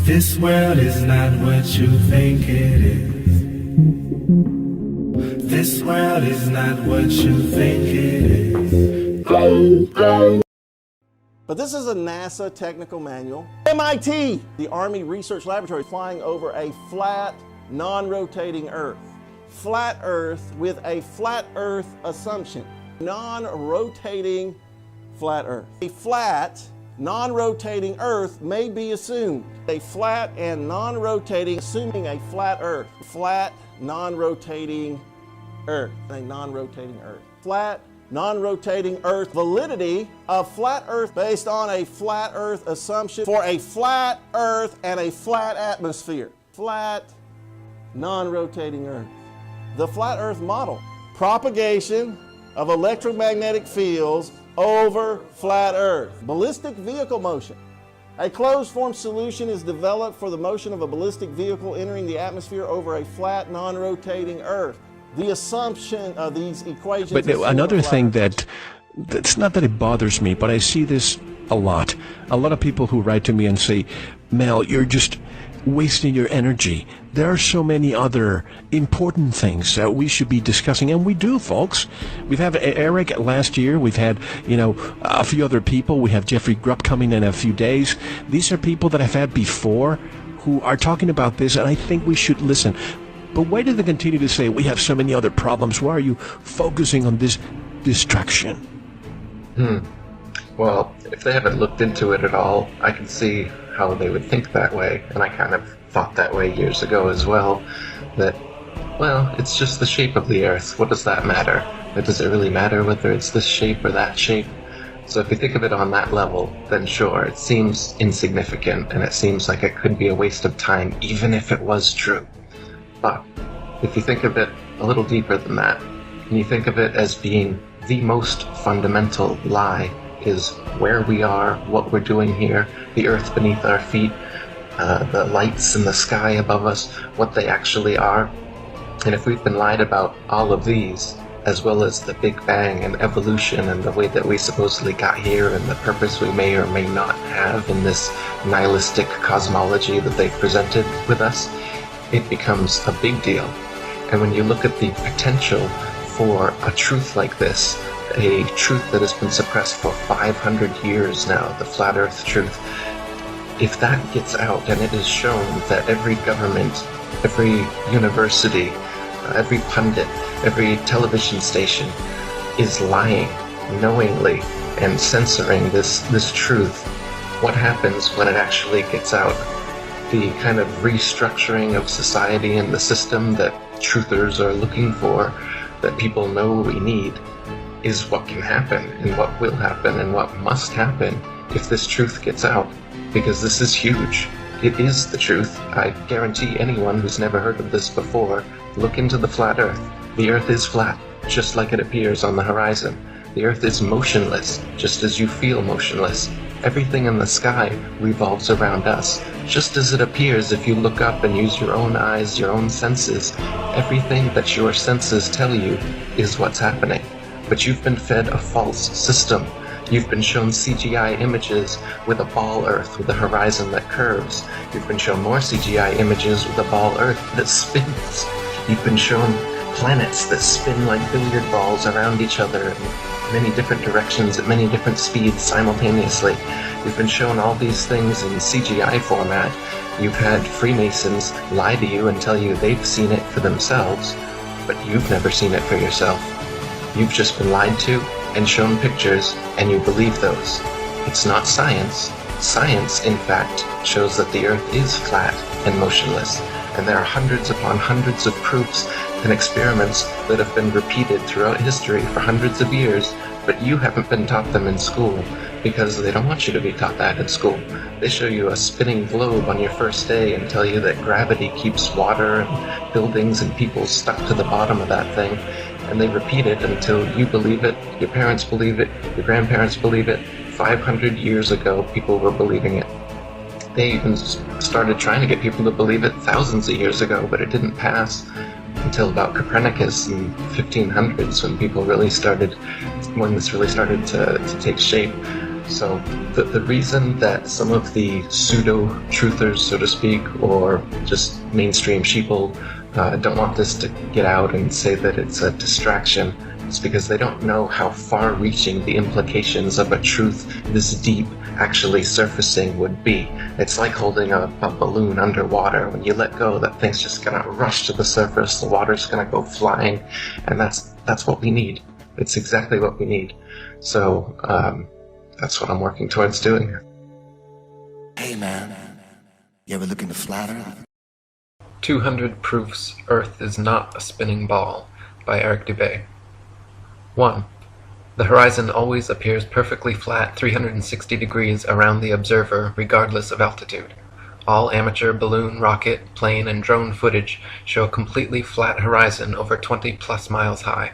This world is not what you think it is. This world is not what you think it is. But this is a NASA technical manual. MIT, the Army Research Laboratory, flying over a flat, non-rotating Earth. Flat Earth with a flat Earth assumption. Non-rotating flat Earth. A flat, non-rotating Earth may be assumed. A flat and non-rotating, assuming a flat Earth. Flat, non-rotating Earth. A non-rotating Earth. Flat, non-rotating Earth. Validity of flat Earth based on a flat Earth assumption for a flat Earth and a flat atmosphere. Flat, non-rotating Earth. The flat Earth model. Propagation of electromagnetic fields over flat Earth. Ballistic vehicle motion. A closed-form solution is developed for the motion of a ballistic vehicle entering the atmosphere over a flat, non-rotating Earth. The assumption of these equations... But another thing that's not that it bothers me, but I see this a lot. A lot of people who write to me and say, Mel, you're just wasting your energy. There are so many other important things that we should be discussing, and we do, folks. We've had Eric last year. We've had, a few other people. We have Jeffrey Grupp coming in a few days. These are people that I've had before who are talking about this, and I think we should listen. But why do they continue to say we have so many other problems? Why are you focusing on this distraction? Well, if they haven't looked into it at all, I can see how they would think that way, and I kind of thought that way years ago as well, that, well, it's just the shape of the Earth. What does that matter? Does it really matter whether it's this shape or that shape? So if you think of it on that level, then sure, it seems insignificant, and it seems like it could be a waste of time, even if it was true. But if you think of it a little deeper than that, and you think of it as being the most fundamental lie, is where we are, what we're doing here, the earth beneath our feet, the lights in the sky above us, what they actually are. And if we've been lied about all of these, as well as the Big Bang and evolution and the way that we supposedly got here and the purpose we may or may not have in this nihilistic cosmology that they've presented with us, it becomes a big deal. And when you look at the potential for a truth like this, a truth that has been suppressed for 500 years now, the flat earth truth, if that gets out and it is shown that every government, every university, every pundit, every television station is lying knowingly and censoring this truth, what happens when it actually gets out? The kind of restructuring of society and the system that truthers are looking for, that people know we need, is what can happen and what will happen and what must happen if this truth gets out, because this is huge. It is the truth. I guarantee anyone who's never heard of this before, look into the flat earth. The earth is flat, just like it appears on the horizon. The earth is motionless, just as you feel motionless. Everything in the sky revolves around us, just as it appears if you look up and use your own eyes, your own senses. Everything that your senses tell you is what's happening. But you've been fed a false system. You've been shown CGI images with a ball earth with a horizon that curves. You've been shown more CGI images with a ball earth that spins. You've been shown planets that spin like billiard balls around each other in many different directions at many different speeds simultaneously. You've been shown all these things in CGI format. You've had Freemasons lie to you and tell you they've seen it for themselves, but you've never seen it for yourself. You've just been lied to and shown pictures, and you believe those. It's not science. Science, in fact, shows that the Earth is flat and motionless, and there are hundreds upon hundreds of proofs and experiments that have been repeated throughout history for hundreds of years, but you haven't been taught them in school because they don't want you to be taught that in school. They show you a spinning globe on your first day and tell you that gravity keeps water and buildings and people stuck to the bottom of that thing, and they repeat it until you believe it, your parents believe it, your grandparents believe it. 500 years ago, people were believing it. They even started trying to get people to believe it thousands of years ago, but it didn't pass until about Copernicus in 1500s when this really started to take shape. So the reason that some of the pseudo-truthers, so to speak, or just mainstream sheeple don't want this to get out and say that it's a distraction is because they don't know how far-reaching the implications of a truth this deep actually surfacing would be. It's like holding a balloon underwater. When you let go, that thing's just gonna rush to the surface, the water's gonna go flying, and that's what we need. It's exactly what we need. So, that's what I'm working towards doing. Hey man, you ever look into flat Earth? 200 Proofs Earth is Not a Spinning Ball by Eric Dubay. 1. The horizon always appears perfectly flat 360 degrees around the observer regardless of altitude. All amateur balloon, rocket, plane, and drone footage show a completely flat horizon over 20 plus miles high.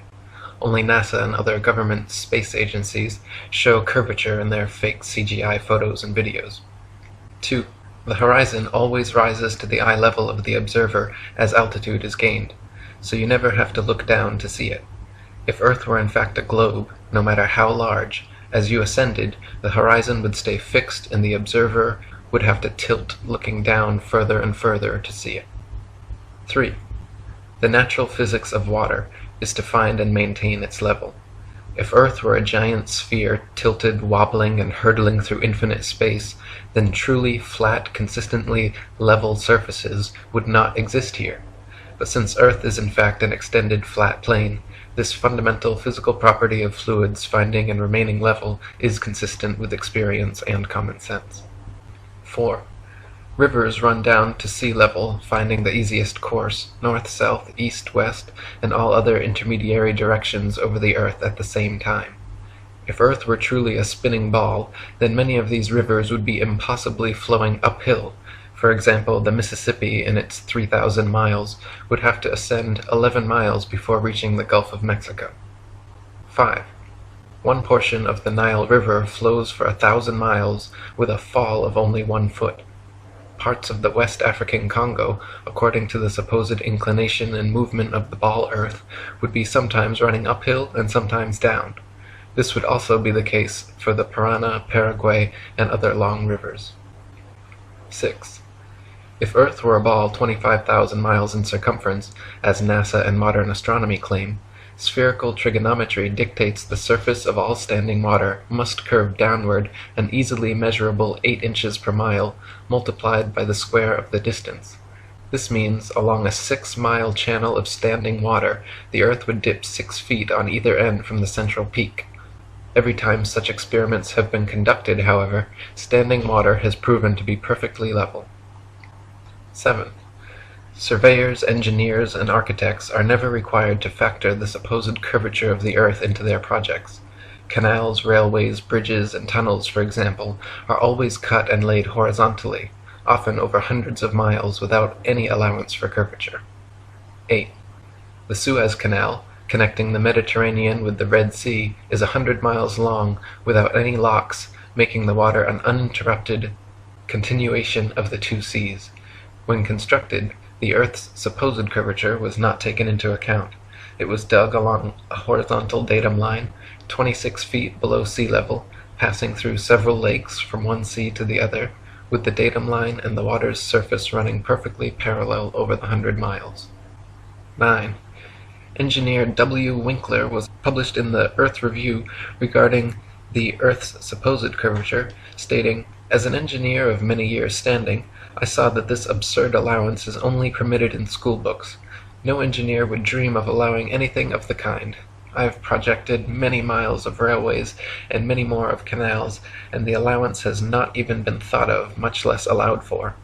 Only NASA and other government space agencies show curvature in their fake CGI photos and videos. 2. The horizon always rises to the eye level of the observer as altitude is gained, so you never have to look down to see it. If Earth were in fact a globe, no matter how large, as you ascended, the horizon would stay fixed and the observer would have to tilt looking down further and further to see it. 3. The natural physics of water is to find and maintain its level. If Earth were a giant sphere tilted, wobbling, and hurtling through infinite space, then truly flat, consistently level surfaces would not exist here. But since Earth is in fact an extended flat plane, this fundamental physical property of fluids finding and remaining level is consistent with experience and common sense. 4. Rivers run down to sea level, finding the easiest course, north, south, east, west, and all other intermediary directions over the Earth at the same time. If Earth were truly a spinning ball, then many of these rivers would be impossibly flowing uphill. For example, the Mississippi, in its 3,000 miles, would have to ascend 11 miles before reaching the Gulf of Mexico. 5. One portion of the Nile River flows for 1,000 miles with a fall of only 1 foot. Parts of the West African Congo, according to the supposed inclination and movement of the ball Earth, would be sometimes running uphill and sometimes down. This would also be the case for the Parana, Paraguay, and other long rivers. 6. If Earth were a ball 25,000 miles in circumference, as NASA and modern astronomy claim, spherical trigonometry dictates the surface of all standing water must curve downward an easily measurable 8 inches per mile, multiplied by the square of the distance. This means, along a 6-mile channel of standing water, the Earth would dip 6 feet on either end from the central peak. Every time such experiments have been conducted, however, standing water has proven to be perfectly level. 7. Surveyors, engineers, and architects are never required to factor the supposed curvature of the Earth into their projects. Canals, railways, bridges, and tunnels, for example, are always cut and laid horizontally, often over hundreds of miles without any allowance for curvature. 8. The Suez Canal, connecting the Mediterranean with the Red Sea, is 100 miles long without any locks, making the water an uninterrupted continuation of the two seas. When constructed, the Earth's supposed curvature was not taken into account. It was dug along a horizontal datum line, 26 feet below sea level, passing through several lakes from one sea to the other, with the datum line and the water's surface running perfectly parallel over the 100 miles. 9. Engineer W. Winkler was published in the Earth Review regarding the Earth's supposed curvature, stating, "As an engineer of many years' standing, I saw that this absurd allowance is only permitted in school books. No engineer would dream of allowing anything of the kind. I have projected many miles of railways and many more of canals, and the allowance has not even been thought of, much less allowed for.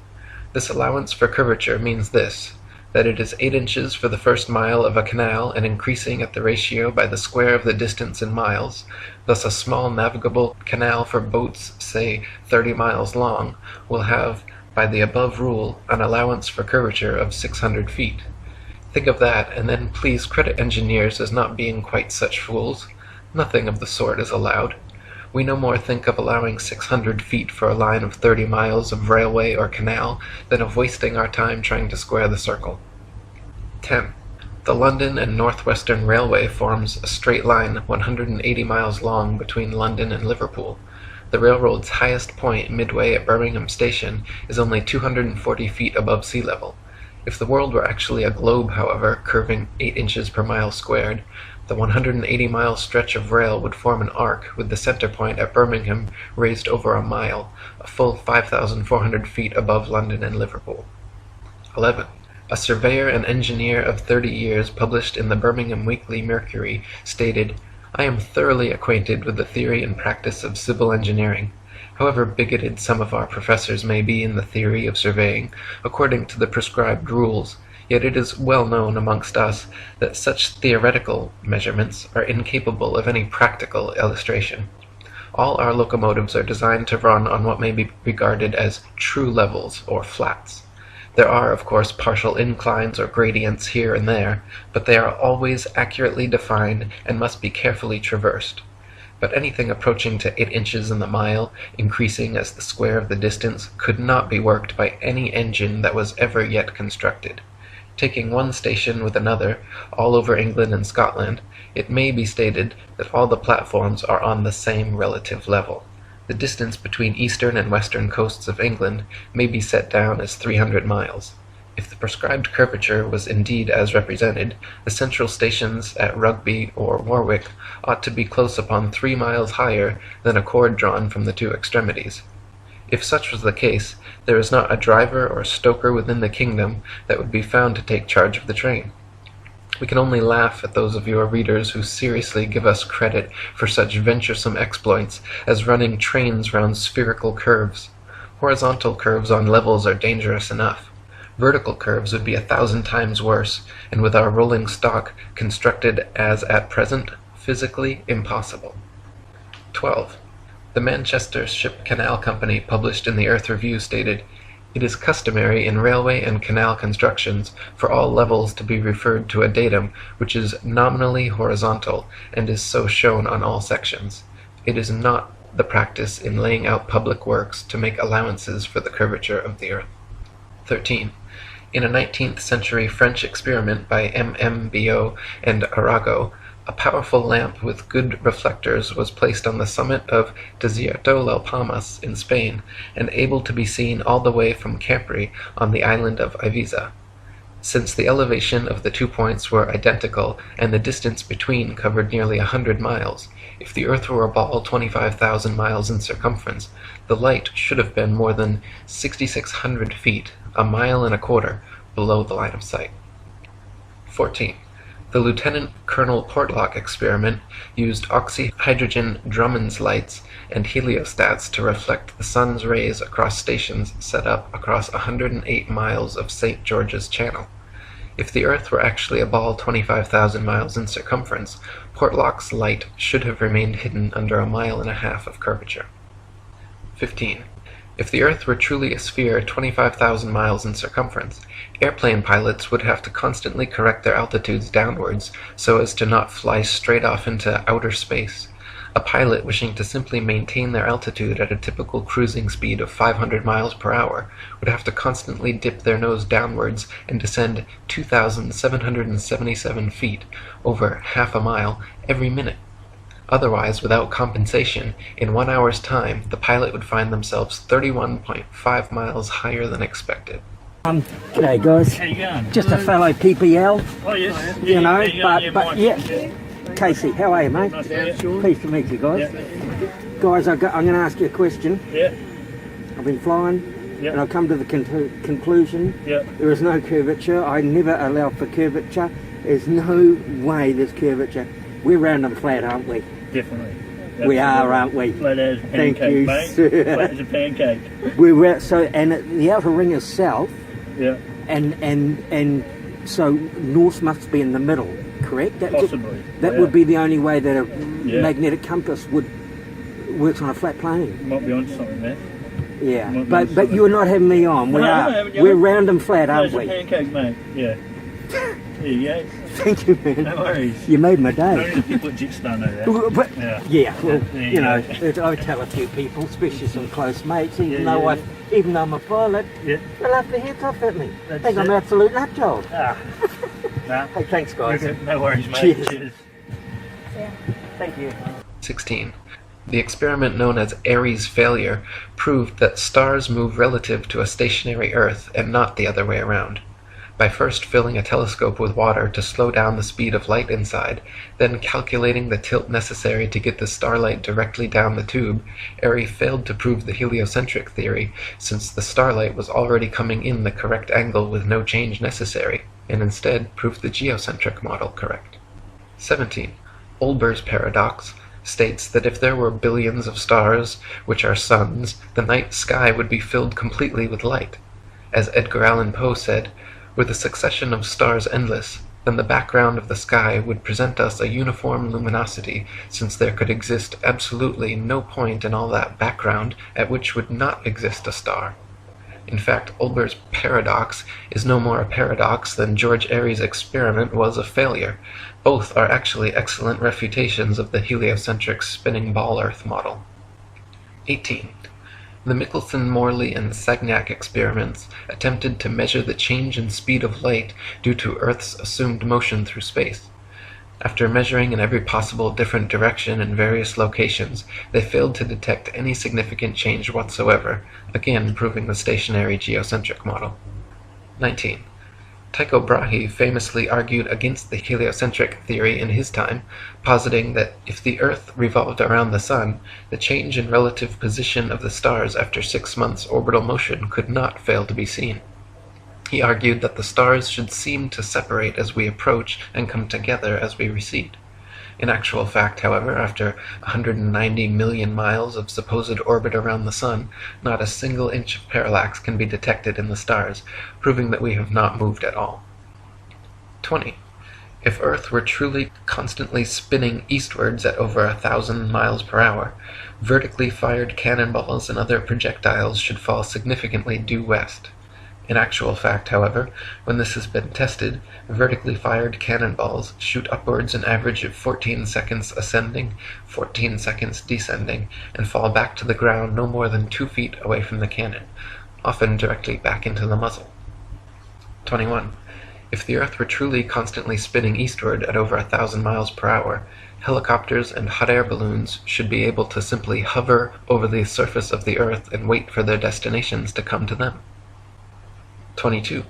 This allowance for curvature means this, that it is 8 inches for the first mile of a canal and increasing at the ratio by the square of the distance in miles. Thus a small navigable canal for boats, say 30 miles long, will have, by the above rule, an allowance for curvature of 600 feet. Think of that, and then please credit engineers as not being quite such fools. Nothing of the sort is allowed. We no more think of allowing 600 feet for a line of 30 miles of railway or canal than of wasting our time trying to square the circle. 10. The London and North Western Railway forms a straight line 180 miles long between London and Liverpool. The railroad's highest point, midway at Birmingham Station, is only 240 feet above sea level. If the world were actually a globe, however, curving 8 inches per mile squared, the 180-mile stretch of rail would form an arc with the center point at Birmingham raised over a mile, a full 5,400 feet above London and Liverpool. 11. A surveyor and engineer of 30 years published in the Birmingham Weekly Mercury stated, "I am thoroughly acquainted with the theory and practice of civil engineering. However bigoted some of our professors may be in the theory of surveying, according to the prescribed rules, yet it is well known amongst us that such theoretical measurements are incapable of any practical illustration. All our locomotives are designed to run on what may be regarded as true levels or flats. There are, of course, partial inclines or gradients here and there, but they are always accurately defined and must be carefully traversed. But anything approaching to 8 inches in the mile, increasing as the square of the distance, could not be worked by any engine that was ever yet constructed. Taking one station with another, all over England and Scotland, it may be stated that all the platforms are on the same relative level. The distance between eastern and western coasts of England may be set down as 300 miles. If the prescribed curvature was indeed as represented, the central stations at Rugby or Warwick ought to be close upon 3 miles higher than a cord drawn from the two extremities. If such was the case, there is not a driver or stoker within the kingdom that would be found to take charge of the train. We can only laugh at those of your readers who seriously give us credit for such venturesome exploits as running trains round spherical curves. Horizontal curves on levels are dangerous enough. Vertical curves would be 1,000 times worse, and with our rolling stock constructed as at present, physically impossible. 12. The Manchester Ship Canal Company, published in the Earth Review, stated, "It is customary in railway and canal constructions for all levels to be referred to a datum which is nominally horizontal and is so shown on all sections. It is not the practice in laying out public works to make allowances for the curvature of the earth." 13. In a 19th century French experiment by M.M. and Arago, a powerful lamp with good reflectors was placed on the summit of Desierto las Palmas in Spain, and able to be seen all the way from Capri on the island of Ibiza. Since the elevation of the 2 points were identical and the distance between covered nearly 100 miles, if the earth were a ball 25,000 miles in circumference, the light should have been more than 6,600 feet, a mile and a quarter, below the line of sight. 14. The Lieutenant Colonel Portlock experiment used oxyhydrogen Drummond's lights and heliostats to reflect the sun's rays across stations set up across 108 miles of St. George's Channel. If the Earth were actually a ball 25,000 miles in circumference, Portlock's light should have remained hidden under a mile and a half of curvature. 15. If the Earth were truly a sphere 25,000 miles in circumference, airplane pilots would have to constantly correct their altitudes downwards so as to not fly straight off into outer space. A pilot wishing to simply maintain their altitude at a typical cruising speed of 500 miles per hour would have to constantly dip their nose downwards and descend 2,777 feet, over half a mile, every minute. Otherwise, without compensation, in 1 hour's time, the pilot would find themselves 31.5 miles higher than expected. G'day guys. How you going? Just a fellow PPL, Oh, yes. you know, but yeah. Casey, how are you, mate? Nice to meet you. Pleased to meet you guys. Yeah. Guys, I'm going to ask you a question. Yeah. I've been flying, Yeah. and I've come to the conclusion Yeah. there is no curvature. I never allow for curvature. There's no way there's curvature. We're round and flat, aren't we? Definitely. We are, aren't we? Flat as a Thank pancake, you, mate. sir. Flat as a pancake. We're so, and the outer ring is south, Yeah. and so north must be in the middle, correct? Possibly. That Yeah. would be the only way that a Yeah. magnetic compass works on a flat plane. You might be onto something there. Yeah, Might be but onto something. you're not having me on. We No, are. no, no, We're round and flat, Flat aren't as a we? pancake, mate. Yeah. There you go. Thank you, man. No worries. You made my day. Only the people at Jits don't know that. But, Yeah. yeah, well, There you you know, go. I tell a few people, especially some close mates, Yeah, even though I'm a pilot, Yeah. they laugh their heads off at me. That's Think I'm it. an absolute nut job. Ah. Nah. Hey, thanks, guys. No worries, mate. Cheers. Thank you. 16. The experiment known as Airy's failure proved that stars move relative to a stationary Earth and not the other way around. By first filling a telescope with water to slow down the speed of light inside, then calculating the tilt necessary to get the starlight directly down the tube, Airy failed to prove the heliocentric theory, since the starlight was already coming in the correct angle with no change necessary, and instead proved the geocentric model correct. 17. Olber's paradox states that if there were billions of stars, which are suns, the night sky would be filled completely with light. As Edgar Allan Poe said, "Were the succession of stars endless, then the background of the sky would present us a uniform luminosity, since there could exist absolutely no point in all that background at which would not exist a star." In fact, Olber's paradox is no more a paradox than George Airy's experiment was a failure. Both are actually excellent refutations of the heliocentric spinning ball Earth model. 18. The Michelson, Morley, and Sagnac experiments attempted to measure the change in speed of light due to Earth's assumed motion through space. After measuring in every possible different direction in various locations, they failed to detect any significant change whatsoever, again proving the stationary geocentric model. 19. Tycho Brahe famously argued against the heliocentric theory in his time, positing that if the Earth revolved around the Sun, the change in relative position of the stars after 6 months' orbital motion could not fail to be seen. He argued that the stars should seem to separate as we approach and come together as we recede. In actual fact, however, after 190 million miles of supposed orbit around the Sun, not a single inch of parallax can be detected in the stars, proving that we have not moved at all. 20. If Earth were truly constantly spinning eastwards at over 1,000 miles per hour, vertically fired cannonballs and other projectiles should fall significantly due west. In actual fact, however, when this has been tested, vertically fired cannonballs shoot upwards an average of 14 seconds ascending, 14 seconds descending, and fall back to the ground no more than 2 feet away from the cannon, often directly back into the muzzle. 21. If the Earth were truly constantly spinning eastward at over 1,000 miles per hour, helicopters and hot air balloons should be able to simply hover over the surface of the Earth and wait for their destinations to come to them. 22.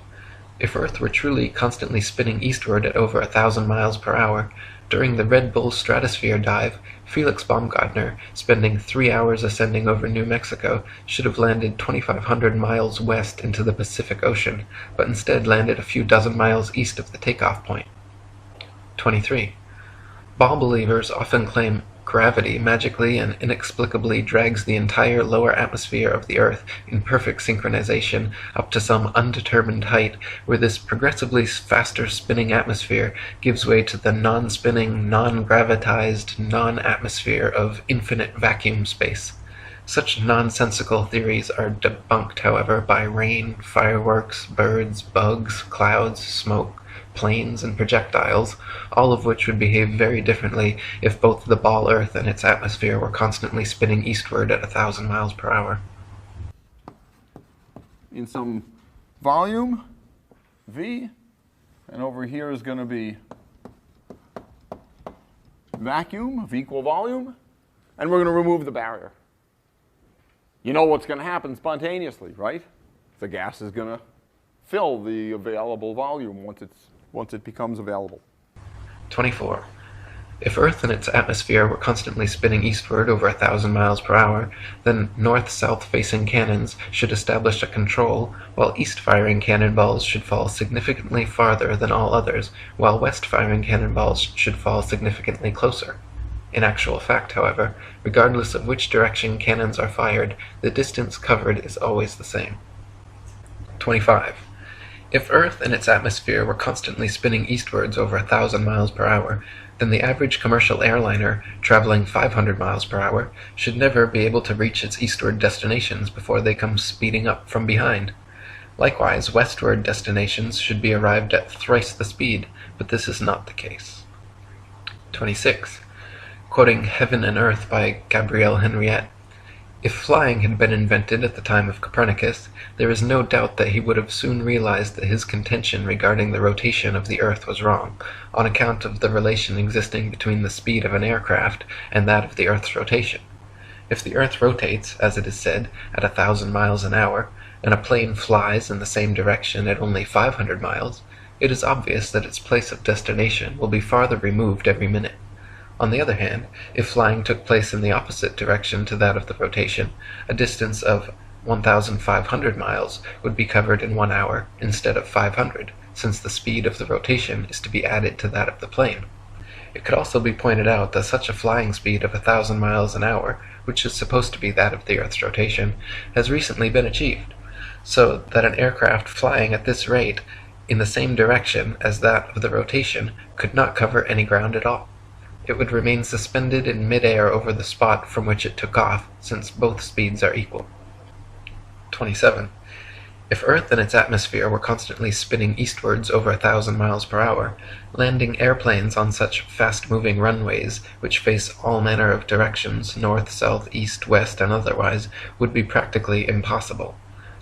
If Earth were truly constantly spinning eastward at over 1,000 miles per hour, during the Red Bull stratosphere dive, Felix Baumgartner, spending 3 hours ascending over New Mexico, should have landed 2,500 miles west into the Pacific Ocean, but instead landed a few dozen miles east of the takeoff point. 23. Ball believers often claim gravity magically and inexplicably drags the entire lower atmosphere of the Earth in perfect synchronization up to some undetermined height, where this progressively faster spinning atmosphere gives way to the non-spinning, non-gravitized, non-atmosphere of infinite vacuum space. Such nonsensical theories are debunked, however, by rain, fireworks, birds, bugs, clouds, smoke, planes, and projectiles, all of which would behave very differently if both the ball Earth and its atmosphere were constantly spinning eastward at 1,000 miles per hour. In some volume, V, and over here is going to be vacuum of equal volume, and we're going to remove the barrier. You know what's going to happen spontaneously, right? The gas is going to fill the available volume once it becomes available. 24. If Earth and its atmosphere were constantly spinning eastward over 1,000 miles per hour, then north-south facing cannons should establish a control, while east-firing cannonballs should fall significantly farther than all others, while west-firing cannonballs should fall significantly closer. In actual fact, however, regardless of which direction cannons are fired, the distance covered is always the same. 25. If Earth and its atmosphere were constantly spinning eastwards over 1,000 miles per hour, then the average commercial airliner, traveling 500 miles per hour, should never be able to reach its eastward destinations before they come speeding up from behind. Likewise, westward destinations should be arrived at thrice the speed, but this is not the case. 26. Quoting Heaven and Earth by Gabrielle Henriette, "If flying had been invented at the time of Copernicus, there is no doubt that he would have soon realized that his contention regarding the rotation of the Earth was wrong, on account of the relation existing between the speed of an aircraft and that of the Earth's rotation. If the Earth rotates, as it is said, at 1,000 miles an hour, and a plane flies in the same direction at only 500 miles, it is obvious that its place of destination will be farther removed every minute. On the other hand, if flying took place in the opposite direction to that of the rotation, a distance of 1,500 miles would be covered in 1 hour instead of 500, since the speed of the rotation is to be added to that of the plane. It could also be pointed out that such a flying speed of 1,000 miles an hour, which is supposed to be that of the Earth's rotation, has recently been achieved, so that an aircraft flying at this rate in the same direction as that of the rotation could not cover any ground at all. It would remain suspended in mid-air over the spot from which it took off, since both speeds are equal. 27. If Earth and its atmosphere were constantly spinning eastwards over 1,000 miles per hour, landing airplanes on such fast-moving runways, which face all manner of directions, north, south, east, west, and otherwise, would be practically impossible.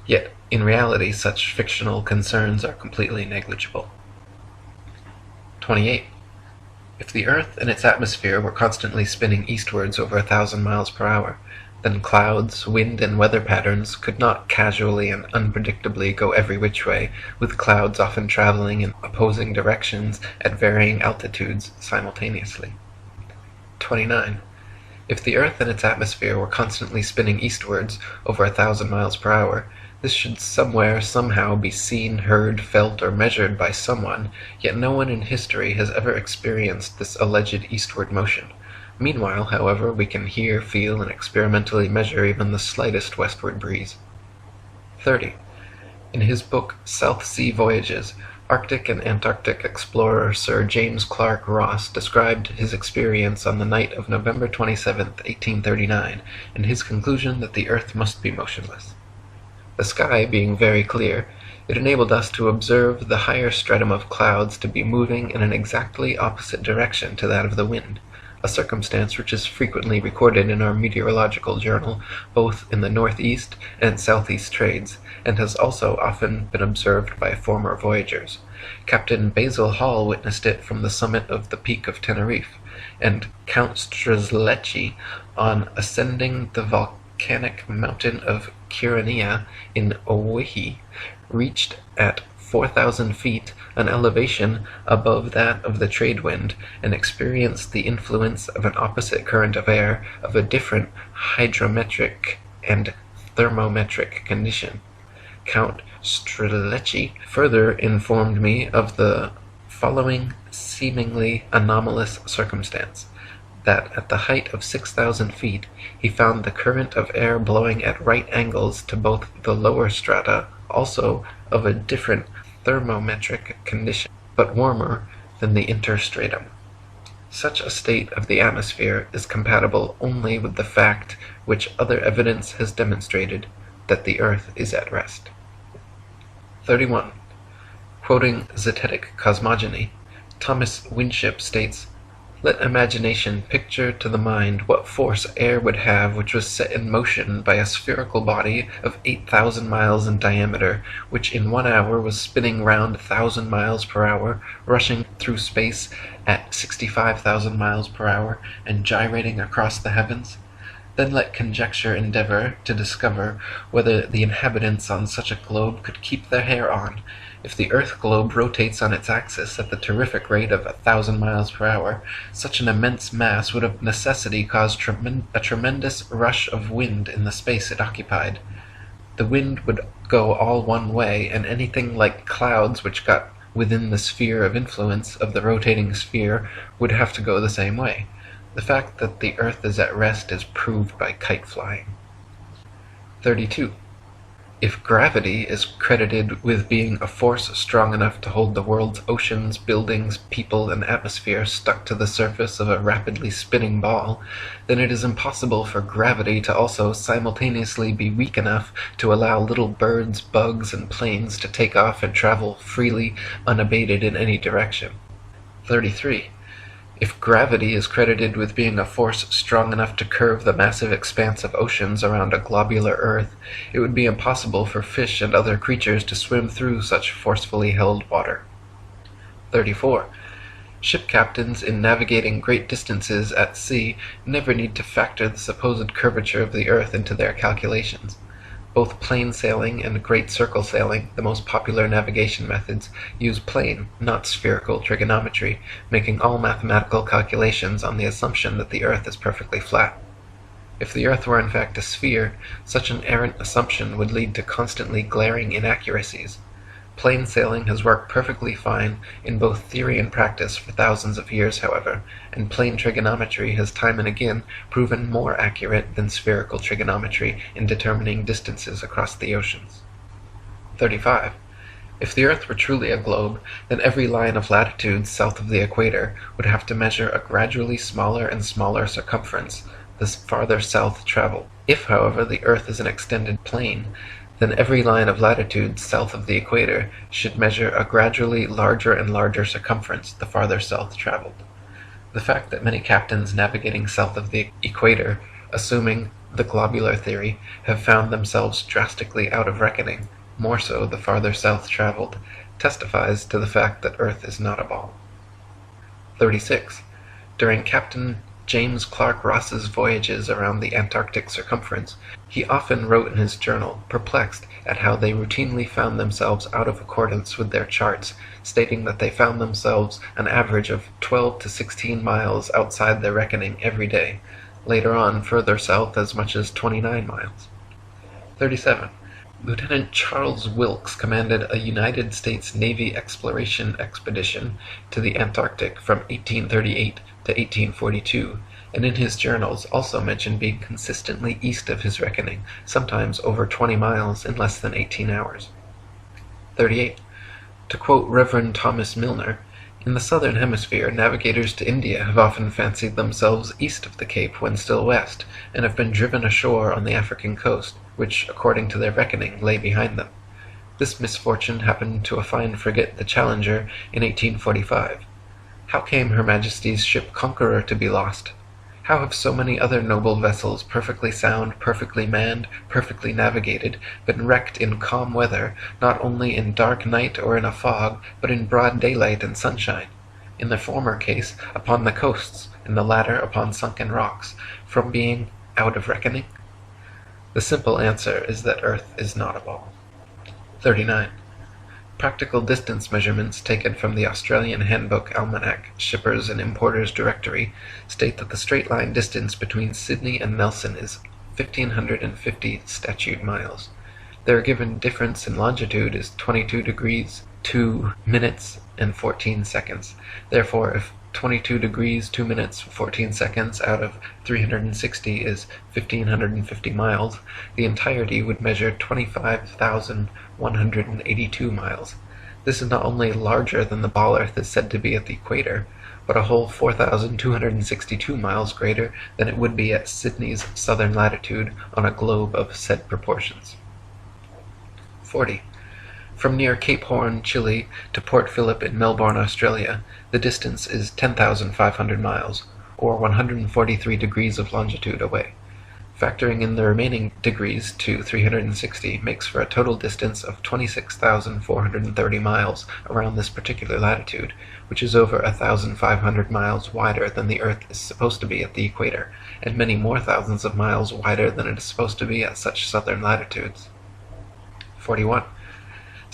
Yet, in reality, such fictional concerns are completely negligible. 28. If the Earth and its atmosphere were constantly spinning eastwards over 1,000 miles per hour, then clouds, wind, and weather patterns could not casually and unpredictably go every which way, with clouds often traveling in opposing directions at varying altitudes simultaneously. 29. If the Earth and its atmosphere were constantly spinning eastwards over 1,000 miles per hour, this should somewhere, somehow be seen, heard, felt, or measured by someone, yet no one in history has ever experienced this alleged eastward motion. Meanwhile, however, we can hear, feel, and experimentally measure even the slightest westward breeze. 30. In his book South Sea Voyages, Arctic and Antarctic explorer Sir James Clark Ross described his experience on the night of November 27, 1839, and his conclusion that the Earth must be motionless. The sky being very clear, it enabled us to observe the higher stratum of clouds to be moving in an exactly opposite direction to that of the wind, a circumstance which is frequently recorded in our meteorological journal, both in the northeast and southeast trades, and has also often been observed by former voyagers. Captain Basil Hall witnessed it from the summit of the Peak of Tenerife, and Count Strzelecki on ascending the volcanic mountain of Kyrenia in Owyhee, reached at 4,000 feet an elevation above that of the trade wind, and experienced the influence of an opposite current of air of a different hydrometric and thermometric condition. Count Strzelecki further informed me of the following seemingly anomalous circumstance, that at the height of 6,000 feet he found the current of air blowing at right angles to both the lower strata, also of a different thermometric condition, but warmer than the interstratum. Such a state of the atmosphere is compatible only with the fact which other evidence has demonstrated, that the Earth is at rest. 31. Quoting Zetetic Cosmogony, Thomas Winship states, "Let imagination picture to the mind what force air would have which was set in motion by a spherical body of 8,000 miles in diameter, which in 1 hour was spinning round 1,000 miles per hour, rushing through space at 65,000 miles per hour, and gyrating across the heavens. Then let conjecture endeavor to discover whether the inhabitants on such a globe could keep their hair on. If the earth globe rotates on its axis at the terrific rate of 1,000 miles per hour, such an immense mass would of necessity cause a tremendous rush of wind in the space it occupied. The wind would go all one way, and anything like clouds which got within the sphere of influence of the rotating sphere would have to go the same way. The fact that the earth is at rest is proved by kite flying." 32. If gravity is credited with being a force strong enough to hold the world's oceans, buildings, people, and atmosphere stuck to the surface of a rapidly spinning ball, then it is impossible for gravity to also simultaneously be weak enough to allow little birds, bugs, and planes to take off and travel freely, unabated in any direction. 33. If gravity is credited with being a force strong enough to curve the massive expanse of oceans around a globular earth, it would be impossible for fish and other creatures to swim through such forcefully held water. 34. Ship captains in navigating great distances at sea never need to factor the supposed curvature of the Earth into their calculations. Both plane sailing and great circle sailing, the most popular navigation methods, use plane, not spherical trigonometry, making all mathematical calculations on the assumption that the Earth is perfectly flat. If the Earth were in fact a sphere, such an errant assumption would lead to constantly glaring inaccuracies. Plane sailing has worked perfectly fine in both theory and practice for thousands of years, however, and plane trigonometry has time and again proven more accurate than spherical trigonometry in determining distances across the oceans. 35. If the Earth were truly a globe, then every line of latitude south of the equator would have to measure a gradually smaller and smaller circumference the farther south traveled. If, however, the Earth is an extended plane, then every line of latitude south of the equator should measure a gradually larger and larger circumference the farther south traveled. The fact that many captains navigating south of the equator, assuming the globular theory, have found themselves drastically out of reckoning, more so the farther south traveled, testifies to the fact that Earth is not a ball. 36. During Captain James Clark Ross's voyages around the Antarctic circumference, he often wrote in his journal, perplexed at how they routinely found themselves out of accordance with their charts, stating that they found themselves an average of 12 to 16 miles outside their reckoning every day, later on further south as much as 29 miles. 37. Lieutenant Charles Wilkes commanded a United States Navy exploration expedition to the Antarctic from 1838 to 1842, and in his journals also mentioned being consistently east of his reckoning, sometimes over 20 miles in less than 18 hours. 38. To quote Reverend Thomas Milner, in the southern hemisphere, navigators to India have often fancied themselves east of the Cape when still west, and have been driven ashore on the African coast, which, according to their reckoning, lay behind them. This misfortune happened to a fine frigate, the Challenger, in 1845. How came Her Majesty's ship Conqueror to be lost? How have so many other noble vessels, perfectly sound, perfectly manned, perfectly navigated, been wrecked in calm weather, not only in dark night or in a fog, but in broad daylight and sunshine? In the former case, upon the coasts, in the latter upon sunken rocks, from being out of reckoning? The simple answer is that Earth is not a ball. 39. Practical distance measurements taken from the Australian Handbook Almanac Shippers and Importers Directory state that the straight-line distance between Sydney and Nelson is 1,550 statute miles. Their given difference in longitude is 22 degrees, 2 minutes, and 14 seconds. Therefore, if 22 degrees, 2 minutes, 14 seconds out of 360 is 1,550 miles, the entirety would measure 25,182 miles. This is not only larger than the ball Earth is said to be at the equator, but a whole 4,262 miles greater than it would be at Sydney's southern latitude on a globe of said proportions. 40. From near Cape Horn, Chile, to Port Phillip in Melbourne, Australia, the distance is 10,500 miles, or 143 degrees of longitude away. Factoring in the remaining degrees to 360 makes for a total distance of 26,430 miles around this particular latitude, which is over 1,500 miles wider than the Earth is supposed to be at the equator, and many more thousands of miles wider than it is supposed to be at such southern latitudes. 41.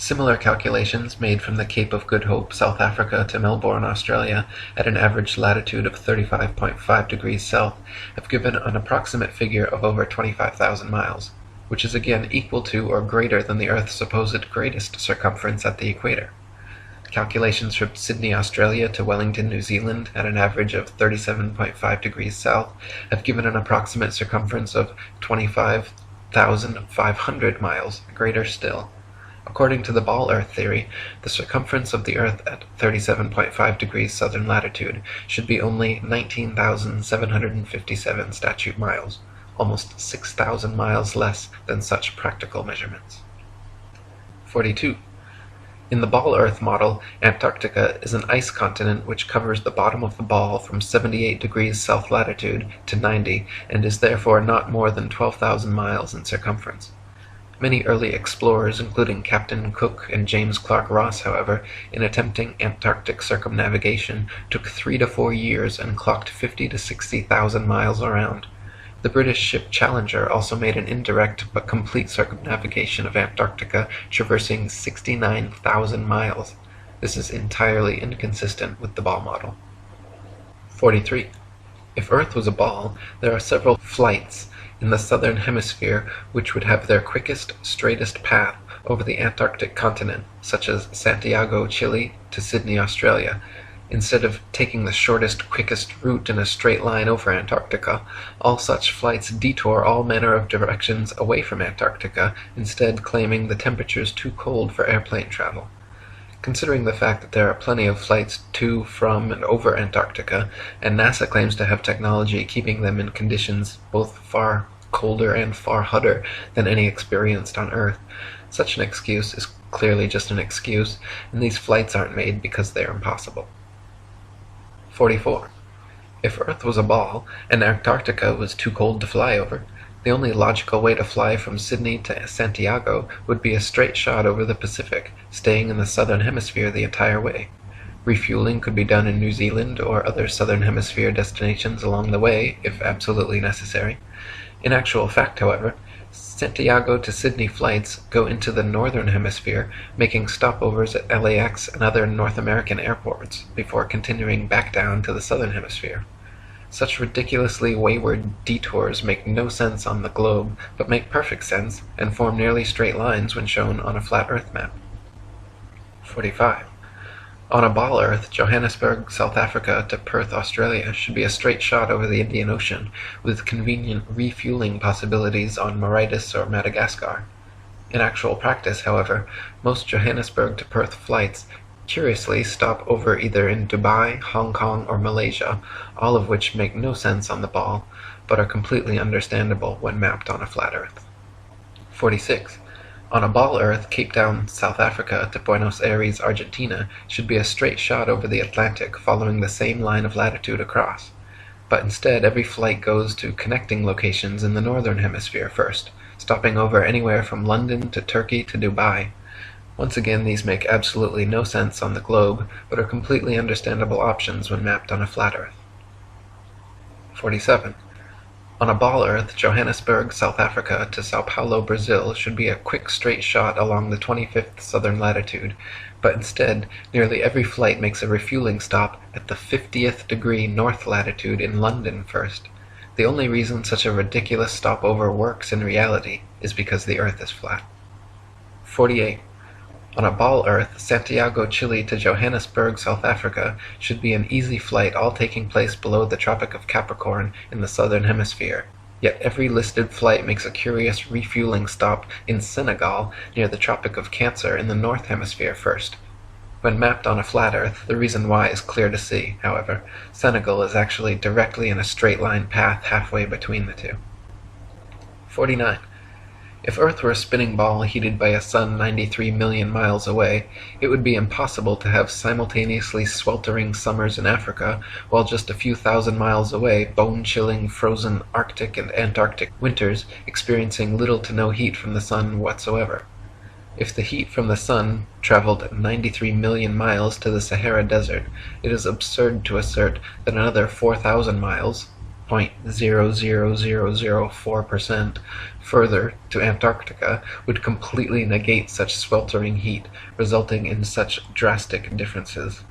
Similar calculations made from the Cape of Good Hope, South Africa to Melbourne, Australia, at an average latitude of 35.5 degrees south, have given an approximate figure of over 25,000 miles, which is again equal to or greater than the Earth's supposed greatest circumference at the equator. Calculations from Sydney, Australia to Wellington, New Zealand, at an average of 37.5 degrees south, have given an approximate circumference of 25,500 miles, greater still. According to the ball Earth theory, the circumference of the Earth at 37.5 degrees southern latitude should be only 19,757 statute miles, almost 6,000 miles less than such practical measurements. 42. In the ball Earth model, Antarctica is an ice continent which covers the bottom of the ball from 78 degrees south latitude to 90 and is therefore not more than 12,000 miles in circumference. Many early explorers, including Captain Cook and James Clark Ross, however, in attempting Antarctic circumnavigation, took 3 to 4 years and clocked 50 to 60,000 miles around. The British ship Challenger also made an indirect but complete circumnavigation of Antarctica, traversing 69,000 miles. This is entirely inconsistent with the ball model. 43. If Earth was a ball, there are several flights in the southern hemisphere which would have their quickest, straightest path over the Antarctic continent, such as Santiago, Chile, to Sydney, Australia. Instead of taking the shortest, quickest route in a straight line over Antarctica, all such flights detour all manner of directions away from Antarctica, instead claiming the temperatures too cold for airplane travel. Considering the fact that there are plenty of flights to, from, and over Antarctica, and NASA claims to have technology keeping them in conditions both far colder and far hotter than any experienced on Earth, such an excuse is clearly just an excuse, and these flights aren't made because they are impossible. 44. If Earth was a ball, and Antarctica was too cold to fly over, the only logical way to fly from Sydney to Santiago would be a straight shot over the Pacific, staying in the southern hemisphere the entire way. Refueling could be done in New Zealand or other southern hemisphere destinations along the way, if absolutely necessary. In actual fact, however, Santiago to Sydney flights go into the northern hemisphere, making stopovers at LAX and other North American airports, before continuing back down to the southern hemisphere. Such ridiculously wayward detours make no sense on the globe, but make perfect sense and form nearly straight lines when shown on a flat Earth map. 45. On a ball Earth, Johannesburg, South Africa to Perth, Australia should be a straight shot over the Indian Ocean, with convenient refueling possibilities on Mauritius or Madagascar. In actual practice, however, most Johannesburg to Perth flights curiously stop over either in Dubai, Hong Kong, or Malaysia, all of which make no sense on the ball, but are completely understandable when mapped on a flat Earth. 46. On a ball Earth, Cape Town, South Africa to Buenos Aires, Argentina should be a straight shot over the Atlantic following the same line of latitude across. But instead, every flight goes to connecting locations in the northern hemisphere first, stopping over anywhere from London to Turkey to Dubai. Once again, these make absolutely no sense on the globe, but are completely understandable options when mapped on a flat Earth. 47. On a ball Earth, Johannesburg, South Africa to Sao Paulo, Brazil should be a quick straight shot along the 25th southern latitude, but instead, nearly every flight makes a refueling stop at the 50th degree north latitude in London first. The only reason such a ridiculous stopover works in reality is because the Earth is flat. 48. On a ball Earth, Santiago, Chile to Johannesburg, South Africa should be an easy flight, all taking place below the Tropic of Capricorn in the southern hemisphere. Yet every listed flight makes a curious refueling stop in Senegal near the Tropic of Cancer in the north hemisphere first. When mapped on a flat Earth, the reason why is clear to see, however. Senegal is actually directly in a straight line path halfway between the two. 49. If Earth were a spinning ball heated by a sun 93 million miles away, it would be impossible to have simultaneously sweltering summers in Africa, while just a few thousand miles away, bone-chilling, frozen Arctic and Antarctic winters experiencing little to no heat from the sun whatsoever. If the heat from the sun traveled 93 million miles to the Sahara Desert, it is absurd to assert that another 4,000 miles, 0.00004%, further to Antarctica would completely negate such sweltering heat, resulting in such drastic differences.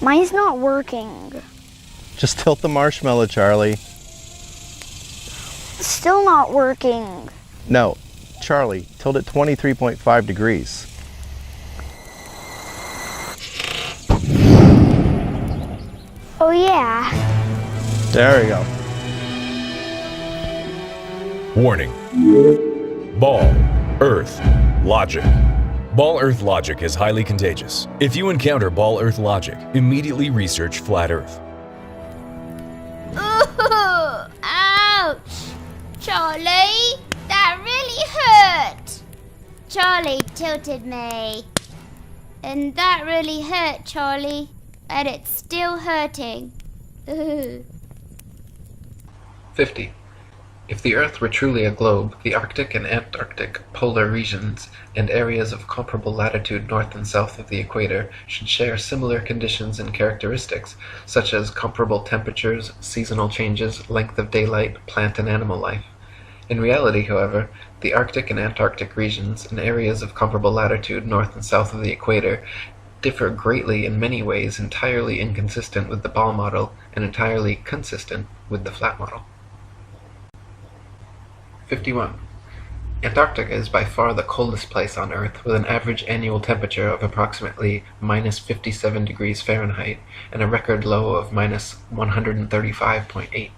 Mine's not working. Just tilt the marshmallow, Charlie. Still not working. No, Charlie, tilt it 23.5 degrees. Oh yeah. There we go. Warning. Ball, Earth, logic. Ball Earth logic is highly contagious. If you encounter Ball Earth logic, immediately research Flat Earth. Ooh, ouch! Charlie, that really hurt! Charlie tilted me. And that really hurt, Charlie. And it's still hurting. 50. If the Earth were truly a globe, the Arctic and Antarctic polar regions and areas of comparable latitude north and south of the equator should share similar conditions and characteristics, such as comparable temperatures, seasonal changes, length of daylight, plant and animal life. In reality, however, the Arctic and Antarctic regions and areas of comparable latitude north and south of the equator differ greatly in many ways, entirely inconsistent with the ball model and entirely consistent with the flat model. 51. Antarctica is by far the coldest place on Earth, with an average annual temperature of approximately minus 57 degrees Fahrenheit and a record low of minus 135.8.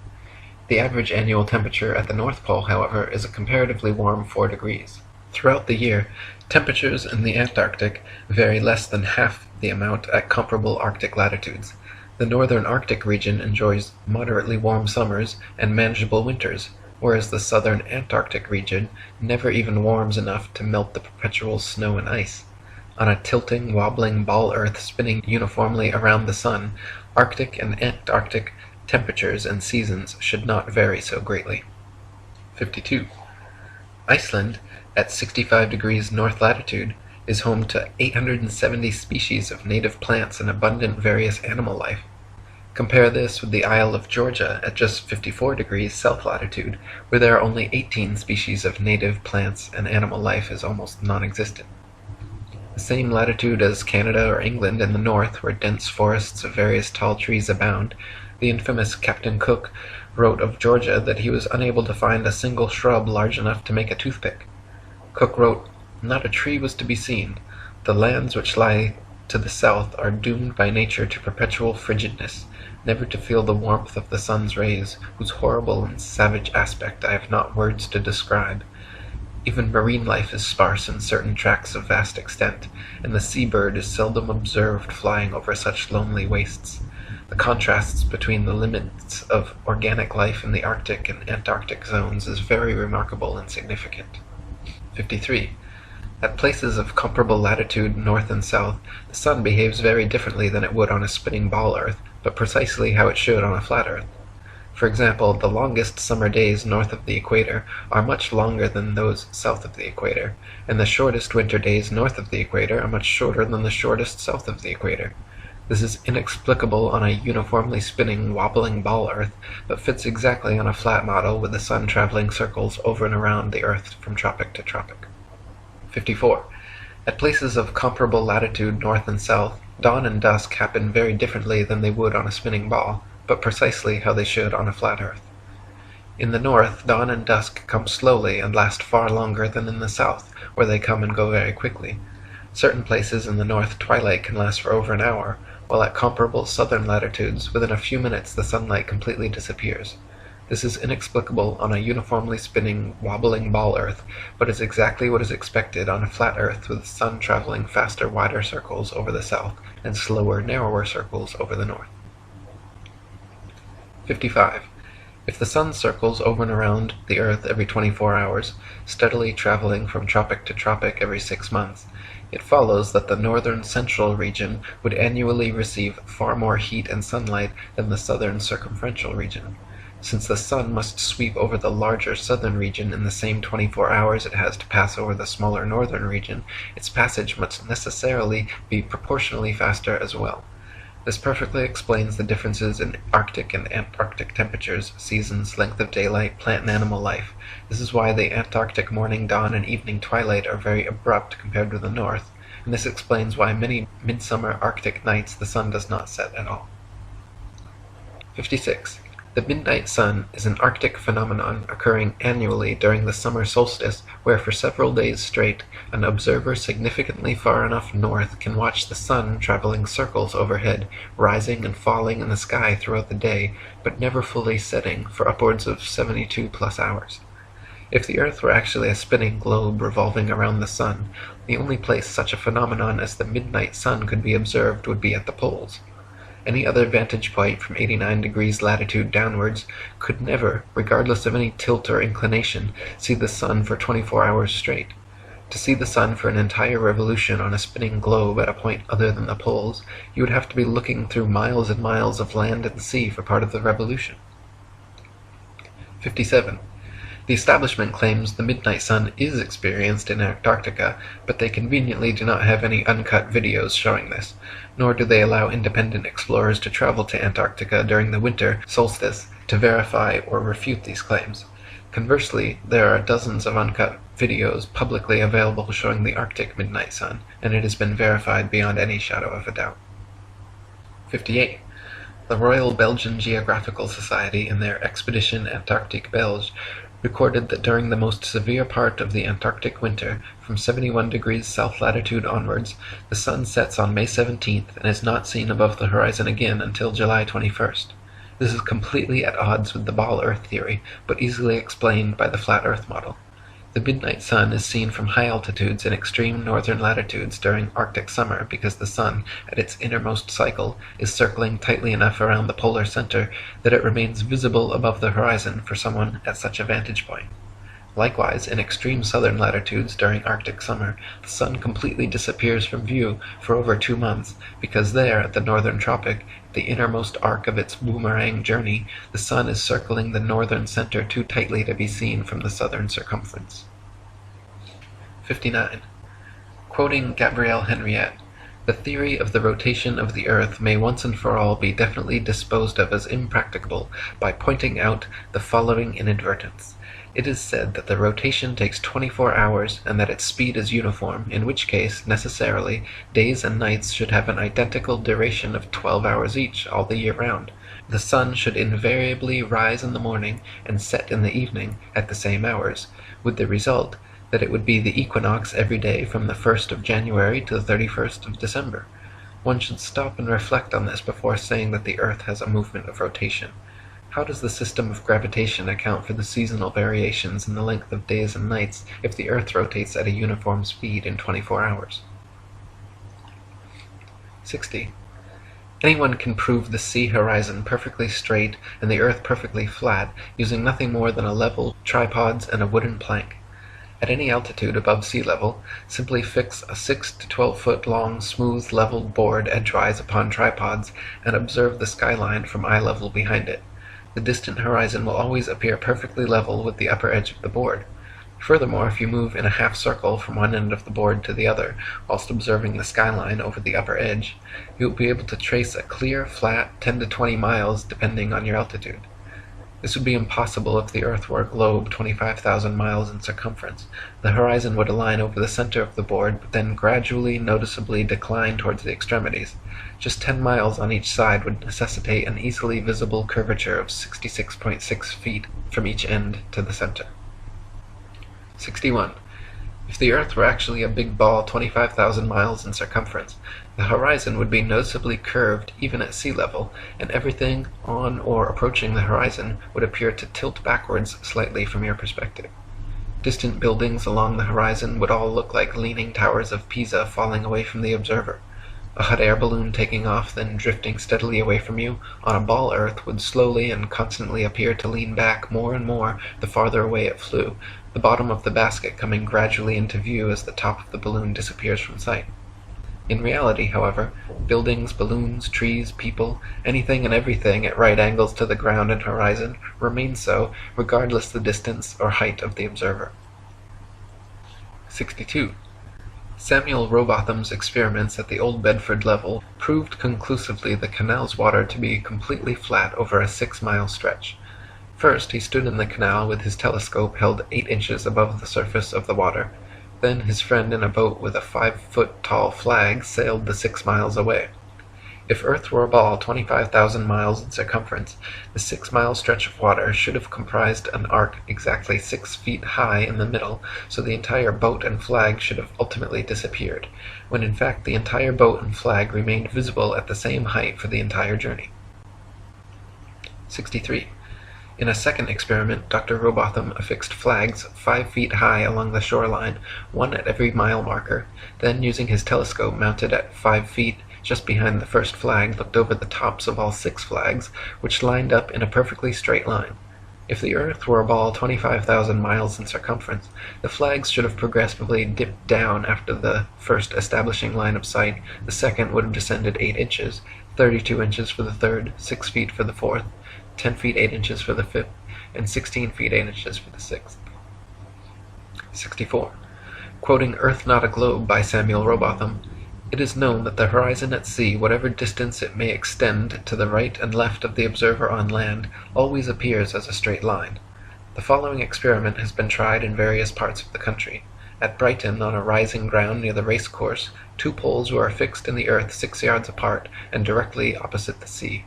The average annual temperature at the North Pole, however, is a comparatively warm 4 degrees. Throughout the year, temperatures in the Antarctic vary less than half the amount at comparable Arctic latitudes. The northern Arctic region enjoys moderately warm summers and manageable winters, whereas the southern Antarctic region never even warms enough to melt the perpetual snow and ice. On a tilting, wobbling ball Earth spinning uniformly around the sun, Arctic and Antarctic temperatures and seasons should not vary so greatly. 52. Iceland, at 65 degrees north latitude, is home to 870 species of native plants and abundant various animal life. Compare this with the Isle of Georgia at just 54 degrees south latitude, where there are only 18 species of native plants and animal life is almost non-existent. The same latitude as Canada or England in the north, where dense forests of various tall trees abound, the infamous Captain Cook wrote of Georgia that he was unable to find a single shrub large enough to make a toothpick. Cook wrote, "Not a tree was to be seen. The lands which lie to the south are doomed by nature to perpetual frigidness, never to feel the warmth of the sun's rays, whose horrible and savage aspect I have not words to describe. Even marine life is sparse in certain tracts of vast extent, and the sea-bird is seldom observed flying over such lonely wastes. The contrasts between the limits of organic life in the Arctic and Antarctic zones is very remarkable and significant." 53. At places of comparable latitude north and south, the sun behaves very differently than it would on a spinning ball Earth, but precisely how it should on a flat Earth. For example, the longest summer days north of the equator are much longer than those south of the equator, and the shortest winter days north of the equator are much shorter than the shortest south of the equator. This is inexplicable on a uniformly spinning, wobbling ball Earth, but fits exactly on a flat model with the sun traveling circles over and around the Earth from tropic to tropic. 54. At places of comparable latitude north and south, dawn and dusk happen very differently than they would on a spinning ball, but precisely how they should on a flat Earth. In the north, dawn and dusk come slowly and last far longer than in the south, where they come and go very quickly. Certain places in the north twilight can last for over an hour, while at comparable southern latitudes, within a few minutes the sunlight completely disappears. This is inexplicable on a uniformly spinning, wobbling ball Earth, but is exactly what is expected on a flat Earth with the sun traveling faster, wider circles over the south and slower, narrower circles over the north. 55. If the sun circles over and around the Earth every 24 hours, steadily traveling from tropic to tropic every 6 months, it follows that the northern central region would annually receive far more heat and sunlight than the southern circumferential region. Since the sun must sweep over the larger southern region in the same 24 hours it has to pass over the smaller northern region, its passage must necessarily be proportionally faster as well. This perfectly explains the differences in Arctic and Antarctic temperatures, seasons, length of daylight, plant and animal life. This is why the Antarctic morning dawn and evening twilight are very abrupt compared with the north, and this explains why many midsummer Arctic nights the sun does not set at all. 56. The midnight sun is an Arctic phenomenon occurring annually during the summer solstice, where for several days straight, an observer significantly far enough north can watch the sun traveling circles overhead, rising and falling in the sky throughout the day, but never fully setting for upwards of 72 plus hours. If the Earth were actually a spinning globe revolving around the sun, the only place such a phenomenon as the midnight sun could be observed would be at the poles. Any other vantage point from 89 degrees latitude downwards could never, regardless of any tilt or inclination, see the sun for 24 hours straight. To see the sun for an entire revolution on a spinning globe at a point other than the poles, you would have to be looking through miles and miles of land and sea for part of the revolution. 57. The establishment claims the midnight sun is experienced in Antarctica, but they conveniently do not have any uncut videos showing this, nor do they allow independent explorers to travel to Antarctica during the winter solstice to verify or refute these claims. Conversely, there are dozens of uncut videos publicly available showing the Arctic midnight sun, and it has been verified beyond any shadow of a doubt. 58. The Royal Belgian Geographical Society, in their Expedition Antarctique Belge, recorded that during the most severe part of the Antarctic winter, from 71 degrees south latitude onwards, the sun sets on May 17th and is not seen above the horizon again until July 21st. This is completely at odds with the ball Earth theory, but easily explained by the flat Earth model. The midnight sun is seen from high altitudes in extreme northern latitudes during Arctic summer because the sun, at its innermost cycle, is circling tightly enough around the polar center that it remains visible above the horizon for someone at such a vantage point. Likewise, in extreme southern latitudes during Arctic summer, the sun completely disappears from view for over 2 months, because there, at the northern tropic, the innermost arc of its boomerang journey, the sun is circling the northern center too tightly to be seen from the southern circumference. 59. Quoting Gabrielle Henriette, "The theory of the rotation of the Earth may once and for all be definitely disposed of as impracticable by pointing out the following inadvertence. It is said that the rotation takes 24 hours and that its speed is uniform, in which case, necessarily, days and nights should have an identical duration of 12 hours each all the year round. The sun should invariably rise in the morning and set in the evening at the same hours, with the result that it would be the equinox every day from the 1st of January to the 31st of December. One should stop and reflect on this before saying that the Earth has a movement of rotation. How does the system of gravitation account for the seasonal variations in the length of days and nights if the Earth rotates at a uniform speed in 24 hours? 60. Anyone can prove the sea horizon perfectly straight and the Earth perfectly flat using nothing more than a level, tripods, and a wooden plank. At any altitude above sea level, simply fix a 6 to 12 foot long smooth leveled board edgewise upon tripods and observe the skyline from eye level behind it. The distant horizon will always appear perfectly level with the upper edge of the board. Furthermore, if you move in a half circle from one end of the board to the other, whilst observing the skyline over the upper edge, you will be able to trace a clear, flat 10 to 20 miles depending on your altitude. This would be impossible if the Earth were a globe 25,000 miles in circumference. The horizon would align over the center of the board, but then gradually, noticeably decline towards the extremities. Just 10 miles on each side would necessitate an easily visible curvature of 66.6 feet from each end to the center. 61. If the Earth were actually a big ball 25,000 miles in circumference, the horizon would be noticeably curved even at sea level, and everything on or approaching the horizon would appear to tilt backwards slightly from your perspective. Distant buildings along the horizon would all look like leaning towers of Pisa falling away from the observer. A hot air balloon taking off, then drifting steadily away from you, on a ball Earth would slowly and constantly appear to lean back more and more the farther away it flew, the bottom of the basket coming gradually into view as the top of the balloon disappears from sight. In reality, however, buildings, balloons, trees, people, anything and everything at right angles to the ground and horizon remain so, regardless the distance or height of the observer. 62. Samuel Rowbotham's experiments at the Old Bedford level proved conclusively the canal's water to be completely flat over a 6-mile stretch. First, he stood in the canal with his telescope held 8 inches above the surface of the water. Then his friend in a boat with a 5-foot-tall flag sailed the 6 miles away. If Earth were a ball 25,000 miles in circumference, the 6-mile stretch of water should have comprised an arc exactly 6 feet high in the middle, so the entire boat and flag should have ultimately disappeared, when in fact the entire boat and flag remained visible at the same height for the entire journey. 63. In a second experiment, Dr. Rowbotham affixed flags 5 feet high along the shoreline, one at every mile marker, then using his telescope mounted at 5 feet just behind the first flag, looked over the tops of all 6 flags, which lined up in a perfectly straight line. If the Earth were a ball 25,000 miles in circumference, the flags should have progressively dipped down after the first establishing line of sight, the second would have descended 8 inches, 32 inches for the third, 6 feet for the fourth, 10 feet 8 inches for the fifth, and 16 feet 8 inches for the sixth. 64. Quoting Earth Not a Globe by Samuel Rowbotham, "It is known that the horizon at sea, whatever distance it may extend to the right and left of the observer on land, always appears as a straight line. The following experiment has been tried in various parts of the country. At Brighton, on a rising ground near the race course, 2 poles were affixed in the earth 6 yards apart and directly opposite the sea.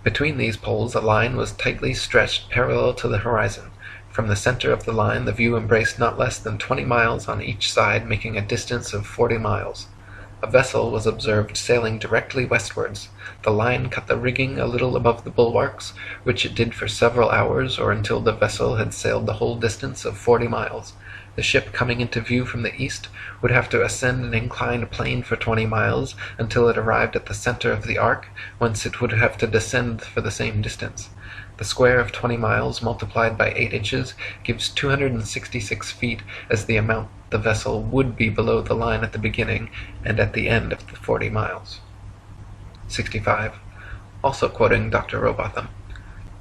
Between these poles a line was tightly stretched parallel to the horizon. From the center of the line the view embraced not less than 20 miles on each side, making a distance of 40 miles. A vessel was observed sailing directly westwards. The line cut the rigging a little above the bulwarks, which it did for several hours, or until the vessel had sailed the whole distance of 40 miles. The ship coming into view from the east would have to ascend an inclined plane for 20 miles until it arrived at the center of the arc, whence it would have to descend for the same distance. The square of 20 miles multiplied by 8 inches gives 266 feet as the amount the vessel would be below the line at the beginning and at the end of the 40 miles. 65. Also quoting Dr. Rowbotham,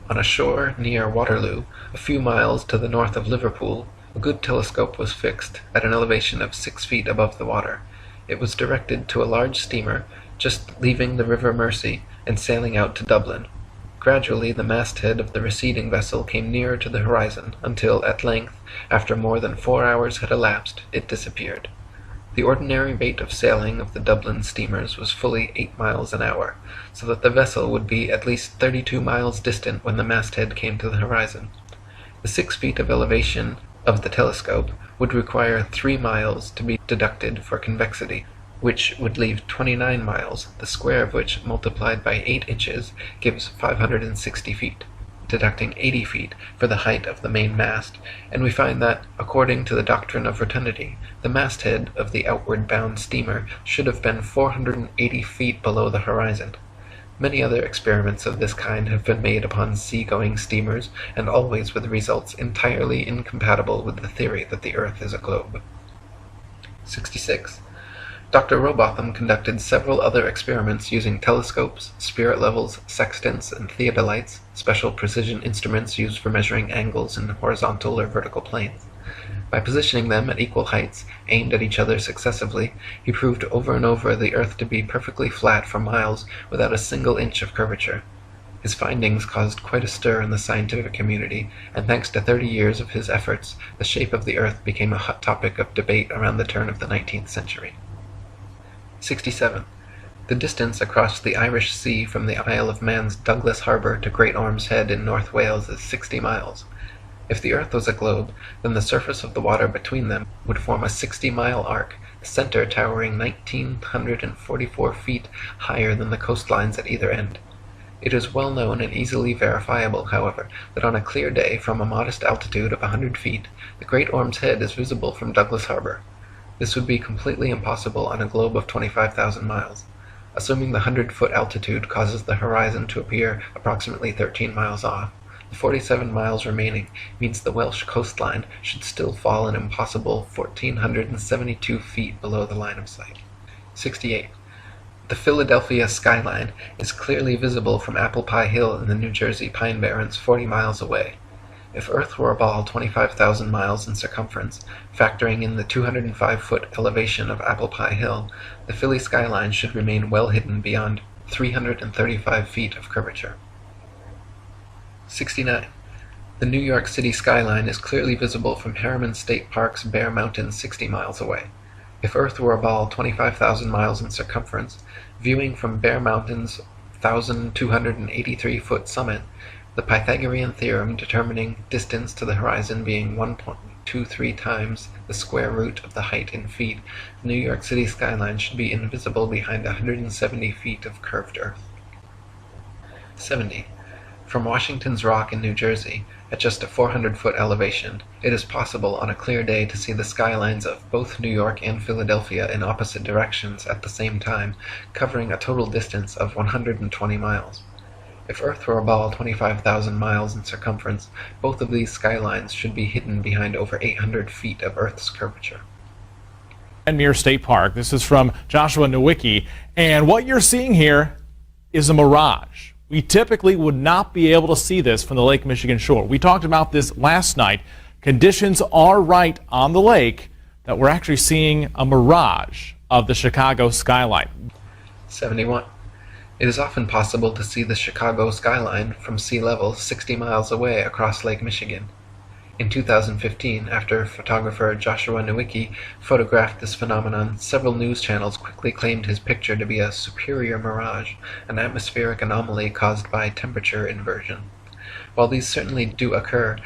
"On a shore near Waterloo, a few miles to the north of Liverpool, a good telescope was fixed at an elevation of 6 feet above the water. It was directed to a large steamer just leaving the River Mersey and sailing out to Dublin. Gradually the masthead of the receding vessel came nearer to the horizon, until at length, after more than 4 hours had elapsed, it disappeared. The ordinary rate of sailing of the Dublin steamers was fully 8 miles an hour, so that the vessel would be at least 32 miles distant when the masthead came to the horizon. The 6 feet of elevation of the telescope would require 3 miles to be deducted for convexity, which would leave 29 miles, the square of which, multiplied by 8 inches, gives 560 feet, deducting 80 feet for the height of the main mast, and we find that, according to the doctrine of rotundity, the masthead of the outward-bound steamer should have been 480 feet below the horizon. Many other experiments of this kind have been made upon sea-going steamers, and always with results entirely incompatible with the theory that the earth is a globe." 66. Dr. Rowbotham conducted several other experiments using telescopes, spirit levels, sextants, and theodolites, special precision instruments used for measuring angles in horizontal or vertical planes. By positioning them at equal heights, aimed at each other successively, he proved over and over the earth to be perfectly flat for miles without a single inch of curvature. His findings caused quite a stir in the scientific community, and thanks to 30 years of his efforts, the shape of the earth became a hot topic of debate around the turn of the 19th century. 67. The distance across the Irish Sea from the Isle of Man's Douglas Harbour to Great Orme's Head in North Wales is 60 miles. If the earth was a globe, then the surface of the water between them would form a 60-mile arc, the center towering 1,944 feet higher than the coastlines at either end. It is well known and easily verifiable, however, that on a clear day from a modest altitude of 100 feet, the Great Orme's Head is visible from Douglas Harbour. This would be completely impossible on a globe of 25,000 miles. Assuming the 100-foot altitude causes the horizon to appear approximately 13 miles off, the 47 miles remaining means the Welsh coastline should still fall an impossible 1,472 feet below the line of sight. 68. The Philadelphia skyline is clearly visible from Apple Pie Hill in the New Jersey Pine Barrens 40 miles away. If Earth were a ball 25,000 miles in circumference, factoring in the 205-foot elevation of Apple Pie Hill, the Philly skyline should remain well hidden beyond 335 feet of curvature. 69. The New York City skyline is clearly visible from Harriman State Park's Bear Mountain 60 miles away. If Earth were a ball 25,000 miles in circumference, viewing from Bear Mountain's 1,283-foot summit, the Pythagorean theorem determining distance to the horizon being 1.23 times the square root of the height in feet, the New York City skyline should be invisible behind 170 feet of curved earth. 70. From Washington's Rock in New Jersey, at just a 400-foot elevation, it is possible on a clear day to see the skylines of both New York and Philadelphia in opposite directions at the same time, covering a total distance of 120 miles. If Earth were a ball 25,000 miles in circumference, both of these skylines should be hidden behind over 800 feet of Earth's curvature. Muir State Park. This is from Joshua Nowicki, and what you're seeing here is a mirage. We typically would not be able to see this from the Lake Michigan shore. We talked about this last night. Conditions are right on the lake that we're actually seeing a mirage of the Chicago skyline. 71. It is often possible to see the Chicago skyline from sea level 60 miles away across Lake Michigan. In 2015, after photographer Joshua Nowicki photographed this phenomenon, several news channels quickly claimed his picture to be a superior mirage, an atmospheric anomaly caused by temperature inversion. While these certainly do occur,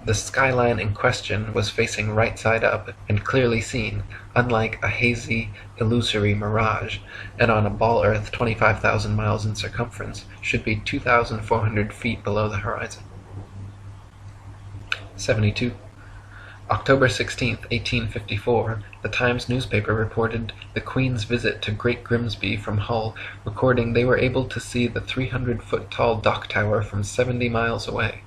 the skyline in question was facing right side up and clearly seen, unlike a hazy, illusory mirage, and on a ball Earth 25,000 miles in circumference, should be 2,400 feet below the horizon. 72. October 16, 1854, the Times newspaper reported the Queen's visit to Great Grimsby from Hull, recording they were able to see the 300-foot-tall dock tower from 70 miles away.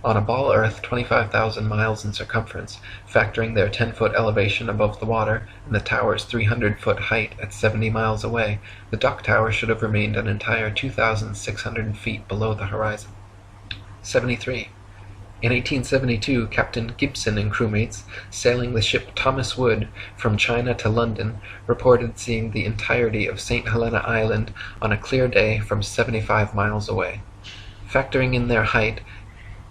On a ball Earth 25,000 miles in circumference, factoring their 10-foot elevation above the water and the tower's 300-foot height at 70 miles away, the dock tower should have remained an entire 2,600 feet below the horizon. 73. In 1872, Captain Gibson and crewmates, sailing the ship Thomas Wood from China to London, reported seeing the entirety of St. Helena Island on a clear day from 75 miles away. Factoring in their height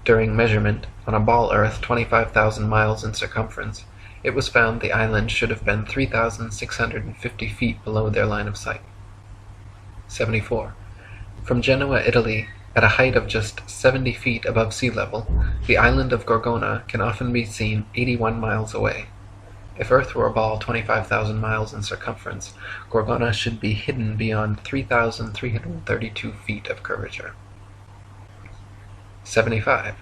during measurement on a ball Earth 25,000 miles in circumference, it was found the island should have been 3,650 feet below their line of sight. 74. From Genoa, Italy, at a height of just 70 feet above sea level, the island of Gorgona can often be seen 81 miles away. If Earth were a ball 25,000 miles in circumference, Gorgona should be hidden beyond 3,332 feet of curvature. 75.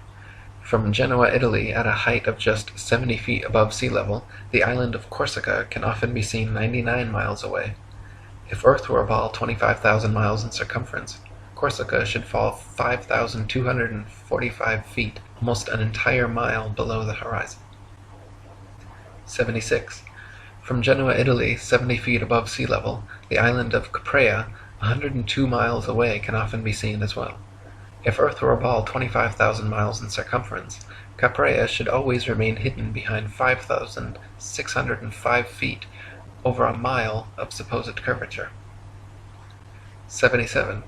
From Genoa, Italy, at a height of just 70 feet above sea level, the island of Corsica can often be seen 99 miles away. If Earth were a ball 25,000 miles in circumference, Corsica should fall 5,245 feet, almost an entire mile below the horizon. 76. From Genoa, Italy, 70 feet above sea level, the island of Caprea, 102 miles away, can often be seen as well. If Earth were a ball 25,000 miles in circumference, Caprea should always remain hidden behind 5,605 feet, over a mile of supposed curvature. 77.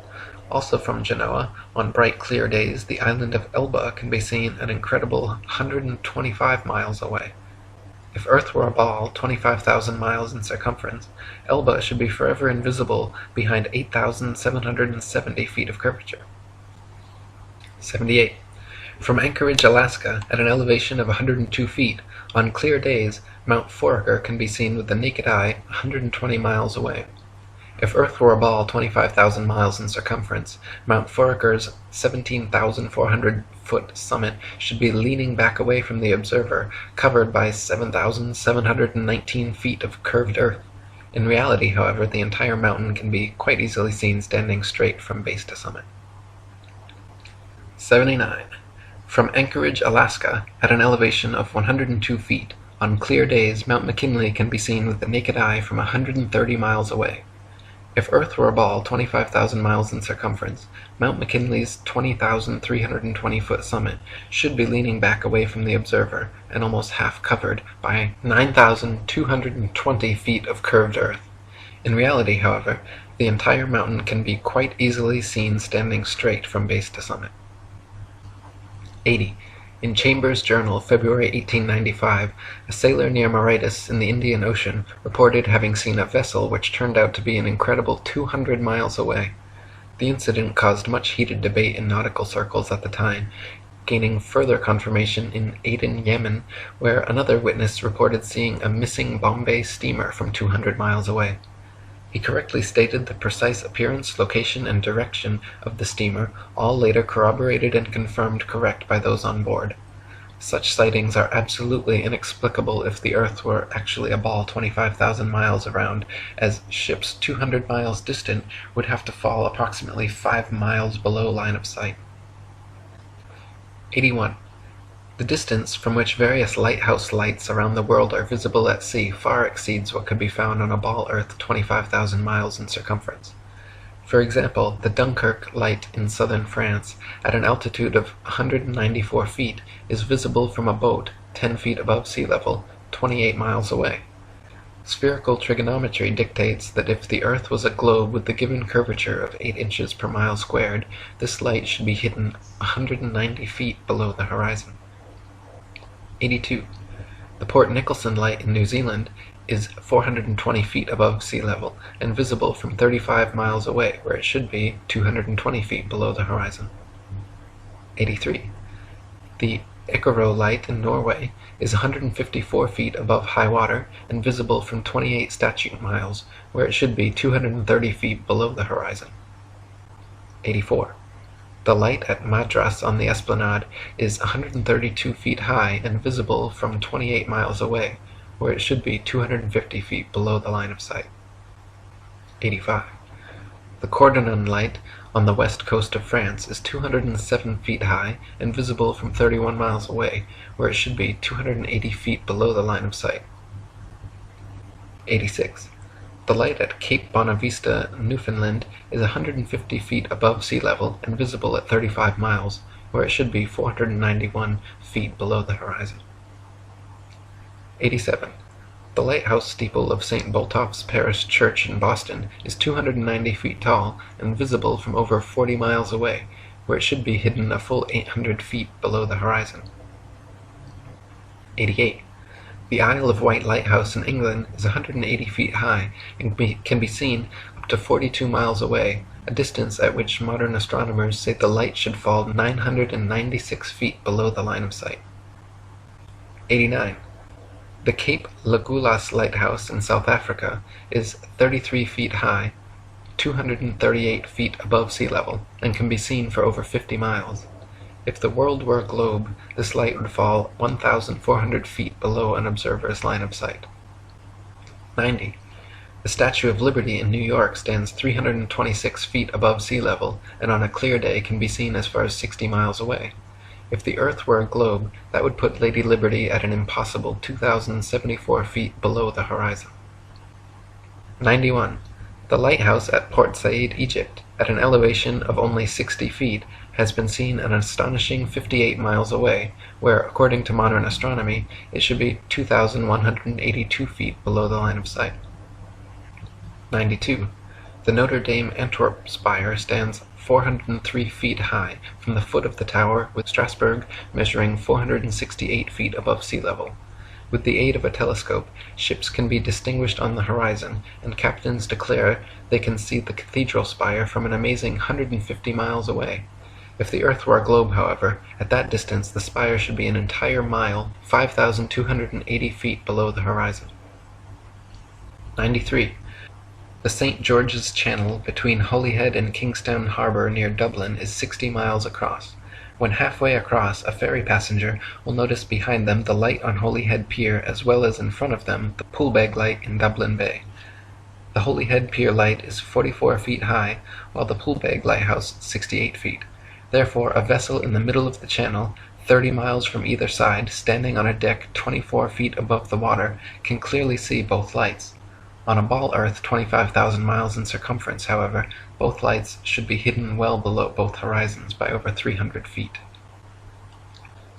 Also from Genoa, on bright clear days, the island of Elba can be seen an incredible 125 miles away. If Earth were a ball 25,000 miles in circumference, Elba should be forever invisible behind 8,770 feet of curvature. 78. From Anchorage, Alaska, at an elevation of 102 feet, on clear days, Mount Foraker can be seen with the naked eye 120 miles away. If Earth were a ball 25,000 miles in circumference, Mount Foraker's 17,400-foot summit should be leaning back away from the observer, covered by 7,719 feet of curved earth. In reality, however, the entire mountain can be quite easily seen standing straight from base to summit. 79. From Anchorage, Alaska, at an elevation of 102 feet, on clear days, Mount McKinley can be seen with the naked eye from 130 miles away. If Earth were a ball 25,000 miles in circumference, Mount McKinley's 20,320-foot summit should be leaning back away from the observer and almost half covered by 9,220 feet of curved earth. In reality, however, the entire mountain can be quite easily seen standing straight from base to summit. 80. In Chambers' Journal, February 1895, a sailor near Mauritius in the Indian Ocean reported having seen a vessel which turned out to be an incredible 200 miles away. The incident caused much heated debate in nautical circles at the time, gaining further confirmation in Aden, Yemen, where another witness reported seeing a missing Bombay steamer from 200 miles away. He correctly stated the precise appearance, location, and direction of the steamer, all later corroborated and confirmed correct by those on board. Such sightings are absolutely inexplicable if the Earth were actually a ball 25,000 miles around, as ships 200 miles distant would have to fall approximately 5 miles below line of sight. 81. The distance from which various lighthouse lights around the world are visible at sea far exceeds what could be found on a ball Earth 25,000 miles in circumference. For example, the Dunkirk light in southern France, at an altitude of 194 feet, is visible from a boat 10 feet above sea level, 28 miles away. Spherical trigonometry dictates that if the Earth was a globe with the given curvature of 8 inches per mile squared, this light should be hidden 190 feet below the horizon. 82. The Port Nicholson light in New Zealand is 420 feet above sea level and visible from 35 miles away, where it should be 220 feet below the horizon. 83. The Icaro light in Norway is 154 feet above high water and visible from 28 statute miles, where it should be 230 feet below the horizon. 84. The light at Madras on the Esplanade is 132 feet high and visible from 28 miles away, where it should be 250 feet below the line of sight. 85. The Cordonan light on the west coast of France is 207 feet high and visible from 31 miles away, where it should be 280 feet below the line of sight. 86. The light at Cape Bonavista, Newfoundland is 150 feet above sea level and visible at 35 miles, where it should be 491 feet below the horizon. 87. The lighthouse steeple of St. Botolph's Parish Church in Boston is 290 feet tall and visible from over 40 miles away, where it should be hidden a full 800 feet below the horizon. 88. The Isle of Wight lighthouse in England is 180 feet high and can be seen up to 42 miles away, a distance at which modern astronomers say the light should fall 996 feet below the line of sight. 89. The Cape Legolas lighthouse in South Africa is 33 feet high, 238 feet above sea level, and can be seen for over 50 miles. If the world were a globe, this light would fall 1,400 feet below an observer's line of sight. 90. The Statue of Liberty in New York stands 326 feet above sea level, and on a clear day can be seen as far as 60 miles away. If the Earth were a globe, that would put Lady Liberty at an impossible 2,074 feet below the horizon. 91. The lighthouse at Port Said, Egypt, at an elevation of only 60 feet, has been seen an astonishing 58 miles away, where, according to modern astronomy, it should be 2,182 feet below the line of sight. 92. The Notre Dame Antwerp spire stands 403 feet high from the foot of the tower, with Strasbourg measuring 468 feet above sea level. With the aid of a telescope, ships can be distinguished on the horizon, and captains declare they can see the cathedral spire from an amazing 150 miles away. If the Earth were a globe, however, at that distance the spire should be an entire mile, 5,280 feet below the horizon. 93. The St. George's Channel between Holyhead and Kingstown Harbour near Dublin is 60 miles across. When halfway across, a ferry passenger will notice behind them the light on Holyhead Pier, as well as in front of them the Poolbeg light in Dublin Bay. The Holyhead Pier light is 44 feet high, while the Poolbeg lighthouse 68 feet. Therefore, a vessel in the middle of the channel, 30 miles from either side, standing on a deck 24 feet above the water, can clearly see both lights. On a ball Earth 25,000 miles in circumference, however, both lights should be hidden well below both horizons by over 300 feet.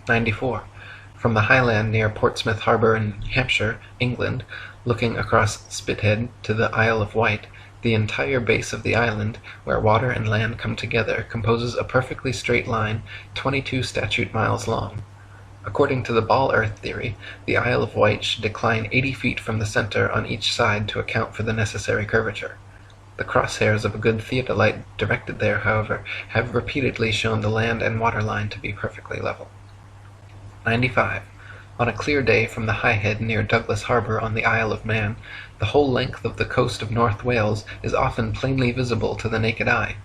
94. From the highland near Portsmouth Harbour in Hampshire, England, looking across Spithead to the Isle of Wight, the entire base of the island, where water and land come together, composes a perfectly straight line 22 statute miles long. According to the ball Earth theory, the Isle of Wight should decline 80 feet from the center on each side to account for the necessary curvature. The crosshairs of a good theodolite directed there, however, have repeatedly shown the land and water line to be perfectly level. 95. On a clear day from the High Head near Douglas Harbour on the Isle of Man, the whole length of the coast of North Wales is often plainly visible to the naked eye.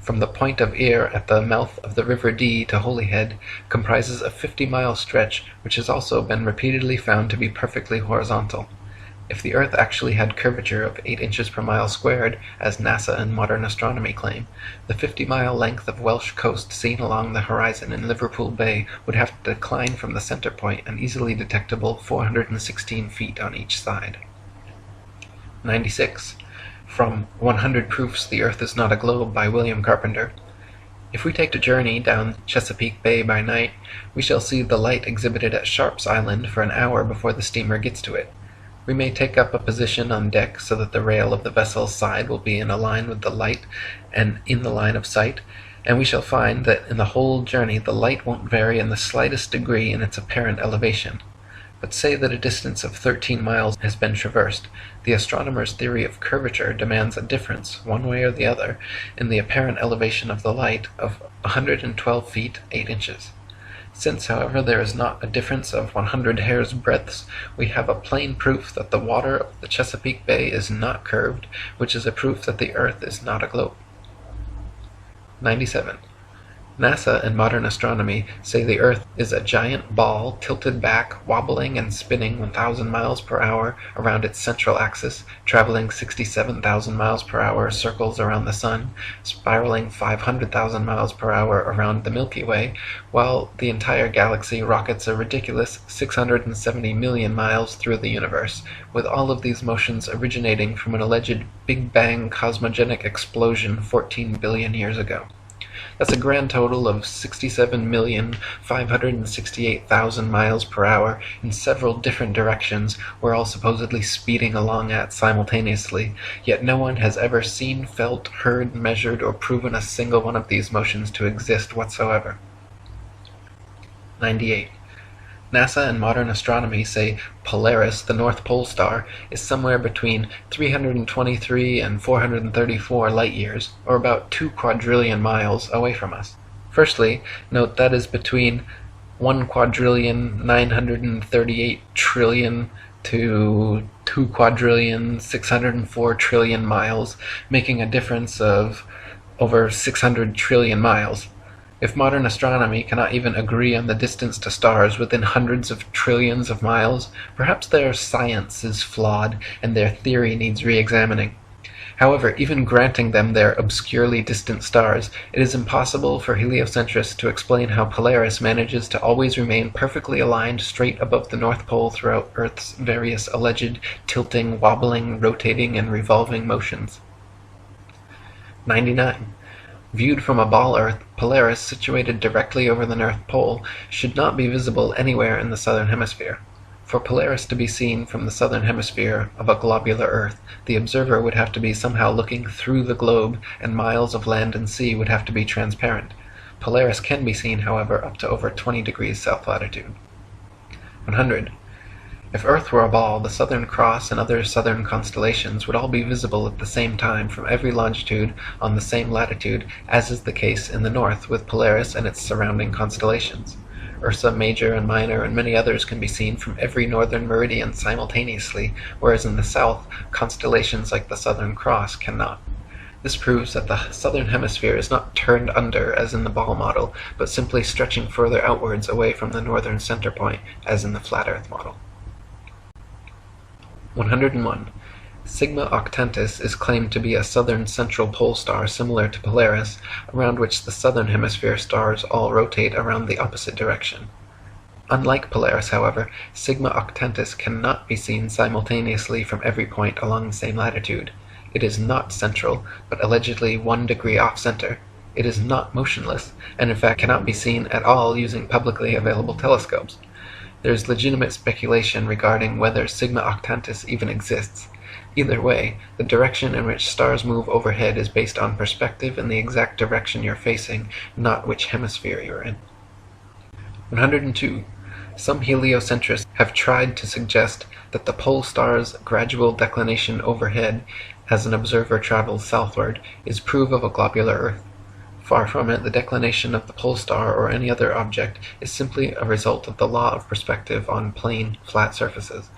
From the Point of Ayr at the mouth of the River Dee to Holyhead comprises a 50-mile stretch which has also been repeatedly found to be perfectly horizontal. If the Earth actually had curvature of 8 inches per mile squared, as NASA and modern astronomy claim, the 50-mile length of Welsh coast seen along the horizon in Liverpool Bay would have to decline from the center point an easily detectable 416 feet on each side. 96. from 100 Proofs the Earth is Not a Globe by William Carpenter. If we take a journey down Chesapeake Bay by night, we shall see the light exhibited at Sharp's Island for an hour before the steamer gets to it. We may take up a position on deck so that the rail of the vessel's side will be in a line with the light and in the line of sight, and we shall find that in the whole journey the light won't vary in the slightest degree in its apparent elevation. But say that a distance of 13 miles has been traversed, the astronomer's theory of curvature demands a difference, one way or the other, in the apparent elevation of the light of 112 feet 8 inches. Since, however, there is not a difference of 100 hair's breadths, we have a plain proof that the water of the Chesapeake Bay is not curved, which is a proof that the Earth is not a globe. 97. NASA and modern astronomy say the Earth is a giant ball tilted back, wobbling and spinning 1,000 miles per hour around its central axis, traveling 67,000 miles per hour circles around the Sun, spiraling 500,000 miles per hour around the Milky Way, while the entire galaxy rockets a ridiculous 670 million miles through the universe, with all of these motions originating from an alleged Big Bang cosmogenic explosion 14 billion years ago. That's a grand total of 67,568,000 miles per hour in several different directions we're all supposedly speeding along at simultaneously, yet no one has ever seen, felt, heard, measured, or proven a single one of these motions to exist whatsoever. 98. NASA and modern astronomy say Polaris, the North Pole star, is somewhere between 323 and 434 light-years, or about 2 quadrillion miles, away from us. Firstly, note that is between 1,938,000,000,000,000 to 2,604,000,000,000,000 miles, making a difference of over 600 trillion miles. If modern astronomy cannot even agree on the distance to stars within hundreds of trillions of miles, perhaps their science is flawed and their theory needs re-examining. However, even granting them their obscurely distant stars, it is impossible for heliocentrists to explain how Polaris manages to always remain perfectly aligned straight above the North Pole throughout Earth's various alleged tilting, wobbling, rotating, and revolving motions. 99. Viewed from a ball Earth, Polaris, situated directly over the North Pole, should not be visible anywhere in the southern hemisphere. For Polaris to be seen from the southern hemisphere of a globular Earth, the observer would have to be somehow looking through the globe, and miles of land and sea would have to be transparent. Polaris can be seen, however, up to over 20 degrees south latitude. 100. If Earth were a ball, the Southern Cross and other southern constellations would all be visible at the same time from every longitude on the same latitude, as is the case in the north with Polaris and its surrounding constellations. Ursa Major and Minor and many others can be seen from every northern meridian simultaneously, whereas in the south, constellations like the Southern Cross cannot. This proves that the southern hemisphere is not turned under as in the ball model, but simply stretching further outwards away from the northern center point as in the flat Earth model. 101. Sigma Octantis is claimed to be a southern central pole star similar to Polaris, around which the southern hemisphere stars all rotate around the opposite direction. Unlike Polaris, however, Sigma Octantis cannot be seen simultaneously from every point along the same latitude. It is not central, but allegedly 1 degree off-center. It is not motionless, and in fact cannot be seen at all using publicly available telescopes. There is legitimate speculation regarding whether Sigma Octantis even exists. Either way, the direction in which stars move overhead is based on perspective and the exact direction you're facing, not which hemisphere you're in. 102. Some heliocentrists have tried to suggest that the pole star's gradual declination overhead as an observer travels southward is proof of a globular Earth. Far from it, the declination of the pole star or any other object is simply a result of the law of perspective on plane, flat surfaces.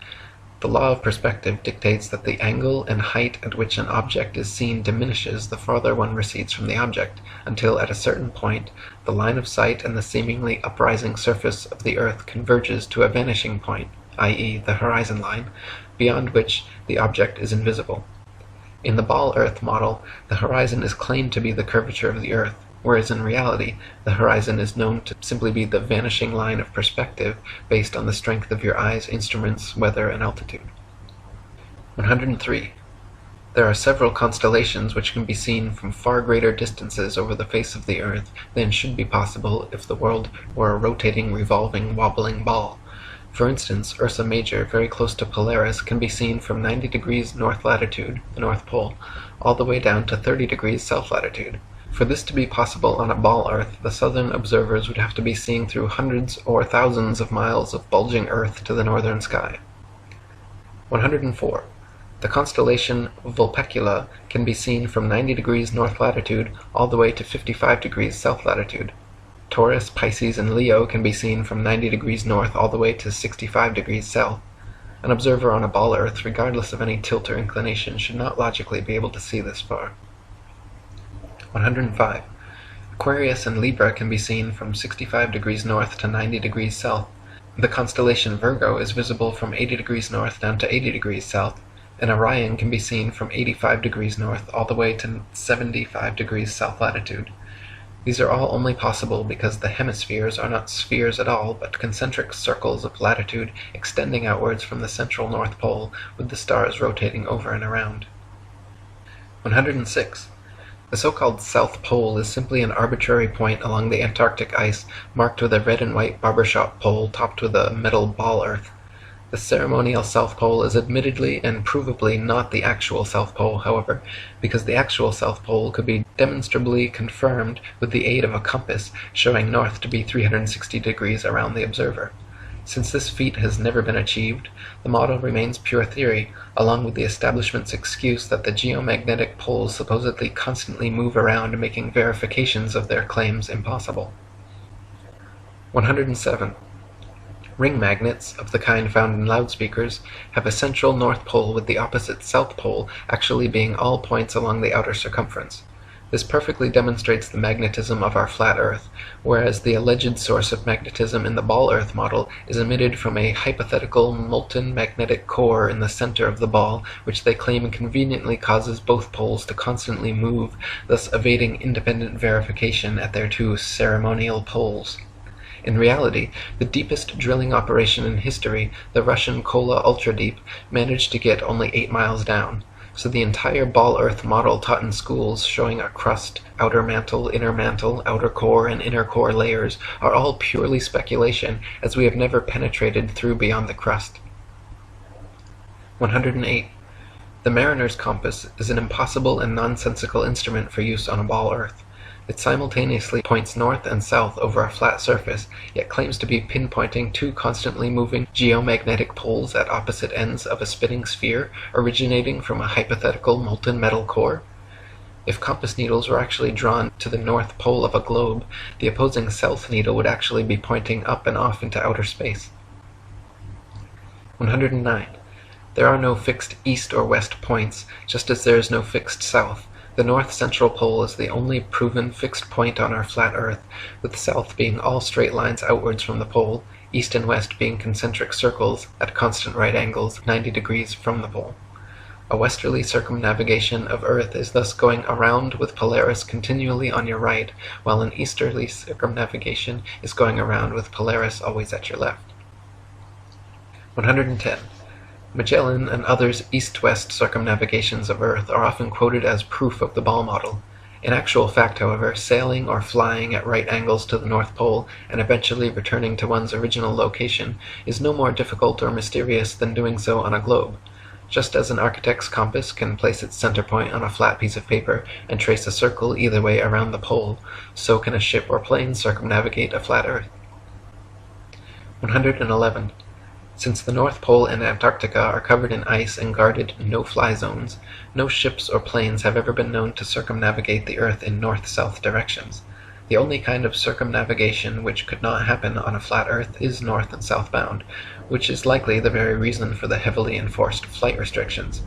The law of perspective dictates that the angle and height at which an object is seen diminishes the farther one recedes from the object, until at a certain point the line of sight and the seemingly uprising surface of the Earth converges to a vanishing point, i.e. the horizon line, beyond which the object is invisible. In the ball Earth model, the horizon is claimed to be the curvature of the Earth, whereas in reality, the horizon is known to simply be the vanishing line of perspective based on the strength of your eye's instruments, weather, and altitude. 103. There are several constellations which can be seen from far greater distances over the face of the Earth than should be possible if the world were a rotating, revolving, wobbling ball. For instance, Ursa Major, very close to Polaris, can be seen from 90 degrees north latitude, the North Pole, all the way down to 30 degrees south latitude. For this to be possible on a ball Earth, the southern observers would have to be seeing through hundreds or thousands of miles of bulging Earth to the northern sky. 104. The constellation Vulpecula can be seen from 90 degrees north latitude all the way to 55 degrees south latitude. Taurus, Pisces, and Leo can be seen from 90 degrees north all the way to 65 degrees south. An observer on a ball Earth, regardless of any tilt or inclination, should not logically be able to see this far. 105. Aquarius and Libra can be seen from 65 degrees north to 90 degrees south. The constellation Virgo is visible from 80 degrees north down to 80 degrees south, and Orion can be seen from 85 degrees north all the way to 75 degrees south latitude. These are all only possible because the hemispheres are not spheres at all, but concentric circles of latitude extending outwards from the central North Pole, with the stars rotating over and around. 106. The so-called South Pole is simply an arbitrary point along the Antarctic ice, marked with a red and white barbershop pole topped with a metal ball Earth. The ceremonial South Pole is admittedly and provably not the actual South Pole, however, because the actual South Pole could be demonstrably confirmed with the aid of a compass showing north to be 360 degrees around the observer. Since this feat has never been achieved, the model remains pure theory, along with the establishment's excuse that the geomagnetic poles supposedly constantly move around, making verifications of their claims impossible. 107. Ring magnets, of the kind found in loudspeakers, have a central North Pole with the opposite South Pole actually being all points along the outer circumference. This perfectly demonstrates the magnetism of our flat Earth, whereas the alleged source of magnetism in the ball Earth model is emitted from a hypothetical molten magnetic core in the center of the ball, which they claim conveniently causes both poles to constantly move, thus evading independent verification at their two ceremonial poles. In reality, the deepest drilling operation in history, the Russian Kola Ultradeep, managed to get only 8 miles down. So the entire ball Earth model taught in schools, showing a crust, outer mantle, outer core, and inner core layers, are all purely speculation, as we have never penetrated through beyond the crust. 108. The mariner's compass is an impossible and nonsensical instrument for use on a ball Earth. It simultaneously points north and south over a flat surface, yet claims to be pinpointing two constantly moving geomagnetic poles at opposite ends of a spinning sphere originating from a hypothetical molten metal core. If compass needles were actually drawn to the north pole of a globe, the opposing south needle would actually be pointing up and off into outer space. 109. There are no fixed east or west points, just as there is no fixed south. The north central pole is the only proven fixed point on our flat Earth, with south being all straight lines outwards from the pole, east and west being concentric circles at constant right angles 90 degrees from the pole. A westerly circumnavigation of Earth is thus going around with Polaris continually on your right, while an easterly circumnavigation is going around with Polaris always at your left. 110. Magellan and others' east-west circumnavigations of Earth are often quoted as proof of the ball model. In actual fact, however, sailing or flying at right angles to the North Pole and eventually returning to one's original location is no more difficult or mysterious than doing so on a globe. Just as an architect's compass can place its center point on a flat piece of paper and trace a circle either way around the pole, so can a ship or plane circumnavigate a flat Earth. 111. Since the North Pole and Antarctica are covered in ice and guarded no-fly zones, no ships or planes have ever been known to circumnavigate the Earth in north-south directions. The only kind of circumnavigation which could not happen on a flat Earth is north and southbound, which is likely the very reason for the heavily enforced flight restrictions.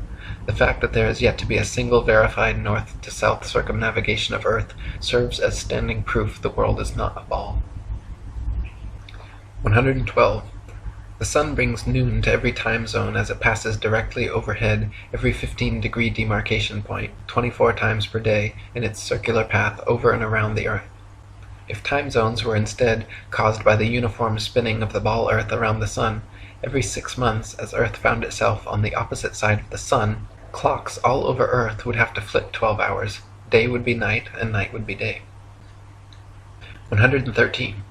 The fact that there is yet to be a single verified north-to-south circumnavigation of Earth serves as standing proof the world is not a ball. 112. The sun brings noon to every time zone as it passes directly overhead every 15-degree demarcation point, 24 times per day, in its circular path over and around the Earth. If time zones were instead caused by the uniform spinning of the ball Earth around the sun, every 6 months, as Earth found itself on the opposite side of the sun, Clocks all over Earth would have to flip 12 hours. Day would be night, and night would be day. 113.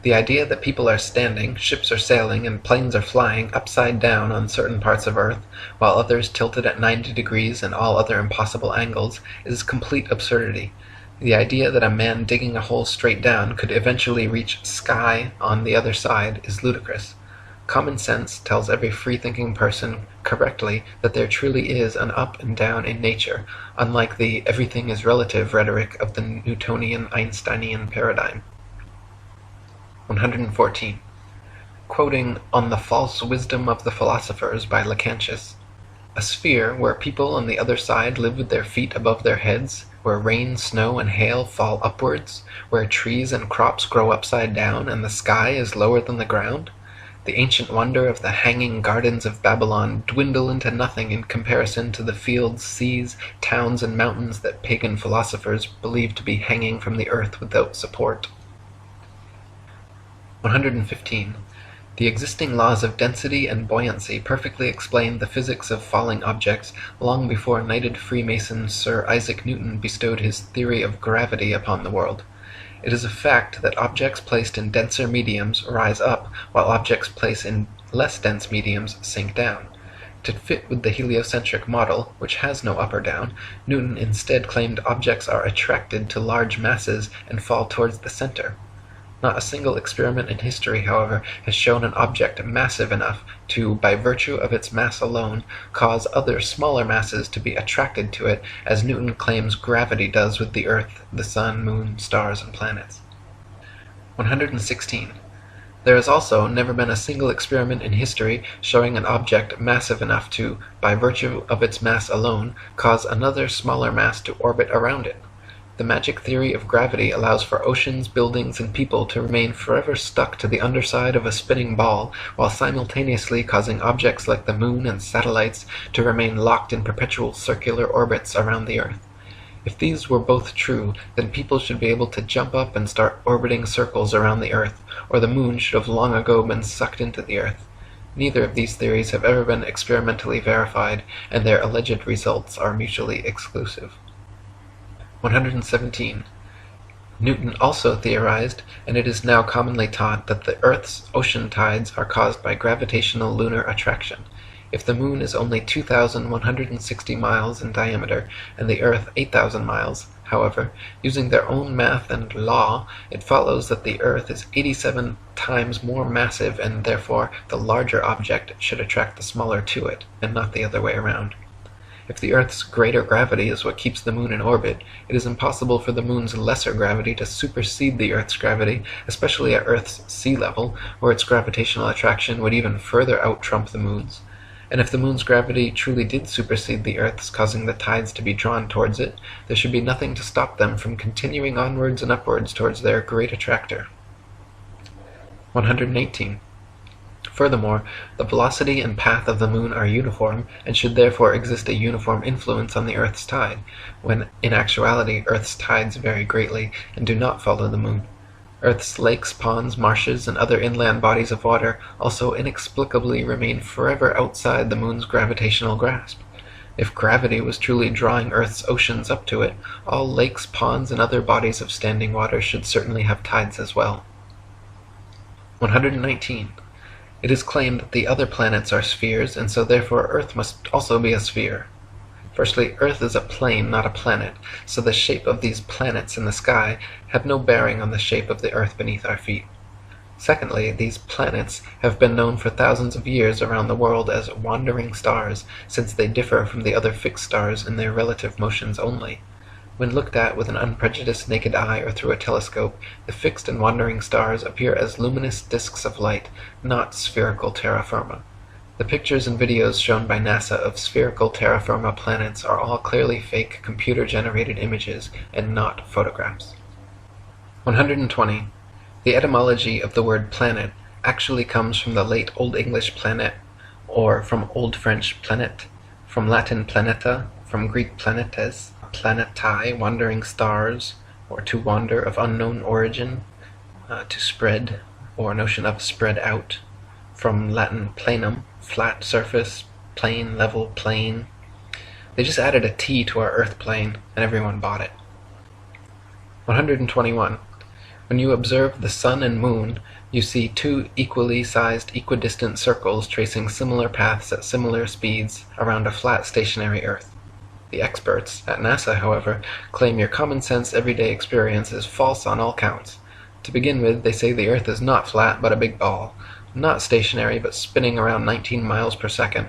The idea that people are standing, ships are sailing, and planes are flying upside down on certain parts of Earth, while others tilted at 90 degrees and all other impossible angles, is complete absurdity. The idea that a man digging a hole straight down could eventually reach sky on the other side is ludicrous. Common sense tells every free-thinking person correctly that there truly is an up and down in nature, unlike the everything is relative rhetoric of the Newtonian Einsteinian paradigm. 114. Quoting On the False Wisdom of the Philosophers by Lactantius, a sphere where people on the other side live with their feet above their heads, where rain, snow, and hail fall upwards, where trees and crops grow upside down, and the sky is lower than the ground, the ancient wonder of the hanging gardens of Babylon dwindle into nothing in comparison to the fields, seas, towns, and mountains that pagan philosophers believe to be hanging from the earth without support. 115. The existing laws of density and buoyancy perfectly explained the physics of falling objects long before knighted Freemason Sir Isaac Newton bestowed his theory of gravity upon the world. It is a fact that objects placed in denser mediums rise up, while objects placed in less dense mediums sink down. To fit with the heliocentric model, which has no up or down, Newton instead claimed objects are attracted to large masses and fall towards the center. Not a single experiment in history, however, has shown an object massive enough to, by virtue of its mass alone, cause other smaller masses to be attracted to it, as Newton claims gravity does with the Earth, the Sun, Moon, stars, and planets. 116. There has also never been a single experiment in history showing an object massive enough to, by virtue of its mass alone, cause another smaller mass to orbit around it. The magic theory of gravity allows for oceans, buildings, and people to remain forever stuck to the underside of a spinning ball, while simultaneously causing objects like the moon and satellites to remain locked in perpetual circular orbits around the Earth. If these were both true, then people should be able to jump up and start orbiting circles around the Earth, or the moon should have long ago been sucked into the Earth. Neither of these theories have ever been experimentally verified, and their alleged results are mutually exclusive. 117. Newton also theorized, and it is now commonly taught, that the Earth's ocean tides are caused by gravitational lunar attraction. If the moon is only 2,160 miles in diameter, and the Earth 8,000 miles, however, using their own math and law, it follows that the Earth is 87 times more massive, and therefore the larger object should attract the smaller to it, and not the other way around. If the Earth's greater gravity is what keeps the moon in orbit, it is impossible for the moon's lesser gravity to supersede the Earth's gravity, especially at Earth's sea level, where its gravitational attraction would even further out-trump the moon's. And if the moon's gravity truly did supersede the Earth's, causing the tides to be drawn towards it, there should be nothing to stop them from continuing onwards and upwards towards their great attractor. 118. Furthermore, the velocity and path of the moon are uniform, and should therefore exist a uniform influence on the Earth's tide, when in actuality Earth's tides vary greatly and do not follow the moon. Earth's lakes, ponds, marshes, and other inland bodies of water also inexplicably remain forever outside the moon's gravitational grasp. If gravity was truly drawing Earth's oceans up to it, all lakes, ponds, and other bodies of standing water should certainly have tides as well. 119. It is claimed that the other planets are spheres, and so therefore Earth must also be a sphere. Firstly, Earth is a plane, not a planet, so the shape of these planets in the sky have no bearing on the shape of the Earth beneath our feet. Secondly, these planets have been known for thousands of years around the world as wandering stars, since they differ from the other fixed stars in their relative motions only. When looked at with an unprejudiced naked eye or through a telescope, the fixed and wandering stars appear as luminous disks of light, not spherical terra firma. The pictures and videos shown by NASA of spherical terra firma planets are all clearly fake computer-generated images and not photographs. 120. The etymology of the word planet actually comes from the late Old English planet, or from Old French planet, from Latin planeta, from Greek planetes, planetae, wandering stars, or to wander of unknown origin, to spread, or notion of spread out, from Latin planum, flat surface, plane, level, plane. They just added a T to our Earth plane, and everyone bought it. 121. When you observe the sun and moon, you see two equally sized equidistant circles tracing similar paths at similar speeds around a flat stationary Earth. The experts at NASA, however, claim your common sense everyday experience is false on all counts. To begin with, they say the Earth is not flat but a big ball, not stationary but spinning around 19 miles per second.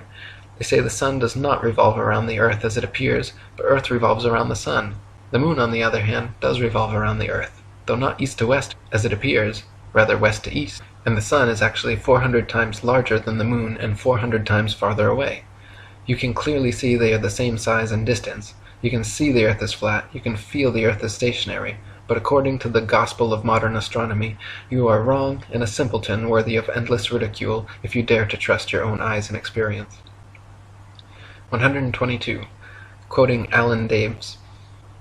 They say the sun does not revolve around the Earth as it appears, but Earth revolves around the sun. The moon, on the other hand, does revolve around the Earth, though not east to west as it appears, rather west to east, and the sun is actually 400 times larger than the moon and 400 times farther away. You can clearly see they are the same size and distance. You can see the Earth is flat, you can feel the Earth is stationary, but according to the gospel of modern astronomy, you are wrong and a simpleton worthy of endless ridicule if you dare to trust your own eyes and experience. 122. Quoting Alan Daves.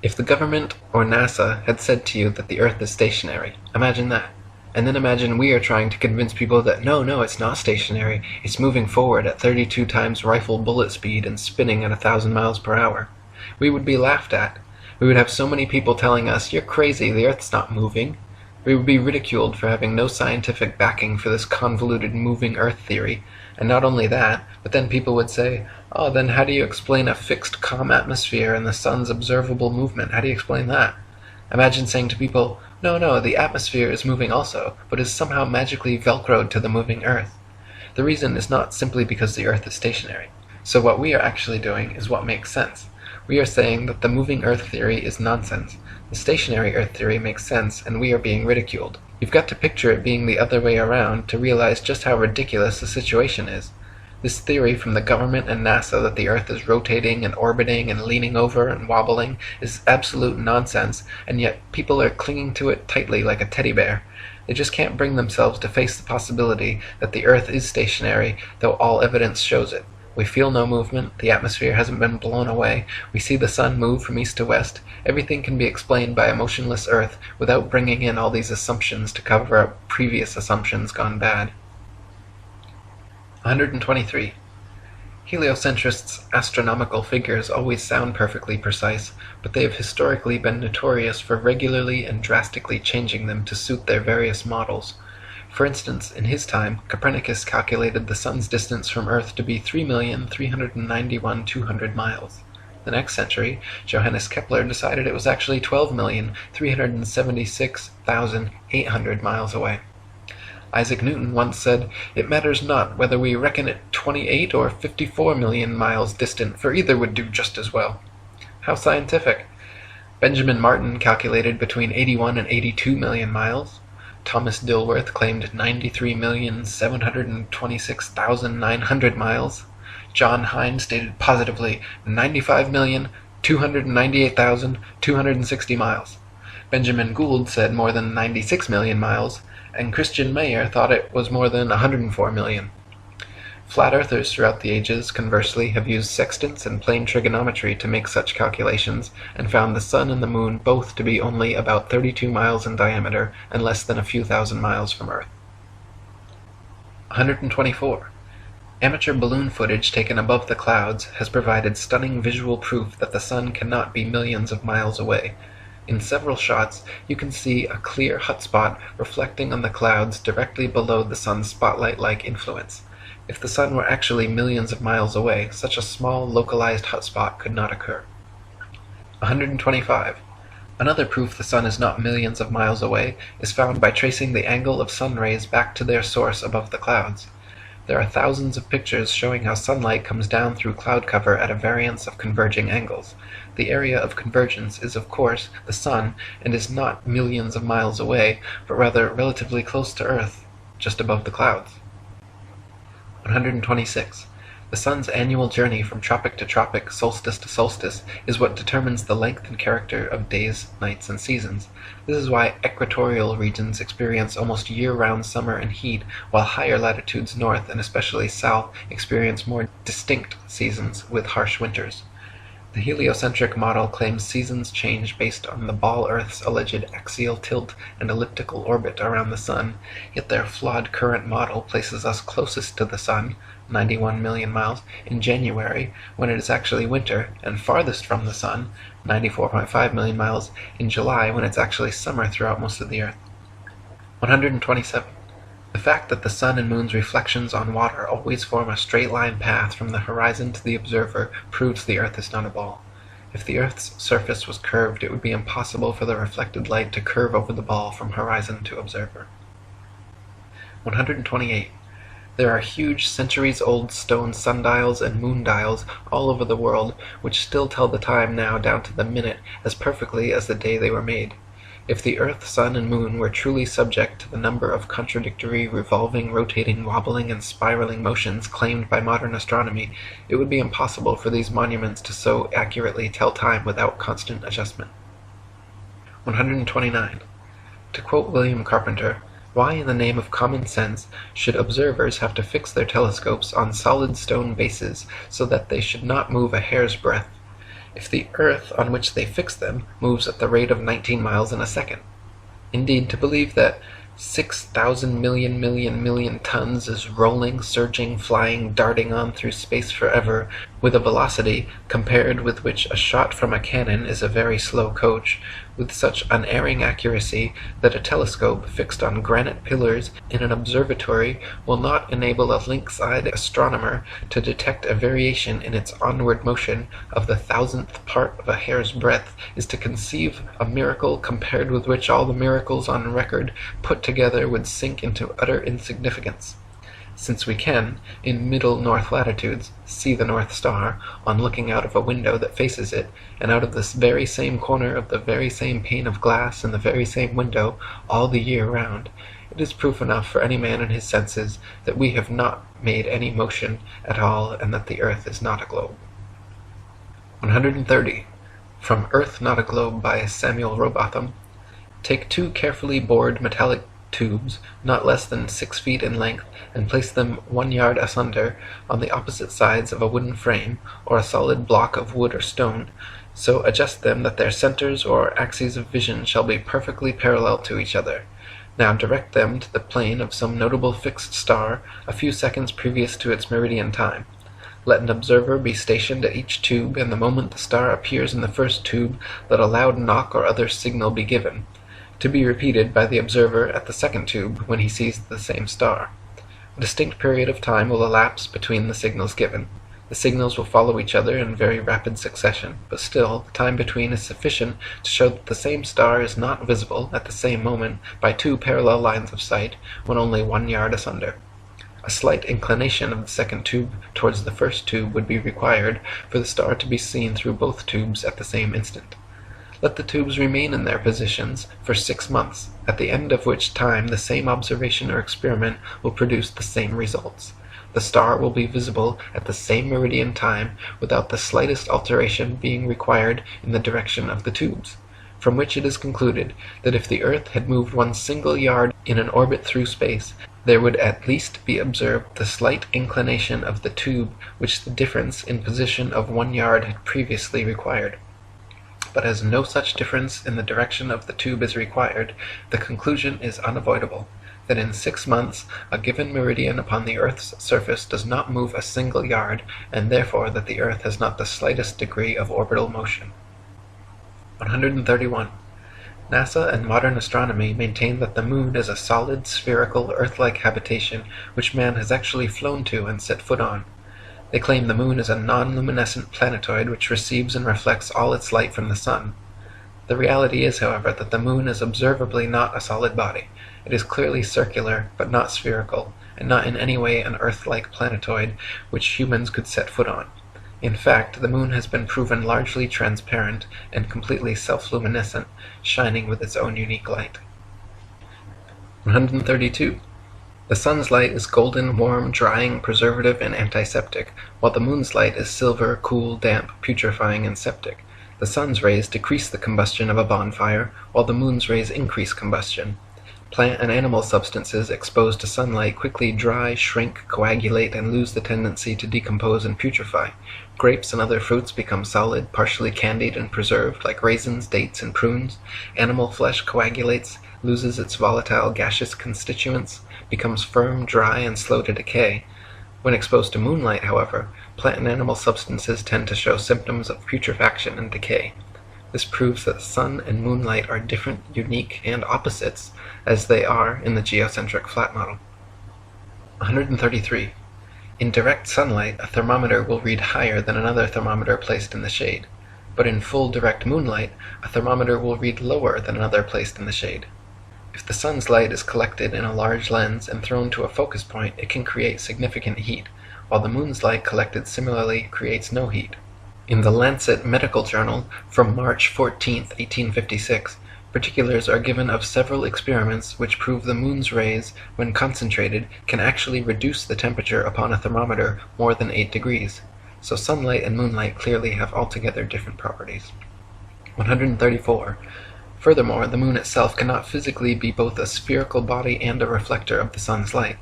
If the government or NASA had said to you that the Earth is stationary, imagine that. And then imagine we are trying to convince people that no, it's not stationary, it's moving forward at 32 times rifle bullet speed and spinning at 1,000 miles per hour. We would be laughed at. We would have so many people telling us, you're crazy, the Earth's not moving. We would be ridiculed for having no scientific backing for this convoluted moving Earth theory. And not only that, but then people would say, oh, then how do you explain a fixed calm atmosphere and the sun's observable movement? How do you explain that? Imagine saying to people, no, the atmosphere is moving also, but is somehow magically velcroed to the moving Earth. The reason is not simply because the Earth is stationary. So what we are actually doing is what makes sense. We are saying that the moving Earth theory is nonsense. The stationary Earth theory makes sense, and we are being ridiculed. You've got to picture it being the other way around to realize just how ridiculous the situation is. This theory from the government and NASA that the Earth is rotating and orbiting and leaning over and wobbling is absolute nonsense, and yet people are clinging to it tightly like a teddy bear. They just can't bring themselves to face the possibility that the Earth is stationary, though all evidence shows it. We feel no movement, the atmosphere hasn't been blown away, we see the sun move from east to west. Everything can be explained by a motionless Earth without bringing in all these assumptions to cover up previous assumptions gone bad. 123. Heliocentrists' astronomical figures always sound perfectly precise, but they have historically been notorious for regularly and drastically changing them to suit their various models. For instance, in his time, Copernicus calculated the sun's distance from Earth to be 3,391,200 miles. The next century, Johannes Kepler decided it was actually 12,376,800 miles away. Isaac Newton once said, "It matters not whether we reckon it 28 or 54 million miles distant, for either would do just as well." How scientific! Benjamin Martin calculated between 81 and 82 million miles. Thomas Dilworth claimed 93,726,900 miles. John Hine stated positively 95,298,260 miles. Benjamin Gould said more than 96 million miles, and Christian Mayer thought it was more than 104 million. Flat earthers throughout the ages, conversely, have used sextants and plane trigonometry to make such calculations, and found the sun and the moon both to be only about 32 miles in diameter and less than a few thousand miles from Earth. 124. Amateur balloon footage taken above the clouds has provided stunning visual proof that the sun cannot be millions of miles away. In several shots, you can see a clear hotspot reflecting on the clouds directly below the sun's spotlight-like influence. If the sun were actually millions of miles away, such a small, localized hotspot could not occur. 125. Another proof the sun is not millions of miles away is found by tracing the angle of sun rays back to their source above the clouds. There are thousands of pictures showing how sunlight comes down through cloud cover at a variance of converging angles. The area of convergence is, of course, the sun, and is not millions of miles away, but rather relatively close to Earth, just above the clouds. 126. The sun's annual journey from tropic to tropic, solstice to solstice, is what determines the length and character of days, nights, and seasons. This is why equatorial regions experience almost year-round summer and heat, while higher latitudes north, and especially south, experience more distinct seasons with harsh winters. The heliocentric model claims seasons change based on the ball Earth's alleged axial tilt and elliptical orbit around the sun, yet their flawed current model places us closest to the sun, 91 million miles, in January, when it is actually winter, and farthest from the sun, 94.5 million miles, in July, when it's actually summer throughout most of the Earth. 127. The fact that the sun and moon's reflections on water always form a straight line path from the horizon to the observer proves the Earth is not a ball. If the Earth's surface was curved, it would be impossible for the reflected light to curve over the ball from horizon to observer. 128. There are huge centuries-old stone sundials and moondials all over the world which still tell the time now down to the minute as perfectly as the day they were made. If the Earth, Sun, and Moon were truly subject to the number of contradictory, revolving, rotating, wobbling, and spiraling motions claimed by modern astronomy, it would be impossible for these monuments to so accurately tell time without constant adjustment. 129. To quote William Carpenter, "Why in the name of common sense should observers have to fix their telescopes on solid stone bases so that they should not move a hair's breadth, if the earth on which they fix them moves at the rate of 19 miles in a second? Indeed, to believe that 6,000 million tons is rolling, surging, flying, darting on through space forever with a velocity compared with which a shot from a cannon is a very slow coach, with such unerring accuracy that a telescope fixed on granite pillars in an observatory will not enable a lynx-eyed astronomer to detect a variation in its onward motion of the 1,000th part of a hair's breadth, is to conceive a miracle compared with which all the miracles on record put together would sink into utter insignificance. Since we can, in middle north latitudes, see the North Star, on looking out of a window that faces it, and out of this very same corner of the very same pane of glass in the very same window, all the year round, it is proof enough for any man in his senses that we have not made any motion at all, and that the earth is not a globe." 130. From Earth Not a Globe by Samuel Robotham. Take 2 carefully bored metallic tubes, not less than 6 feet in length, and place them 1 yard asunder on the opposite sides of a wooden frame, or a solid block of wood or stone, so adjust them that their centers or axes of vision shall be perfectly parallel to each other. Now direct them to the plane of some notable fixed star a few seconds previous to its meridian time. Let an observer be stationed at each tube, and the moment the star appears in the first tube, let a loud knock or other signal be given, to be repeated by the observer at the second tube when he sees the same star. A distinct period of time will elapse between the signals given. The signals will follow each other in very rapid succession, but still the time between is sufficient to show that the same star is not visible at the same moment by 2 parallel lines of sight when only 1 yard asunder. A slight inclination of the second tube towards the first tube would be required for the star to be seen through both tubes at the same instant. Let the tubes remain in their positions for 6 months, at the end of which time the same observation or experiment will produce the same results. The star will be visible at the same meridian time without the slightest alteration being required in the direction of the tubes, from which it is concluded that if the earth had moved 1 single yard in an orbit through space, there would at least be observed the slight inclination of the tube which the difference in position of 1 yard had previously required. But as no such difference in the direction of the tube is required, the conclusion is unavoidable, that in 6 months a given meridian upon the Earth's surface does not move a single yard, and therefore that the Earth has not the slightest degree of orbital motion. 131. NASA and modern astronomy maintain that the moon is a solid, spherical, Earth-like habitation which man has actually flown to and set foot on. They claim the moon is a non-luminescent planetoid which receives and reflects all its light from the sun. The reality is, however, that the moon is observably not a solid body. It is clearly circular, but not spherical, and not in any way an Earth-like planetoid which humans could set foot on. In fact, the moon has been proven largely transparent and completely self-luminescent, shining with its own unique light. 132. The sun's light is golden, warm, drying, preservative, and antiseptic, while the moon's light is silver, cool, damp, putrefying, and septic. The sun's rays decrease the combustion of a bonfire, while the moon's rays increase combustion. Plant and animal substances exposed to sunlight quickly dry, shrink, coagulate, and lose the tendency to decompose and putrefy. Grapes and other fruits become solid, partially candied and preserved, like raisins, dates, and prunes. Animal flesh coagulates, loses its volatile gaseous constituents, becomes firm, dry, and slow to decay. When exposed to moonlight, however, plant and animal substances tend to show symptoms of putrefaction and decay. This proves that sun and moonlight are different, unique, and opposites, as they are in the geocentric flat model. 133. In direct sunlight, a thermometer will read higher than another thermometer placed in the shade, but in full direct moonlight, a thermometer will read lower than another placed in the shade. If the sun's light is collected in a large lens and thrown to a focus point, it can create significant heat, while the moon's light collected similarly creates no heat. In the Lancet Medical Journal from March 14, 1856, particulars are given of several experiments which prove the moon's rays, when concentrated, can actually reduce the temperature upon a thermometer more than 8 degrees. So sunlight and moonlight clearly have altogether different properties. 134. Furthermore, the moon itself cannot physically be both a spherical body and a reflector of the sun's light.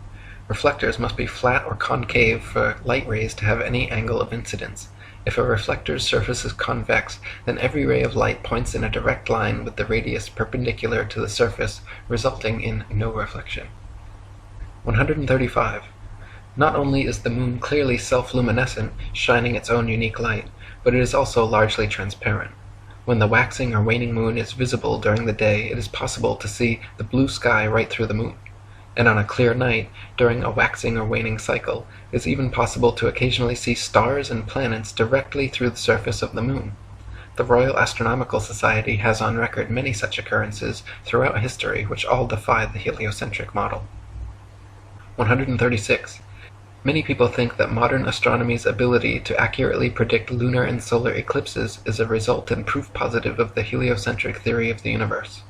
Reflectors must be flat or concave for light rays to have any angle of incidence. If a reflector's surface is convex, then every ray of light points in a direct line with the radius perpendicular to the surface, resulting in no reflection. 135. Not only is the moon clearly self-luminescent, shining its own unique light, but it is also largely transparent. When the waxing or waning moon is visible during the day, it is possible to see the blue sky right through the moon. And on a clear night, during a waxing or waning cycle, it is even possible to occasionally see stars and planets directly through the surface of the moon. The Royal Astronomical Society has on record many such occurrences throughout history which all defy the heliocentric model. 136. Many people think that modern astronomy's ability to accurately predict lunar and solar eclipses is a result and proof positive of the heliocentric theory of the universe.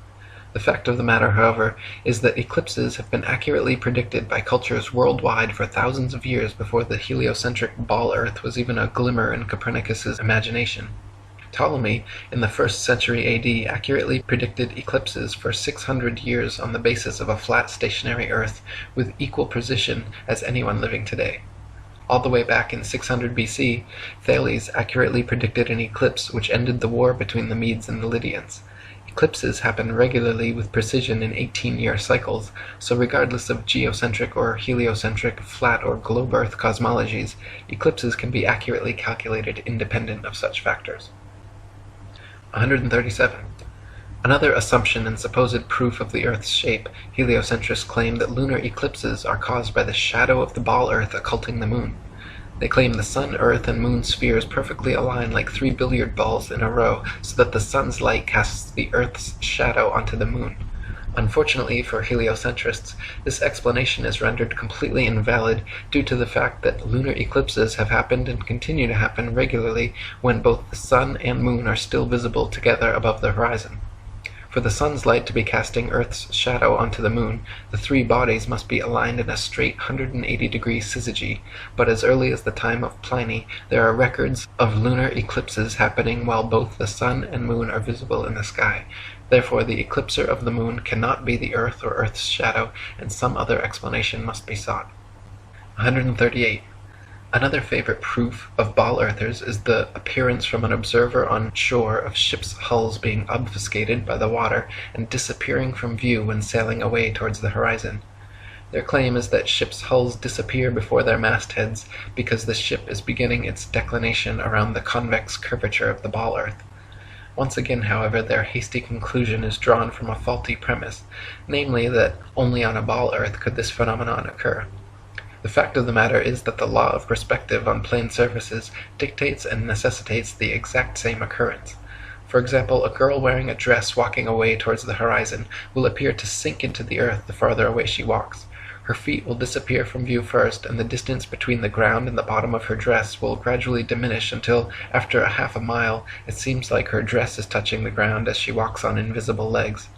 The fact of the matter, however, is that eclipses have been accurately predicted by cultures worldwide for thousands of years before the heliocentric ball Earth was even a glimmer in Copernicus's imagination. Ptolemy, in the 1st century AD, accurately predicted eclipses for 600 years on the basis of a flat stationary Earth with equal precision as anyone living today. All the way back in 600 BC, Thales accurately predicted an eclipse which ended the war between the Medes and the Lydians. Eclipses happen regularly with precision in 18-year cycles, so regardless of geocentric or heliocentric, flat or globe Earth cosmologies, eclipses can be accurately calculated independent of such factors. 137. Another assumption and supposed proof of the Earth's shape, heliocentrists claim that lunar eclipses are caused by the shadow of the ball Earth occulting the moon. They claim the Sun, Earth, and Moon spheres perfectly align like 3 billiard balls in a row, so that the Sun's light casts the Earth's shadow onto the Moon. Unfortunately for heliocentrists, this explanation is rendered completely invalid due to the fact that lunar eclipses have happened and continue to happen regularly when both the Sun and Moon are still visible together above the horizon. For the Sun's light to be casting Earth's shadow onto the Moon, the three bodies must be aligned in a straight 180-degree syzygy, but as early as the time of Pliny, there are records of lunar eclipses happening while both the Sun and Moon are visible in the sky. Therefore, the eclipser of the Moon cannot be the Earth or Earth's shadow, and some other explanation must be sought. 138. Another favorite proof of ball earthers is the appearance from an observer on shore of ships' hulls being obfuscated by the water and disappearing from view when sailing away towards the horizon. Their claim is that ships' hulls disappear before their mastheads because the ship is beginning its declination around the convex curvature of the ball earth. Once again, however, their hasty conclusion is drawn from a faulty premise, namely that only on a ball earth could this phenomenon occur. The fact of the matter is that the law of perspective on plane surfaces dictates and necessitates the exact same occurrence. For example, a girl wearing a dress walking away towards the horizon will appear to sink into the earth the farther away she walks. Her feet will disappear from view first, and the distance between the ground and the bottom of her dress will gradually diminish until, after a half a mile, it seems like her dress is touching the ground as she walks on invisible legs.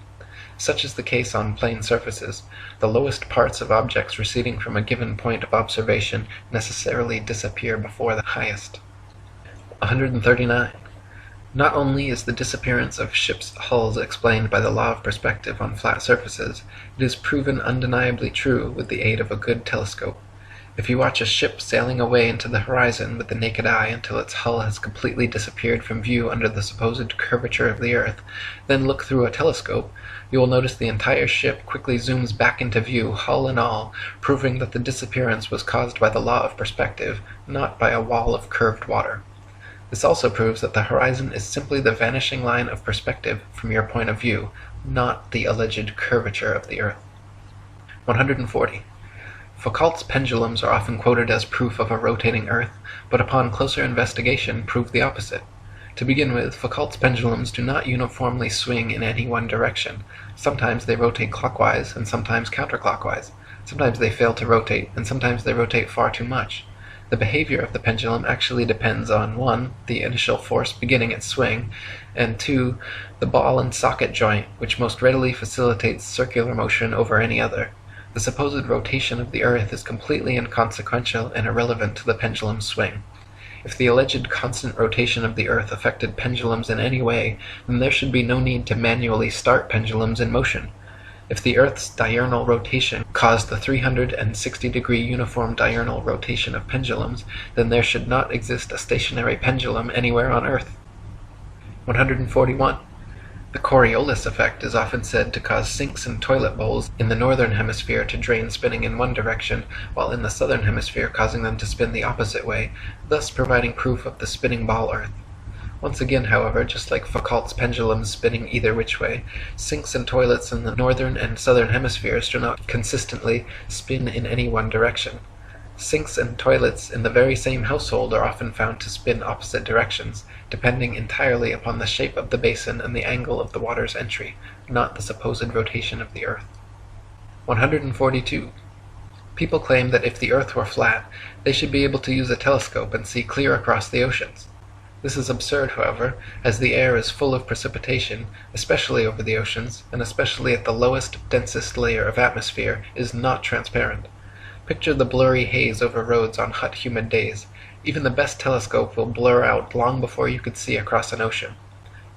Such is the case on plane surfaces. The lowest parts of objects receding from a given point of observation necessarily disappear before the highest. 139. Not only is the disappearance of ships' hulls explained by the law of perspective on flat surfaces, it is proven undeniably true with the aid of a good telescope. If you watch a ship sailing away into the horizon with the naked eye until its hull has completely disappeared from view under the supposed curvature of the Earth, then look through a telescope, you will notice the entire ship quickly zooms back into view, hull and all, proving that the disappearance was caused by the law of perspective, not by a wall of curved water. This also proves that the horizon is simply the vanishing line of perspective from your point of view, not the alleged curvature of the Earth. 140. Foucault's pendulums are often quoted as proof of a rotating Earth, but upon closer investigation prove the opposite. To begin with, Foucault's pendulums do not uniformly swing in any one direction. Sometimes they rotate clockwise and sometimes counterclockwise. Sometimes they fail to rotate, and sometimes they rotate far too much. The behavior of the pendulum actually depends on 1. The initial force beginning its swing, and 2. The ball and socket joint, which most readily facilitates circular motion over any other. The supposed rotation of the Earth is completely inconsequential and irrelevant to the pendulum's swing. If the alleged constant rotation of the Earth affected pendulums in any way, then there should be no need to manually start pendulums in motion. If the Earth's diurnal rotation caused the 360-degree uniform diurnal rotation of pendulums, then there should not exist a stationary pendulum anywhere on Earth. 141. The Coriolis effect is often said to cause sinks in toilet bowls in the northern hemisphere to drain spinning in one direction, while in the southern hemisphere causing them to spin the opposite way, thus providing proof of the spinning ball Earth. Once again, however, just like Foucault's pendulums spinning either which way, sinks and toilets in the northern and southern hemispheres do not consistently spin in any one direction. Sinks and toilets in the very same household are often found to spin opposite directions, depending entirely upon the shape of the basin and the angle of the water's entry, not the supposed rotation of the Earth. 142. People claim that if the Earth were flat, they should be able to use a telescope and see clear across the oceans. This is absurd, however, as the air is full of precipitation, especially over the oceans, and especially at the lowest, densest layer of atmosphere, is not transparent. Picture the blurry haze over roads on hot, humid days. Even the best telescope will blur out long before you could see across an ocean.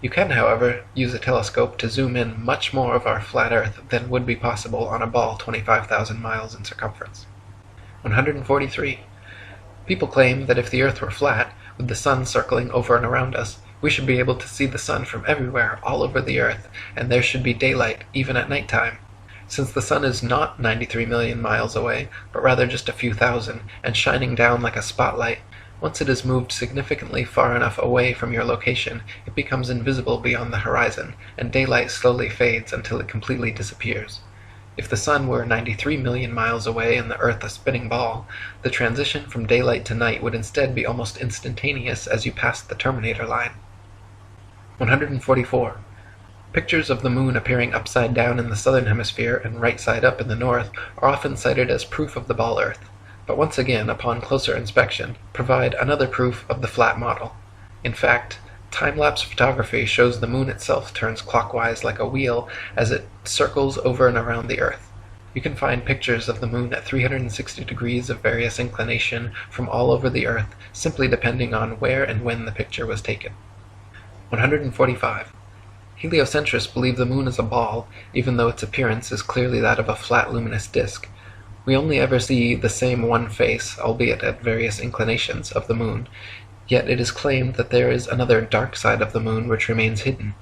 You can, however, use a telescope to zoom in much more of our flat Earth than would be possible on a ball 25,000 miles in circumference. 143. People claim that if the Earth were flat, with the sun circling over and around us, we should be able to see the sun from everywhere, all over the Earth, and there should be daylight, even at night time. Since the sun is not 93 million miles away, but rather just a few thousand, and shining down like a spotlight, once it is moved significantly far enough away from your location, it becomes invisible beyond the horizon, and daylight slowly fades until it completely disappears. If the sun were 93 million miles away and the Earth a spinning ball, the transition from daylight to night would instead be almost instantaneous as you passed the terminator line. 144. Pictures of the moon appearing upside down in the southern hemisphere and right side up in the north are often cited as proof of the ball Earth, but once again, upon closer inspection, provide another proof of the flat model. In fact, time-lapse photography shows the moon itself turns clockwise like a wheel as it circles over and around the Earth. You can find pictures of the moon at 360 degrees of various inclination from all over the Earth, simply depending on where and when the picture was taken. 145. Heliocentrists believe the moon is a ball, even though its appearance is clearly that of a flat luminous disk. We only ever see the same one face, albeit at various inclinations, of the moon, yet it is claimed that there is another dark side of the moon which remains hidden.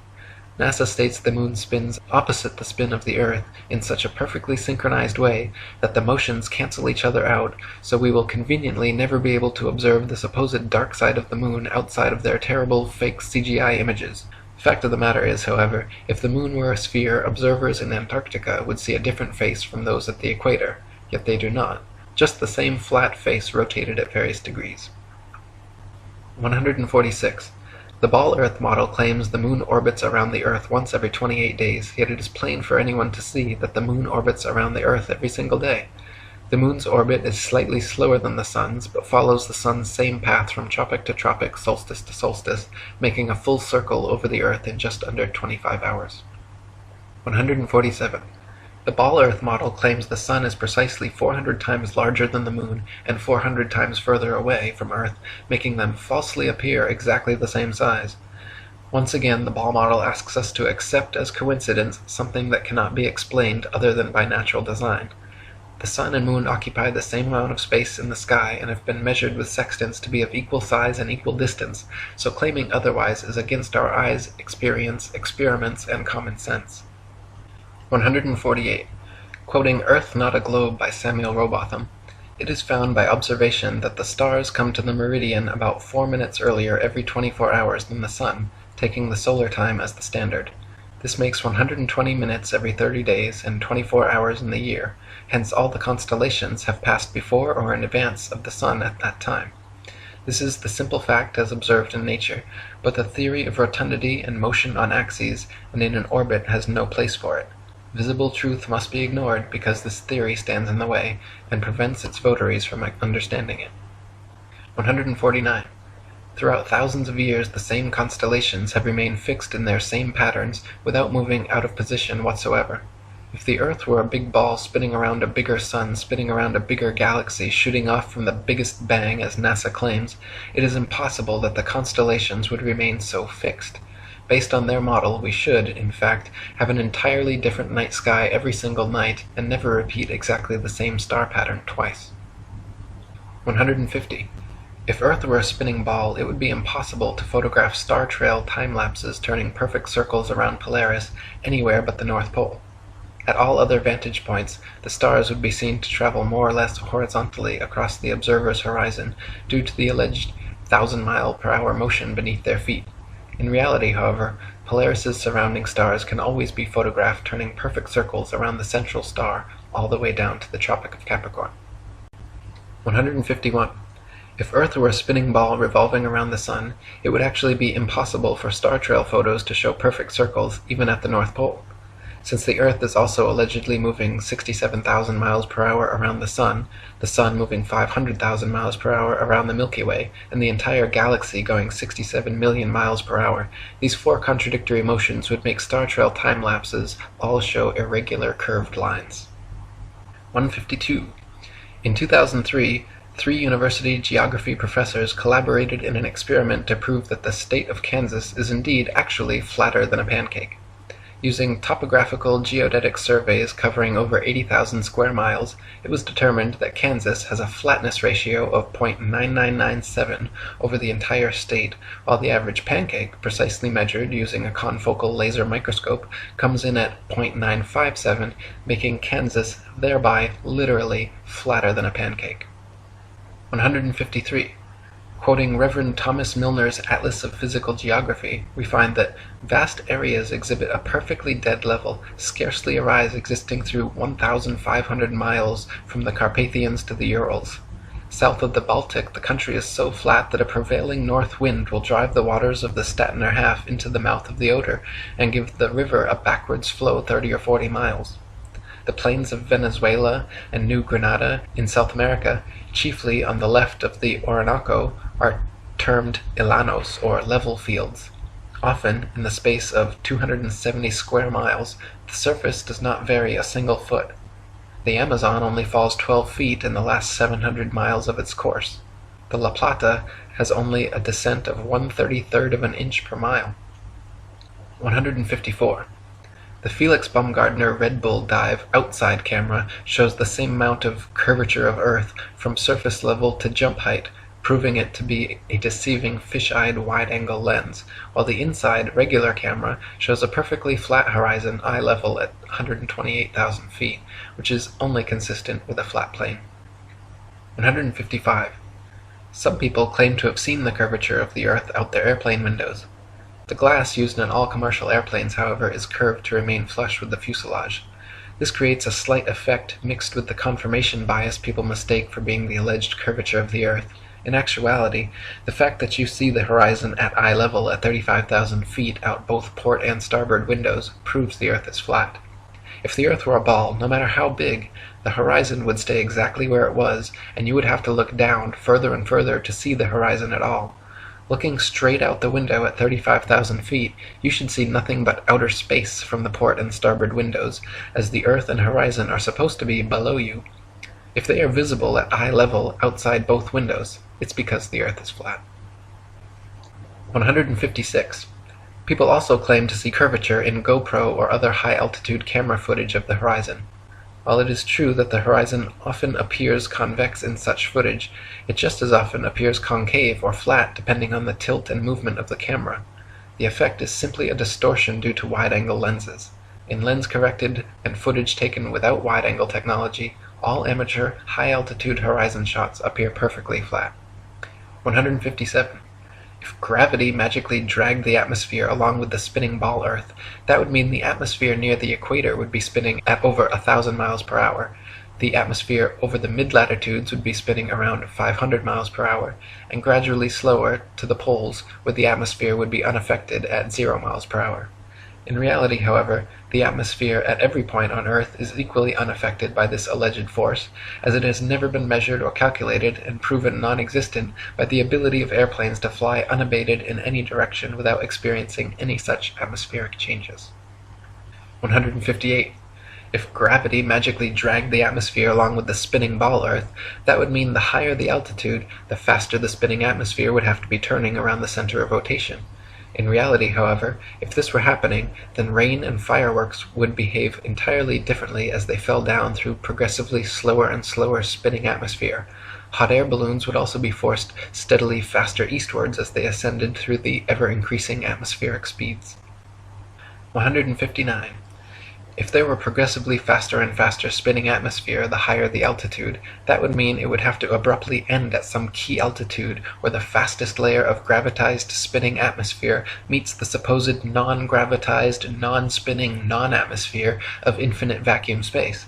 NASA states the moon spins opposite the spin of the Earth in such a perfectly synchronized way that the motions cancel each other out, so we will conveniently never be able to observe the supposed dark side of the moon outside of their terrible fake CGI images. The fact of the matter is, however, if the moon were a sphere, observers in Antarctica would see a different face from those at the equator, yet they do not. Just the same flat face rotated at various degrees. 146. The ball Earth model claims the moon orbits around the Earth once every 28 days, yet it is plain for anyone to see that the moon orbits around the Earth every single day. The moon's orbit is slightly slower than the sun's, but follows the sun's same path from tropic to tropic, solstice to solstice, making a full circle over the Earth in just under 25 hours. 147. The ball Earth model claims the sun is precisely 400 times larger than the moon and 400 times further away from Earth, making them falsely appear exactly the same size. Once again, the ball model asks us to accept as coincidence something that cannot be explained other than by natural design. The sun and moon occupy the same amount of space in the sky and have been measured with sextants to be of equal size and equal distance, so claiming otherwise is against our eyes, experience, experiments, and common sense. 148. Quoting Earth Not a Globe by Samuel Rowbotham, it is found by observation that the stars come to the meridian about 4 minutes earlier every 24 hours than the sun, taking the solar time as the standard. This makes 120 minutes every 30 days and 24 hours in the year, hence all the constellations have passed before or in advance of the sun at that time. This is the simple fact as observed in nature, but the theory of rotundity and motion on axes and in an orbit has no place for it. Visible truth must be ignored because this theory stands in the way and prevents its votaries from understanding it. 149. Throughout thousands of years, the same constellations have remained fixed in their same patterns without moving out of position whatsoever. If the Earth were a big ball spinning around a bigger sun, spinning around a bigger galaxy, shooting off from the biggest bang, as NASA claims, it is impossible that the constellations would remain so fixed. Based on their model, we should, in fact, have an entirely different night sky every single night and never repeat exactly the same star pattern twice. 150. If Earth were a spinning ball, it would be impossible to photograph star trail time-lapses turning perfect circles around Polaris anywhere but the North Pole. At all other vantage points, the stars would be seen to travel more or less horizontally across the observer's horizon due to the alleged 1,000-mile-per-hour motion beneath their feet. In reality, however, Polaris's surrounding stars can always be photographed turning perfect circles around the central star all the way down to the Tropic of Capricorn. 151. If Earth were a spinning ball revolving around the Sun, it would actually be impossible for star trail photos to show perfect circles even at the North Pole. Since the Earth is also allegedly moving 67,000 miles per hour around the Sun moving 500,000 miles per hour around the Milky Way, and the entire galaxy going 67 million miles per hour, these four contradictory motions would make star trail time lapses all show irregular curved lines. 152. In 2003, 3 university geography professors collaborated in an experiment to prove that the state of Kansas is indeed actually flatter than a pancake. Using topographical geodetic surveys covering over 80,000 square miles, it was determined that Kansas has a flatness ratio of 0.9997 over the entire state, while the average pancake, precisely measured using a confocal laser microscope, comes in at 0.957, making Kansas thereby literally flatter than a pancake. 153. Quoting Reverend Thomas Milner's Atlas of Physical Geography, we find that vast areas exhibit a perfectly dead level, scarcely a rise existing through 1,500 miles from the Carpathians to the Urals. South of the Baltic, the country is so flat that a prevailing north wind will drive the waters of the Stettiner Half into the mouth of the Oder and give the river a backwards flow 30 or 40 miles. The plains of Venezuela and New Granada in South America, chiefly on the left of the Orinoco, are termed llanos, or level fields. Often, in the space of 270 square miles, the surface does not vary a single foot. The Amazon only falls 12 feet in the last 700 miles of its course. The La Plata has only a descent of 1/33 of an inch per mile. 154. The Felix Baumgartner Red Bull Dive outside camera shows the same amount of curvature of Earth from surface level to jump height, proving it to be a deceiving fish-eyed wide-angle lens, while the inside regular camera shows a perfectly flat horizon eye level at 128,000 feet, which is only consistent with a flat plane. 155. Some people claim to have seen the curvature of the Earth out their airplane windows. The glass used in all commercial airplanes, however, is curved to remain flush with the fuselage. This creates a slight effect mixed with the confirmation bias people mistake for being the alleged curvature of the Earth. In actuality, the fact that you see the horizon at eye level at 35,000 feet out both port and starboard windows proves the Earth is flat. If the Earth were a ball, no matter how big, the horizon would stay exactly where it was, and you would have to look down further and further to see the horizon at all. Looking straight out the window at 35,000 feet, you should see nothing but outer space from the port and starboard windows, as the Earth and horizon are supposed to be below you. If they are visible at eye level outside both windows, it's because the Earth is flat. 156. People also claim to see curvature in GoPro or other high-altitude camera footage of the horizon. While it is true that the horizon often appears convex in such footage, it just as often appears concave or flat depending on the tilt and movement of the camera. The effect is simply a distortion due to wide-angle lenses. In lens-corrected and footage taken without wide-angle technology, all amateur, high-altitude horizon shots appear perfectly flat. 157. If gravity magically dragged the atmosphere along with the spinning ball Earth, that would mean the atmosphere near the equator would be spinning at over 1,000 miles per hour. The atmosphere over the mid-latitudes would be spinning around 500 miles per hour, and gradually slower to the poles, where the atmosphere would be unaffected at 0 miles per hour. In reality, however, the atmosphere at every point on Earth is equally unaffected by this alleged force, as it has never been measured or calculated and proven non-existent by the ability of airplanes to fly unabated in any direction without experiencing any such atmospheric changes. 158. If gravity magically dragged the atmosphere along with the spinning ball Earth, that would mean the higher the altitude, the faster the spinning atmosphere would have to be turning around the center of rotation. In reality, however, if this were happening, then rain and fireworks would behave entirely differently as they fell down through progressively slower and slower spinning atmosphere. Hot air balloons would also be forced steadily faster eastwards as they ascended through the ever-increasing atmospheric speeds. 159. If there were progressively faster and faster spinning atmosphere the higher the altitude, that would mean it would have to abruptly end at some key altitude where the fastest layer of gravitized spinning atmosphere meets the supposed non-gravitized, non-spinning, non-atmosphere of infinite vacuum space.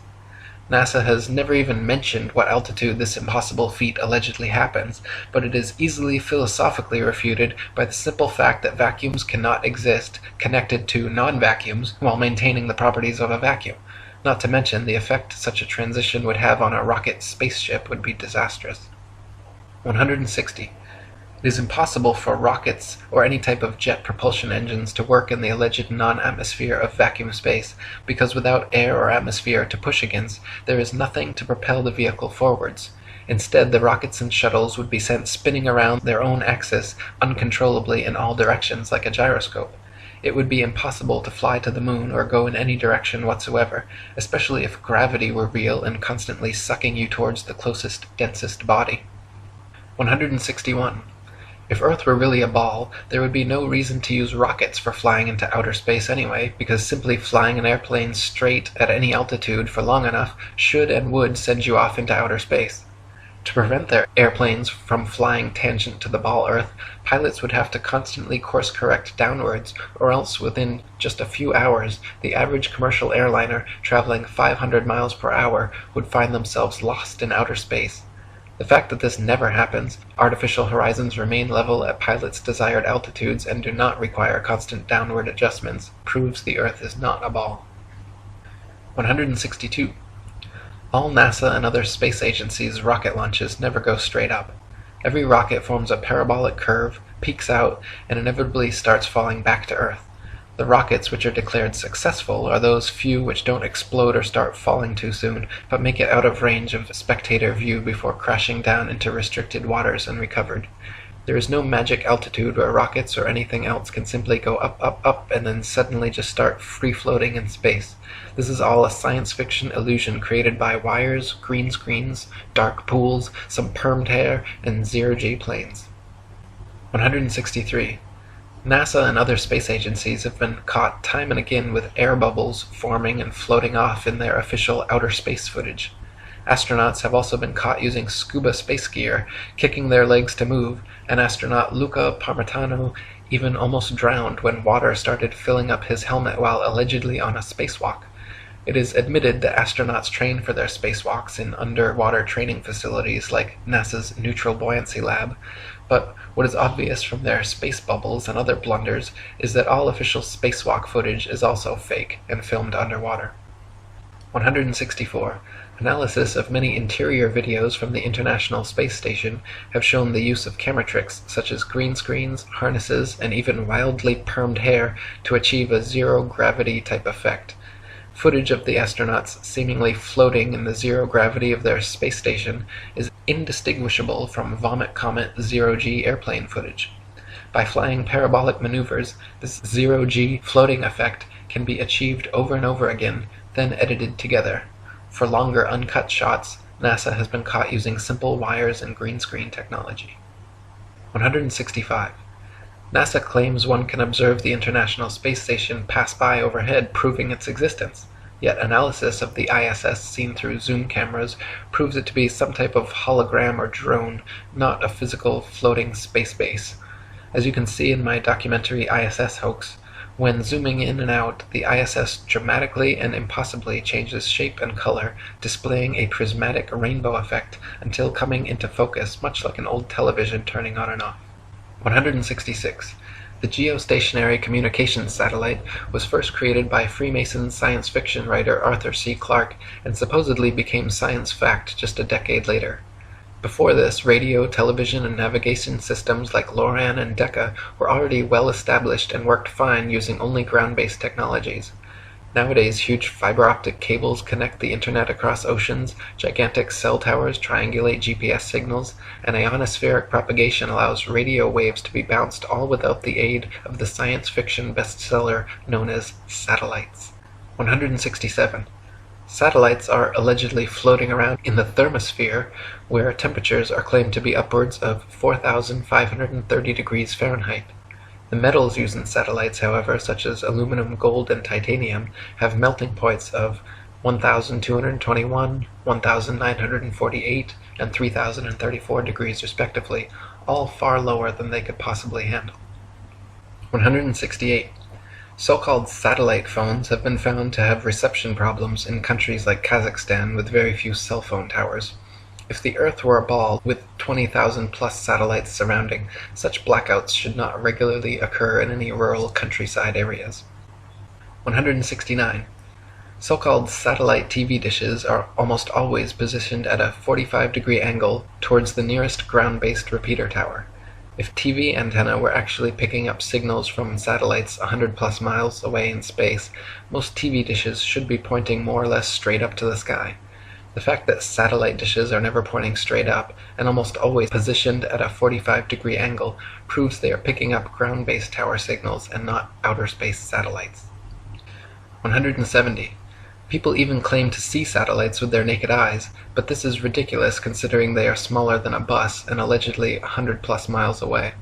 NASA has never even mentioned what altitude this impossible feat allegedly happens, but it is easily philosophically refuted by the simple fact that vacuums cannot exist connected to non-vacuums while maintaining the properties of a vacuum. Not to mention, the effect such a transition would have on a rocket spaceship would be disastrous. 160. It is impossible for rockets or any type of jet propulsion engines to work in the alleged non-atmosphere of vacuum space, because without air or atmosphere to push against, there is nothing to propel the vehicle forwards. Instead, the rockets and shuttles would be sent spinning around their own axis uncontrollably in all directions like a gyroscope. It would be impossible to fly to the moon or go in any direction whatsoever, especially if gravity were real and constantly sucking you towards the closest, densest body. 161. If Earth were really a ball, there would be no reason to use rockets for flying into outer space anyway, because simply flying an airplane straight at any altitude for long enough should and would send you off into outer space. To prevent their airplanes from flying tangent to the ball Earth, pilots would have to constantly course correct downwards, or else within just a few hours, the average commercial airliner traveling 500 miles per hour would find themselves lost in outer space. The fact that this never happens, artificial horizons remain level at pilots' desired altitudes and do not require constant downward adjustments, proves the Earth is not a ball. 162. All NASA and other space agencies' rocket launches never go straight up. Every rocket forms a parabolic curve, peaks out, and inevitably starts falling back to Earth. The rockets which are declared successful are those few which don't explode or start falling too soon, but make it out of range of spectator view before crashing down into restricted waters and recovered. There is no magic altitude where rockets or anything else can simply go up, up, up, and then suddenly just start free-floating in space. This is all a science fiction illusion created by wires, green screens, dark pools, some permed hair, and zero-G planes. 163. NASA and other space agencies have been caught time and again with air bubbles forming and floating off in their official outer space footage. Astronauts have also been caught using scuba space gear, kicking their legs to move, and astronaut Luca Parmitano even almost drowned when water started filling up his helmet while allegedly on a spacewalk. It is admitted that astronauts train for their spacewalks in underwater training facilities like NASA's Neutral Buoyancy Lab, but what is obvious from their space bubbles and other blunders is that all official spacewalk footage is also fake and filmed underwater. 164. Analysis of many interior videos from the International Space Station have shown the use of camera tricks such as green screens, harnesses, and even wildly permed hair to achieve a zero-gravity type effect. Footage of the astronauts seemingly floating in the zero gravity of their space station is indistinguishable from Vomit Comet zero-G airplane footage. By flying parabolic maneuvers, this zero-G floating effect can be achieved over and over again, then edited together. For longer uncut shots, NASA has been caught using simple wires and green screen technology. 165. NASA claims one can observe the International Space Station pass by overhead, proving its existence. Yet analysis of the ISS seen through zoom cameras proves it to be some type of hologram or drone, not a physical floating space base. As you can see in my documentary ISS Hoax, when zooming in and out, the ISS dramatically and impossibly changes shape and color, displaying a prismatic rainbow effect until coming into focus, much like an old television turning on and off. 166. The geostationary communications satellite was first created by Freemason science fiction writer Arthur C. Clarke and supposedly became science fact just a decade later. Before this, radio, television, and navigation systems like LORAN and Decca were already well established and worked fine using only ground-based technologies. Nowadays, huge fiber-optic cables connect the internet across oceans, gigantic cell towers triangulate GPS signals, and ionospheric propagation allows radio waves to be bounced all without the aid of the science fiction bestseller known as satellites. 167. Satellites are allegedly floating around in the thermosphere, where temperatures are claimed to be upwards of 4,530 degrees Fahrenheit. The metals used in satellites, however, such as aluminum, gold, and titanium, have melting points of 1,221, 1,948, and 3,034 degrees respectively, all far lower than they could possibly handle. 168. So-called satellite phones have been found to have reception problems in countries like Kazakhstan with very few cell phone towers. If the Earth were a ball with 20,000 plus satellites surrounding, such blackouts should not regularly occur in any rural countryside areas. 169. So-called satellite TV dishes are almost always positioned at a 45-degree angle towards the nearest ground-based repeater tower. If TV antenna were actually picking up signals from satellites 100 plus miles away in space, most TV dishes should be pointing more or less straight up to the sky. The fact that satellite dishes are never pointing straight up, and almost always positioned at a 45-degree angle, proves they are picking up ground-based tower signals and not outer space satellites. 170. People even claim to see satellites with their naked eyes, but this is ridiculous considering they are smaller than a bus and allegedly 100 plus miles away.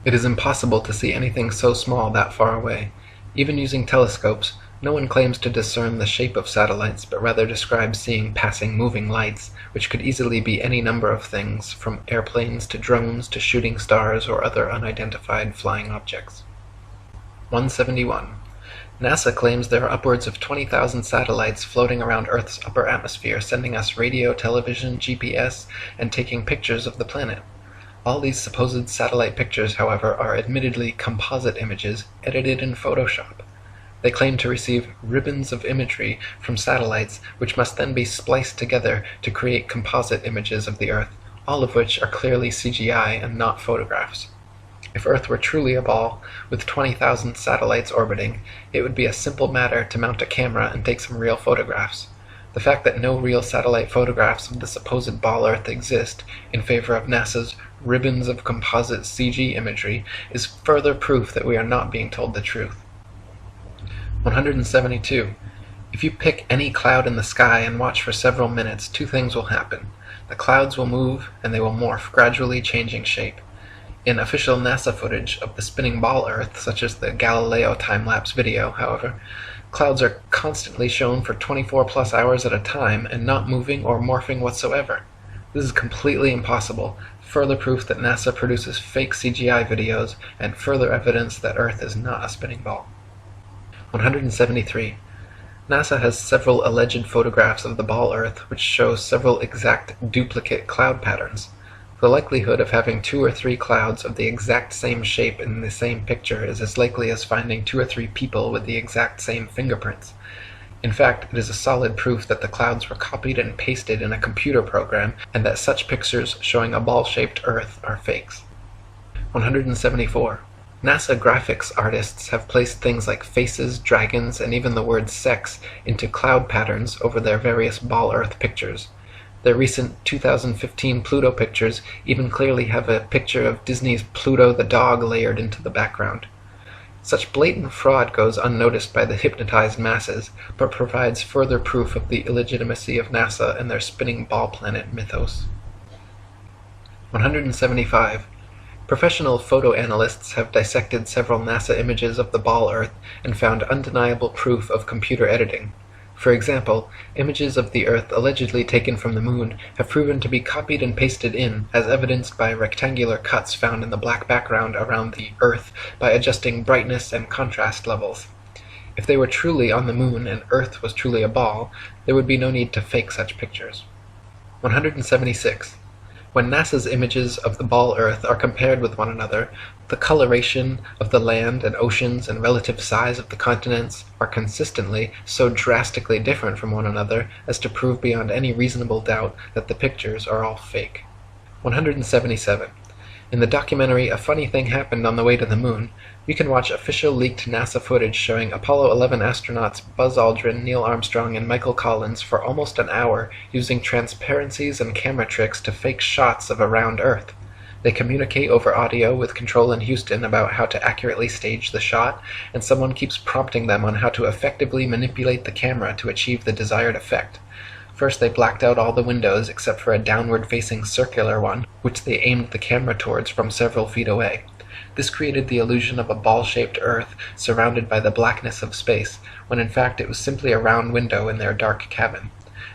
It is impossible to see anything so small that far away. Even using telescopes, no one claims to discern the shape of satellites, but rather describes seeing passing moving lights, which could easily be any number of things, from airplanes to drones to shooting stars or other unidentified flying objects. 171. NASA claims there are upwards of 20,000 satellites floating around Earth's upper atmosphere, sending us radio, television, GPS, and taking pictures of the planet. All these supposed satellite pictures, however, are admittedly composite images edited in Photoshop. They claim to receive ribbons of imagery from satellites, which must then be spliced together to create composite images of the Earth, all of which are clearly CGI and not photographs. If Earth were truly a ball, with 20,000 satellites orbiting, it would be a simple matter to mount a camera and take some real photographs. The fact that no real satellite photographs of the supposed ball Earth exist, in favor of NASA's ribbons of composite CG imagery, is further proof that we are not being told the truth. 172. If you pick any cloud in the sky and watch for several minutes, two things will happen. The clouds will move, and they will morph, gradually changing shape. In official NASA footage of the spinning ball Earth, such as the Galileo time-lapse video, however, clouds are constantly shown for 24 plus hours at a time and not moving or morphing whatsoever. This is completely impossible, further proof that NASA produces fake CGI videos, and further evidence that Earth is not a spinning ball. 173. NASA has several alleged photographs of the ball Earth which show several exact duplicate cloud patterns. The likelihood of having 2 or 3 clouds of the exact same shape in the same picture is as likely as finding 2 or 3 people with the exact same fingerprints. In fact, it is a solid proof that the clouds were copied and pasted in a computer program, and that such pictures showing a ball-shaped Earth are fakes. 174. NASA graphics artists have placed things like faces, dragons, and even the word sex into cloud patterns over their various ball Earth pictures. Their recent 2015 Pluto pictures even clearly have a picture of Disney's Pluto the dog layered into the background. Such blatant fraud goes unnoticed by the hypnotized masses, but provides further proof of the illegitimacy of NASA and their spinning ball planet mythos. 175. Professional photoanalysts have dissected several NASA images of the ball Earth and found undeniable proof of computer editing. For example, images of the Earth allegedly taken from the Moon have proven to be copied and pasted in, as evidenced by rectangular cuts found in the black background around the Earth by adjusting brightness and contrast levels. If they were truly on the Moon and Earth was truly a ball, there would be no need to fake such pictures. 176. When NASA's images of the ball Earth are compared with one another, the coloration of the land and oceans and relative size of the continents are consistently so drastically different from one another as to prove beyond any reasonable doubt that the pictures are all fake. 177. In the documentary A Funny Thing Happened on the Way to the Moon, you can watch official leaked NASA footage showing Apollo 11 astronauts Buzz Aldrin, Neil Armstrong, and Michael Collins for almost an hour using transparencies and camera tricks to fake shots of a round Earth. They communicate over audio with Control in Houston about how to accurately stage the shot, and someone keeps prompting them on how to effectively manipulate the camera to achieve the desired effect. First, they blacked out all the windows except for a downward-facing circular one, which they aimed the camera towards from several feet away. This created the illusion of a ball-shaped Earth surrounded by the blackness of space, when in fact it was simply a round window in their dark cabin.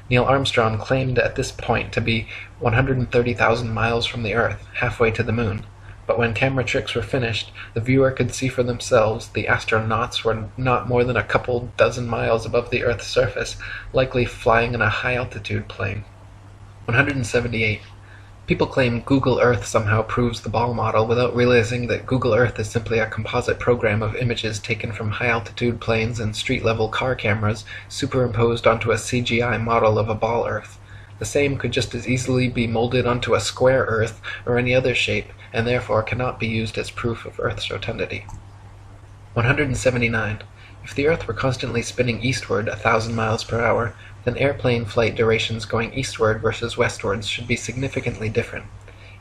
Neil Armstrong claimed at this point to be 130,000 miles from the Earth, halfway to the Moon. But when camera tricks were finished, the viewer could see for themselves the astronauts were not more than a couple dozen miles above the Earth's surface, likely flying in a high-altitude plane. 178. People claim Google Earth somehow proves the ball model without realizing that Google Earth is simply a composite program of images taken from high-altitude planes and street-level car cameras superimposed onto a CGI model of a ball Earth. The same could just as easily be molded onto a square Earth or any other shape, and therefore cannot be used as proof of Earth's rotundity. 179. If the Earth were constantly spinning eastward 1,000 miles per hour, then airplane flight durations going eastward versus westwards should be significantly different.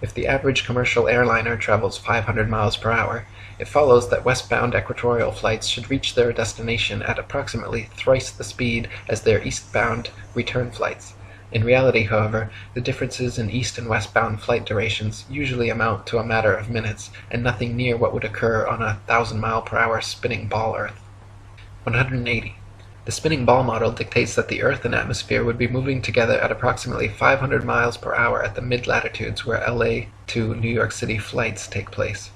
If the average commercial airliner travels 500 miles per hour, it follows that westbound equatorial flights should reach their destination at approximately thrice the speed as their eastbound return flights. In reality, however, the differences in east and westbound flight durations usually amount to a matter of minutes, and nothing near what would occur on a 1,000-mile-per-hour spinning ball Earth. 180. The spinning ball model dictates that the Earth and atmosphere would be moving together at approximately 500 miles per hour at the mid-latitudes where LA to New York City flights take place.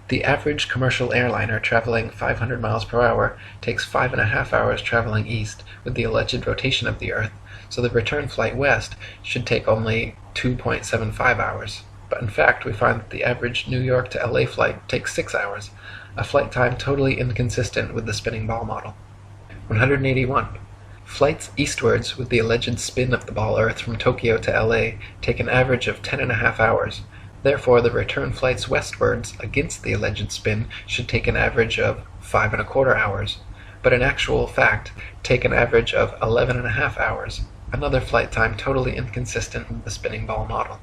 The average commercial airliner traveling 500 miles per hour takes 5.5 hours traveling east with the alleged rotation of the Earth, so the return flight west should take only 2.75 hours. But in fact, we find that the average New York to LA flight takes 6 hours, a flight time totally inconsistent with the spinning ball model. 181. Flights eastwards with the alleged spin of the ball Earth from Tokyo to LA take an average of 10.5 hours. Therefore, the return flights westwards against the alleged spin should take an average of 5.25 hours, but in actual fact take an average of 11.5 hours, another flight time totally inconsistent with the spinning ball model.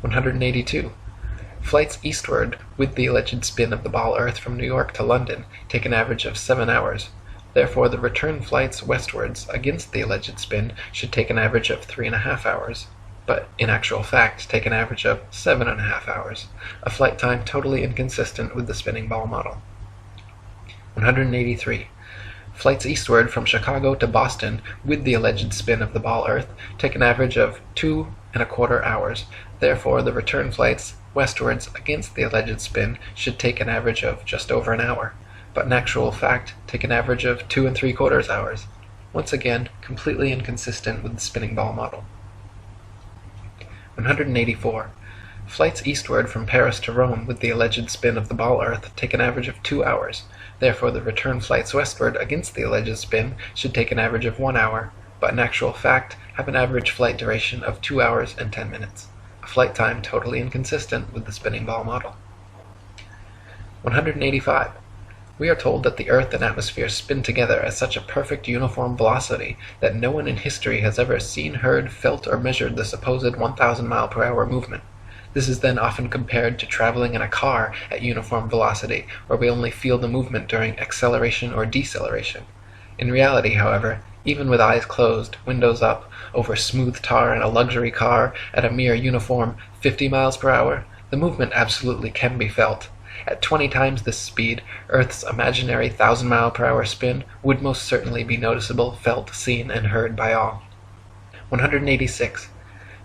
182. Flights eastward with the alleged spin of the ball Earth from New York to London take an average of 7 hours. Therefore, the return flights westwards against the alleged spin should take an average of 3.5 hours, but in actual fact take an average of 7.5 hours, a flight time totally inconsistent with the spinning ball model. 183. Flights eastward from Chicago to Boston with the alleged spin of the ball Earth take an average of 2.25 hours. Therefore, the return flights westwards against the alleged spin should take an average of just over an hour, but in actual fact take an average of 2.75 hours. Once again, completely inconsistent with the spinning ball model. 184. Flights eastward from Paris to Rome with the alleged spin of the ball Earth take an average of 2 hours. Therefore, the return flights westward against the alleged spin should take an average of 1 hour, but in actual fact have an average flight duration of 2 hours and 10 minutes, a flight time totally inconsistent with the spinning ball model. 185. We are told that the Earth and atmosphere spin together at such a perfect uniform velocity that no one in history has ever seen, heard, felt, or measured the supposed 1,000 mile per hour movement. This is then often compared to traveling in a car at uniform velocity, where we only feel the movement during acceleration or deceleration. In reality, however, even with eyes closed, windows up, over smooth tar in a luxury car at a mere uniform 50 miles per hour, the movement absolutely can be felt. At 20 times this speed, Earth's imaginary 1,000-mile-per-hour spin would most certainly be noticeable, felt, seen, and heard by all. 186.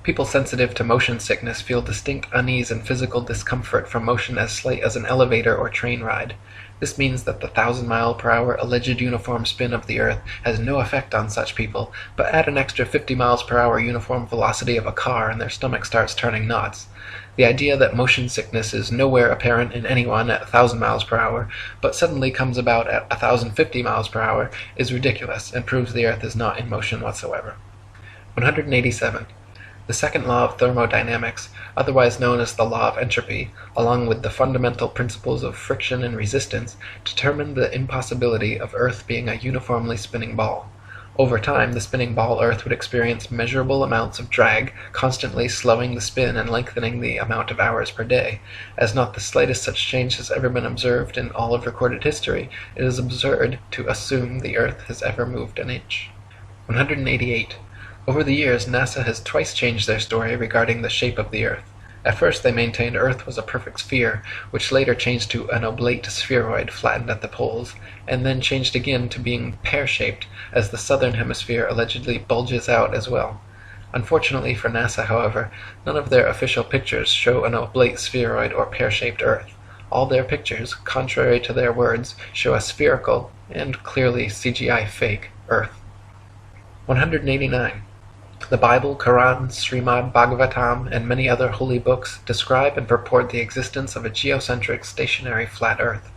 People sensitive to motion sickness feel distinct unease and physical discomfort from motion as slight as an elevator or train ride. This means that the 1,000-mile-per-hour alleged uniform spin of the Earth has no effect on such people, but add an extra 50 miles per hour uniform velocity of a car and their stomach starts turning knots. The idea that motion sickness is nowhere apparent in anyone at 1,000 miles per hour, but suddenly comes about at 1,050 miles per hour, is ridiculous and proves the Earth is not in motion whatsoever. 187. The second law of thermodynamics, otherwise known as the law of entropy, along with the fundamental principles of friction and resistance, determine the impossibility of Earth being a uniformly spinning ball. Over time, the spinning ball Earth would experience measurable amounts of drag, constantly slowing the spin and lengthening the amount of hours per day. As not the slightest such change has ever been observed in all of recorded history, it is absurd to assume the Earth has ever moved an inch. 188. Over the years, NASA has twice changed their story regarding the shape of the Earth. At first they maintained Earth was a perfect sphere, which later changed to an oblate spheroid flattened at the poles, and then changed again to being pear-shaped, as the southern hemisphere allegedly bulges out as well. Unfortunately for NASA, however, none of their official pictures show an oblate spheroid or pear-shaped Earth. All their pictures, contrary to their words, show a spherical, and clearly CGI fake, Earth. 189. The Bible, Quran, Srimad Bhagavatam, and many other holy books describe and purport the existence of a geocentric stationary flat Earth.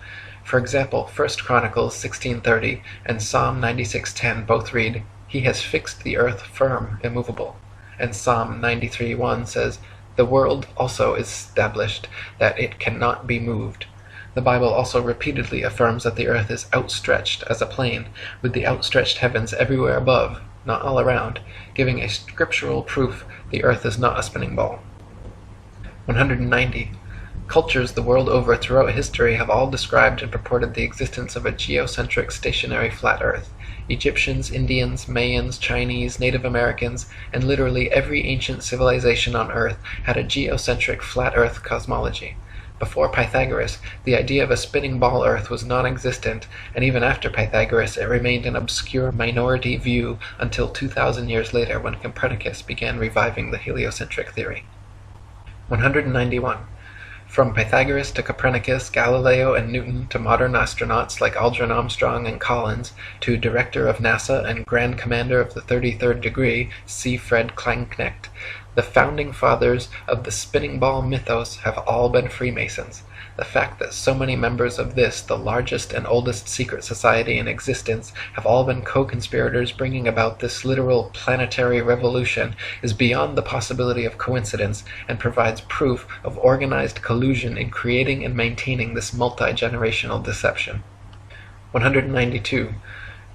For example, 1 Chronicles 16:30 and Psalm 96:10 both read, "He has fixed the earth firm, immovable." And Psalm 93:1 says, "The world also is established, that it cannot be moved." The Bible also repeatedly affirms that the earth is outstretched as a plane, with the outstretched heavens everywhere above, not all around, giving a scriptural proof the earth is not a spinning ball. 190. Cultures the world over throughout history have all described and purported the existence of a geocentric stationary flat earth. Egyptians, Indians, Mayans, Chinese, Native Americans, and literally every ancient civilization on earth had a geocentric flat earth cosmology. Before Pythagoras, the idea of a spinning ball Earth was non-existent, and even after Pythagoras it remained an obscure minority view until 2,000 years later when Copernicus began reviving the heliocentric theory. 191. From Pythagoras to Copernicus, Galileo and Newton, to modern astronauts like Aldrin Armstrong and Collins, to Director of NASA and Grand Commander of the 33rd Degree, C. Fred Kleineknecht, the founding fathers of the spinning ball mythos have all been Freemasons. The fact that so many members of this, the largest and oldest secret society in existence, have all been co-conspirators bringing about this literal planetary revolution is beyond the possibility of coincidence and provides proof of organized collusion in creating and maintaining this multi-generational deception. 192.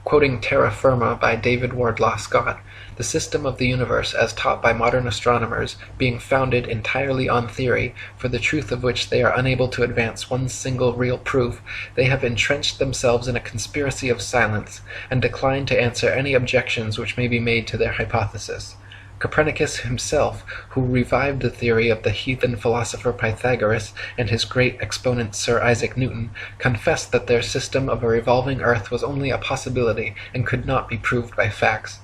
Quoting Terra Firma by David Wardlaw Scott, the system of the universe as taught by modern astronomers being founded entirely on theory, for the truth of which they are unable to advance one single real proof, they have entrenched themselves in a conspiracy of silence, and decline to answer any objections which may be made to their hypothesis. Copernicus himself, who revived the theory of the heathen philosopher Pythagoras and his great exponent Sir Isaac Newton, confessed that their system of a revolving earth was only a possibility and could not be proved by facts.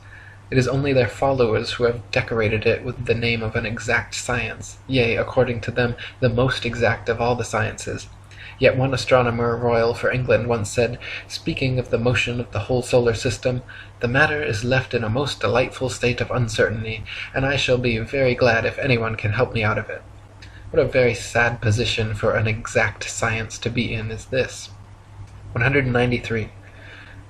It is only their followers who have decorated it with the name of an exact science, yea, according to them, the most exact of all the sciences. Yet one astronomer royal for England once said, speaking of the motion of the whole solar system, "The matter is left in a most delightful state of uncertainty, and I shall be very glad if anyone can help me out of it." What a very sad position for an exact science to be in is this. 193.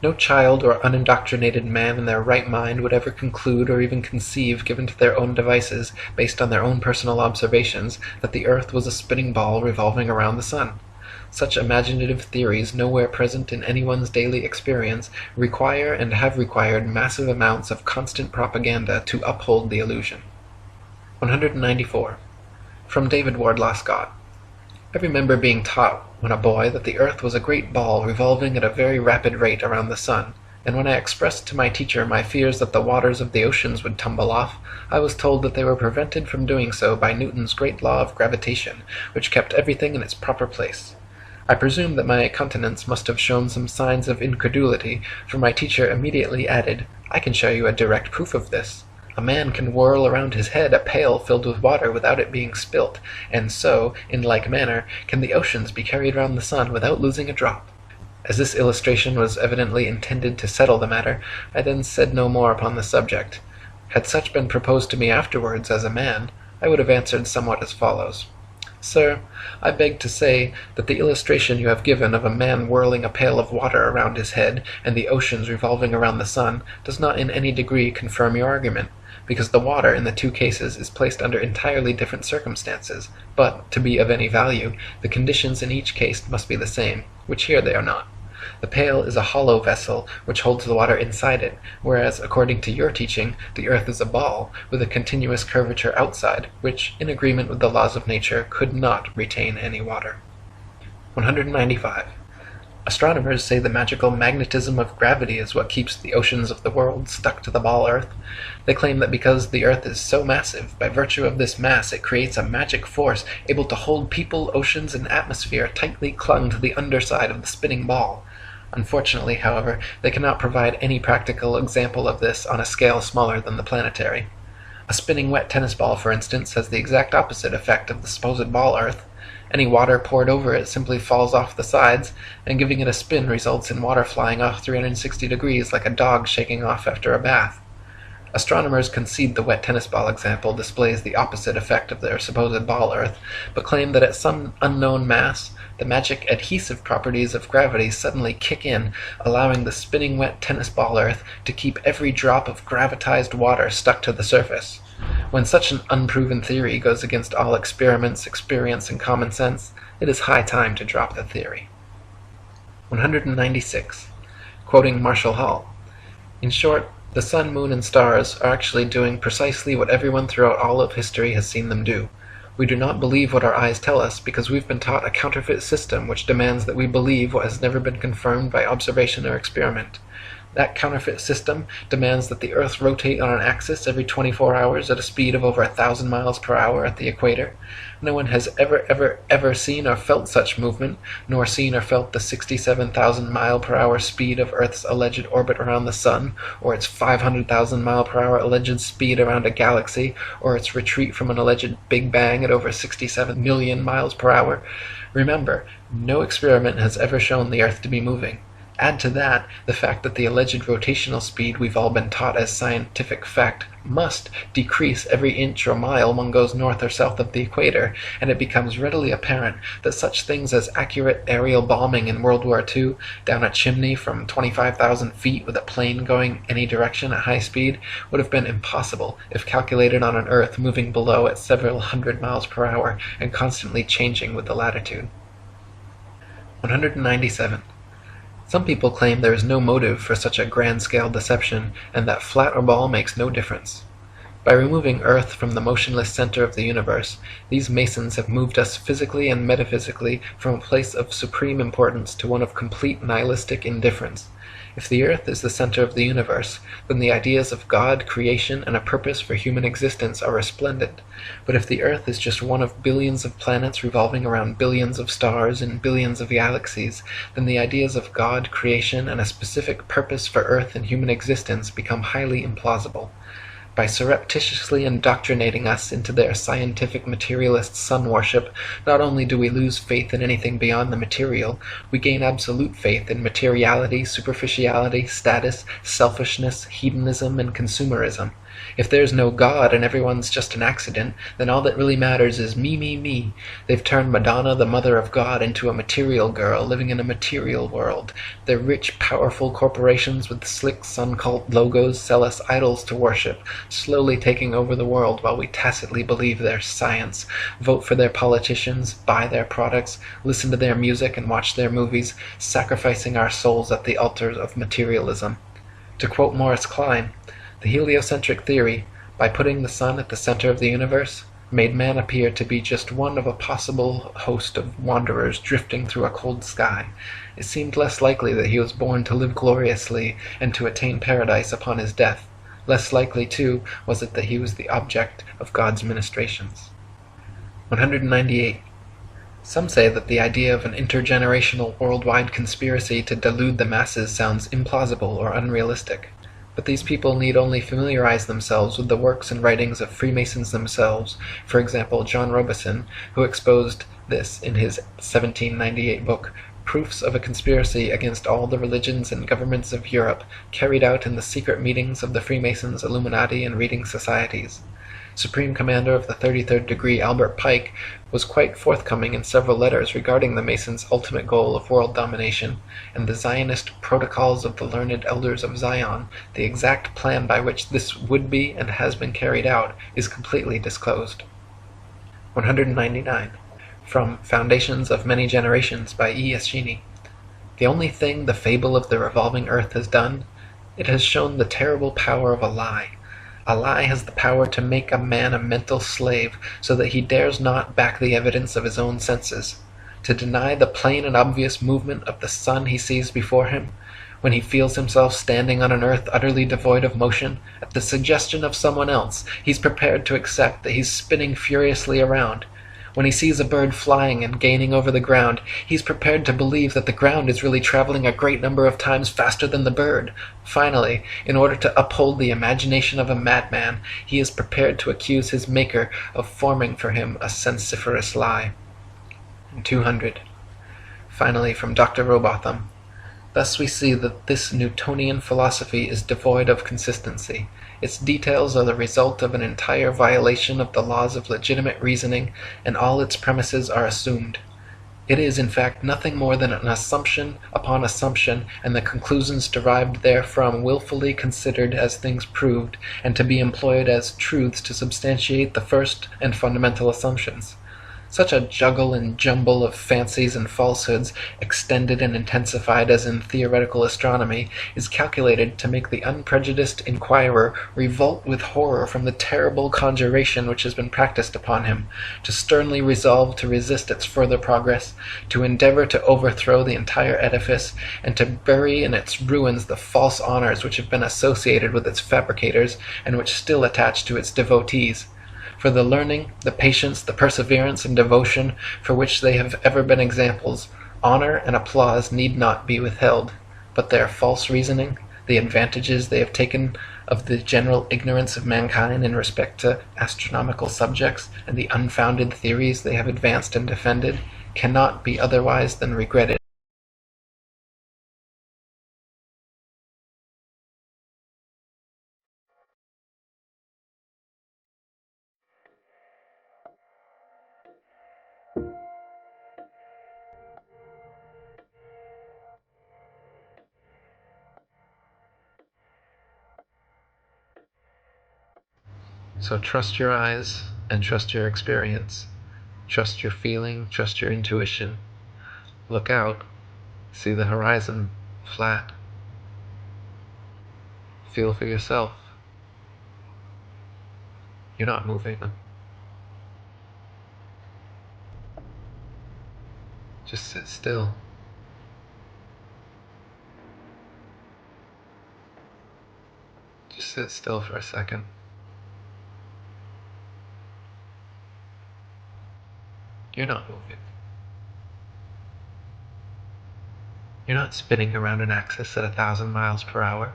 No child or unindoctrinated man in their right mind would ever conclude or even conceive, given to their own devices, based on their own personal observations, that the earth was a spinning ball revolving around the sun. Such imaginative theories, nowhere present in anyone's daily experience, require and have required massive amounts of constant propaganda to uphold the illusion. 194. From David Wardlaw Scott. I remember being taught when a boy that the earth was a great ball revolving at a very rapid rate around the sun, and when I expressed to my teacher my fears that the waters of the oceans would tumble off, I was told that they were prevented from doing so by Newton's great law of gravitation, which kept everything in its proper place. I presume that my countenance must have shown some signs of incredulity, for my teacher immediately added, "I can show you a direct proof of this. A man can whirl around his head a pail filled with water without it being spilt, and so, in like manner, can the oceans be carried round the sun without losing a drop." As this illustration was evidently intended to settle the matter, I then said no more upon the subject. Had such been proposed to me afterwards as a man, I would have answered somewhat as follows. "Sir, I beg to say that the illustration you have given of a man whirling a pail of water around his head and the oceans revolving around the sun does not in any degree confirm your argument, because the water in the two cases is placed under entirely different circumstances, but, to be of any value, the conditions in each case must be the same, which here they are not. The pail is a hollow vessel which holds the water inside it, whereas, according to your teaching, the earth is a ball, with a continuous curvature outside, which, in agreement with the laws of nature, could not retain any water. 195. Astronomers say the magical magnetism of gravity is what keeps the oceans of the world stuck to the ball Earth. They claim that because the Earth is so massive, by virtue of this mass it creates a magic force able to hold people, oceans, and atmosphere tightly clung to the underside of the spinning ball. Unfortunately, however, they cannot provide any practical example of this on a scale smaller than the planetary. A spinning wet tennis ball, for instance, has the exact opposite effect of the supposed ball Earth. Any water poured over it simply falls off the sides, and giving it a spin results in water flying off 360 degrees like a dog shaking off after a bath. Astronomers concede the wet tennis ball example displays the opposite effect of their supposed ball Earth, but claim that at some unknown mass, the magic adhesive properties of gravity suddenly kick in, allowing the spinning wet tennis ball Earth to keep every drop of gravitized water stuck to the surface. When such an unproven theory goes against all experiments, experience, and common sense, it is high time to drop the theory. 196. Quoting Marshall Hall. In short, the sun, moon, and stars are actually doing precisely what everyone throughout all of history has seen them do. We do not believe what our eyes tell us because we've been taught a counterfeit system which demands that we believe what has never been confirmed by observation or experiment. That counterfeit system demands that the Earth rotate on an axis every 24 hours at a speed of over 1,000 miles per hour at the equator. No one has ever seen or felt such movement, nor seen or felt the 67,000 mile per hour speed of Earth's alleged orbit around the Sun, or its 500,000 mile per hour alleged speed around a galaxy, or its retreat from an alleged Big Bang at over 67 million miles per hour. Remember, no experiment has ever shown the Earth to be moving. Add to that the fact that the alleged rotational speed we've all been taught as scientific fact must decrease every inch or mile one goes north or south of the equator, and it becomes readily apparent that such things as accurate aerial bombing in World War II down a chimney from 25,000 feet with a plane going any direction at high speed would have been impossible if calculated on an Earth moving below at several hundred miles per hour and constantly changing with the latitude. 197. Some people claim there is no motive for such a grand-scale deception, and that flat or ball makes no difference. By removing Earth from the motionless center of the universe, these Masons have moved us physically and metaphysically from a place of supreme importance to one of complete nihilistic indifference. If the Earth is the center of the universe, then the ideas of God, creation, and a purpose for human existence are resplendent. But if the Earth is just one of billions of planets revolving around billions of stars in billions of galaxies, then the ideas of God, creation, and a specific purpose for Earth and human existence become highly implausible. By surreptitiously indoctrinating us into their scientific materialist sun worship, not only do we lose faith in anything beyond the material, we gain absolute faith in materiality, superficiality, status, selfishness, hedonism, and consumerism. If there's no God and everyone's just an accident, then all that really matters is me, me, me. They've turned Madonna, the mother of God, into a material girl living in a material world. Their rich, powerful corporations with slick sun cult logos sell us idols to worship, slowly taking over the world while we tacitly believe their science, vote for their politicians, buy their products, listen to their music and watch their movies, sacrificing our souls at the altar of materialism. To quote Morris Klein, the heliocentric theory, by putting the sun at the center of the universe, made man appear to be just one of a possible host of wanderers drifting through a cold sky, it seemed less likely that he was born to live gloriously and to attain paradise upon his death. Less likely, too, was it that he was the object of God's ministrations. 198. Some say that the idea of an intergenerational worldwide conspiracy to delude the masses sounds implausible or unrealistic. But these people need only familiarize themselves with the works and writings of Freemasons themselves, for example John Robison, who exposed this in his 1798 book, Proofs of a Conspiracy Against All the Religions and Governments of Europe, carried out in the secret meetings of the Freemasons, Illuminati, and Reading Societies. Supreme Commander of the 33rd Degree Albert Pike was quite forthcoming in several letters regarding the Masons' ultimate goal of world domination, and the Zionist Protocols of the Learned Elders of Zion, the exact plan by which this would be and has been carried out, is completely disclosed. 199. From Foundations of Many Generations by E. Eschini. The only thing the fable of the revolving earth has done, it has shown the terrible power of a lie. A lie has the power to make a man a mental slave, so that he dares not back the evidence of his own senses. To deny the plain and obvious movement of the sun he sees before him, when he feels himself standing on an earth utterly devoid of motion, at the suggestion of someone else, he's prepared to accept that he's spinning furiously around. When he sees a bird flying and gaining over the ground, he's prepared to believe that the ground is really traveling a great number of times faster than the bird. Finally, in order to uphold the imagination of a madman, he is prepared to accuse his Maker of forming for him a sensiferous lie. 200. Finally, from Dr. Robotham. Thus we see that this Newtonian philosophy is devoid of consistency. Its details are the result of an entire violation of the laws of legitimate reasoning, and all its premises are assumed. It is, in fact, nothing more than an assumption upon assumption, and the conclusions derived therefrom willfully considered as things proved, and to be employed as truths to substantiate the first and fundamental assumptions. Such a juggle and jumble of fancies and falsehoods, extended and intensified as in theoretical astronomy, is calculated to make the unprejudiced inquirer revolt with horror from the terrible conjuration which has been practiced upon him, to sternly resolve to resist its further progress, to endeavor to overthrow the entire edifice, and to bury in its ruins the false honors which have been associated with its fabricators, and which still attach to its devotees. For the learning, the patience, the perseverance, and devotion for which they have ever been examples, honor and applause need not be withheld, but their false reasoning, the advantages they have taken of the general ignorance of mankind in respect to astronomical subjects, and the unfounded theories they have advanced and defended, cannot be otherwise than regretted. So trust your eyes and trust your experience. Trust your feeling, trust your intuition. Look out. See the horizon flat. Feel for yourself. You're not moving. Just sit still. Just sit still for a second. You're not moving. You're not spinning around an axis at 1,000 miles per hour,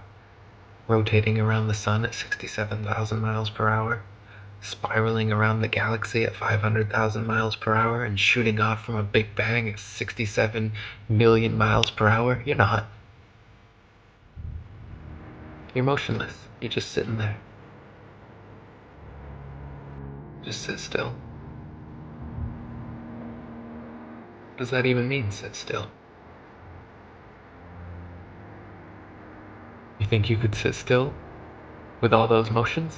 rotating around the sun at 67,000 miles per hour, spiraling around the galaxy at 500,000 miles per hour, and shooting off from a Big Bang at 67 million miles per hour. You're not. You're motionless. You're just sitting there. Just sit still. What does that even mean, sit still? You think you could sit still with all those motions?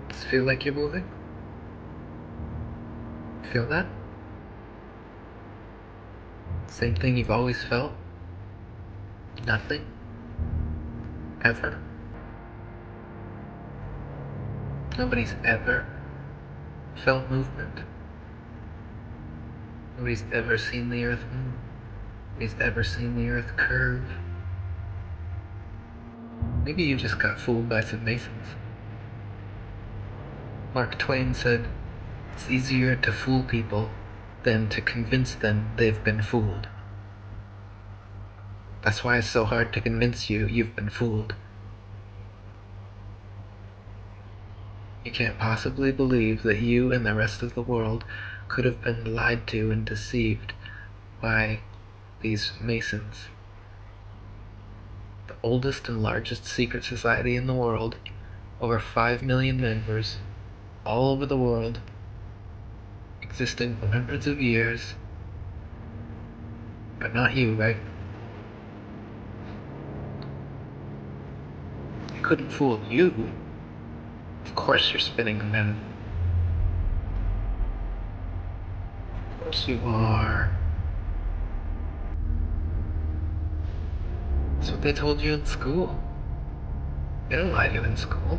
Does it feel like you're moving? Feel that? Same thing you've always felt? Nothing? Ever? Nobody's ever felt movement. Nobody's ever seen the Earth move. Nobody's ever seen the Earth curve. Maybe you just got fooled by some Masons. Mark Twain said, "It's easier to fool people than to convince them they've been fooled." That's why it's so hard to convince you you've been fooled. You can't possibly believe that you and the rest of the world could have been lied to and deceived by these Masons. The oldest and largest secret society in the world, over 5 million members, all over the world, existing for hundreds of years. But not you, right? They couldn't fool you. Of course you're spinning then. Of course you are. That's what they told you in school. They don't lie to you in school.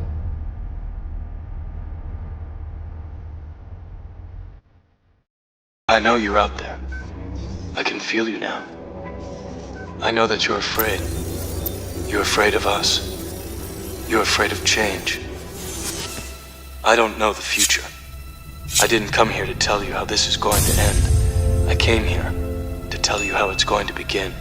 I know you're out there. I can feel you now. I know that you're afraid. You're afraid of us. You're afraid of change. I don't know the future. I didn't come here to tell you how this is going to end. I came here to tell you how it's going to begin.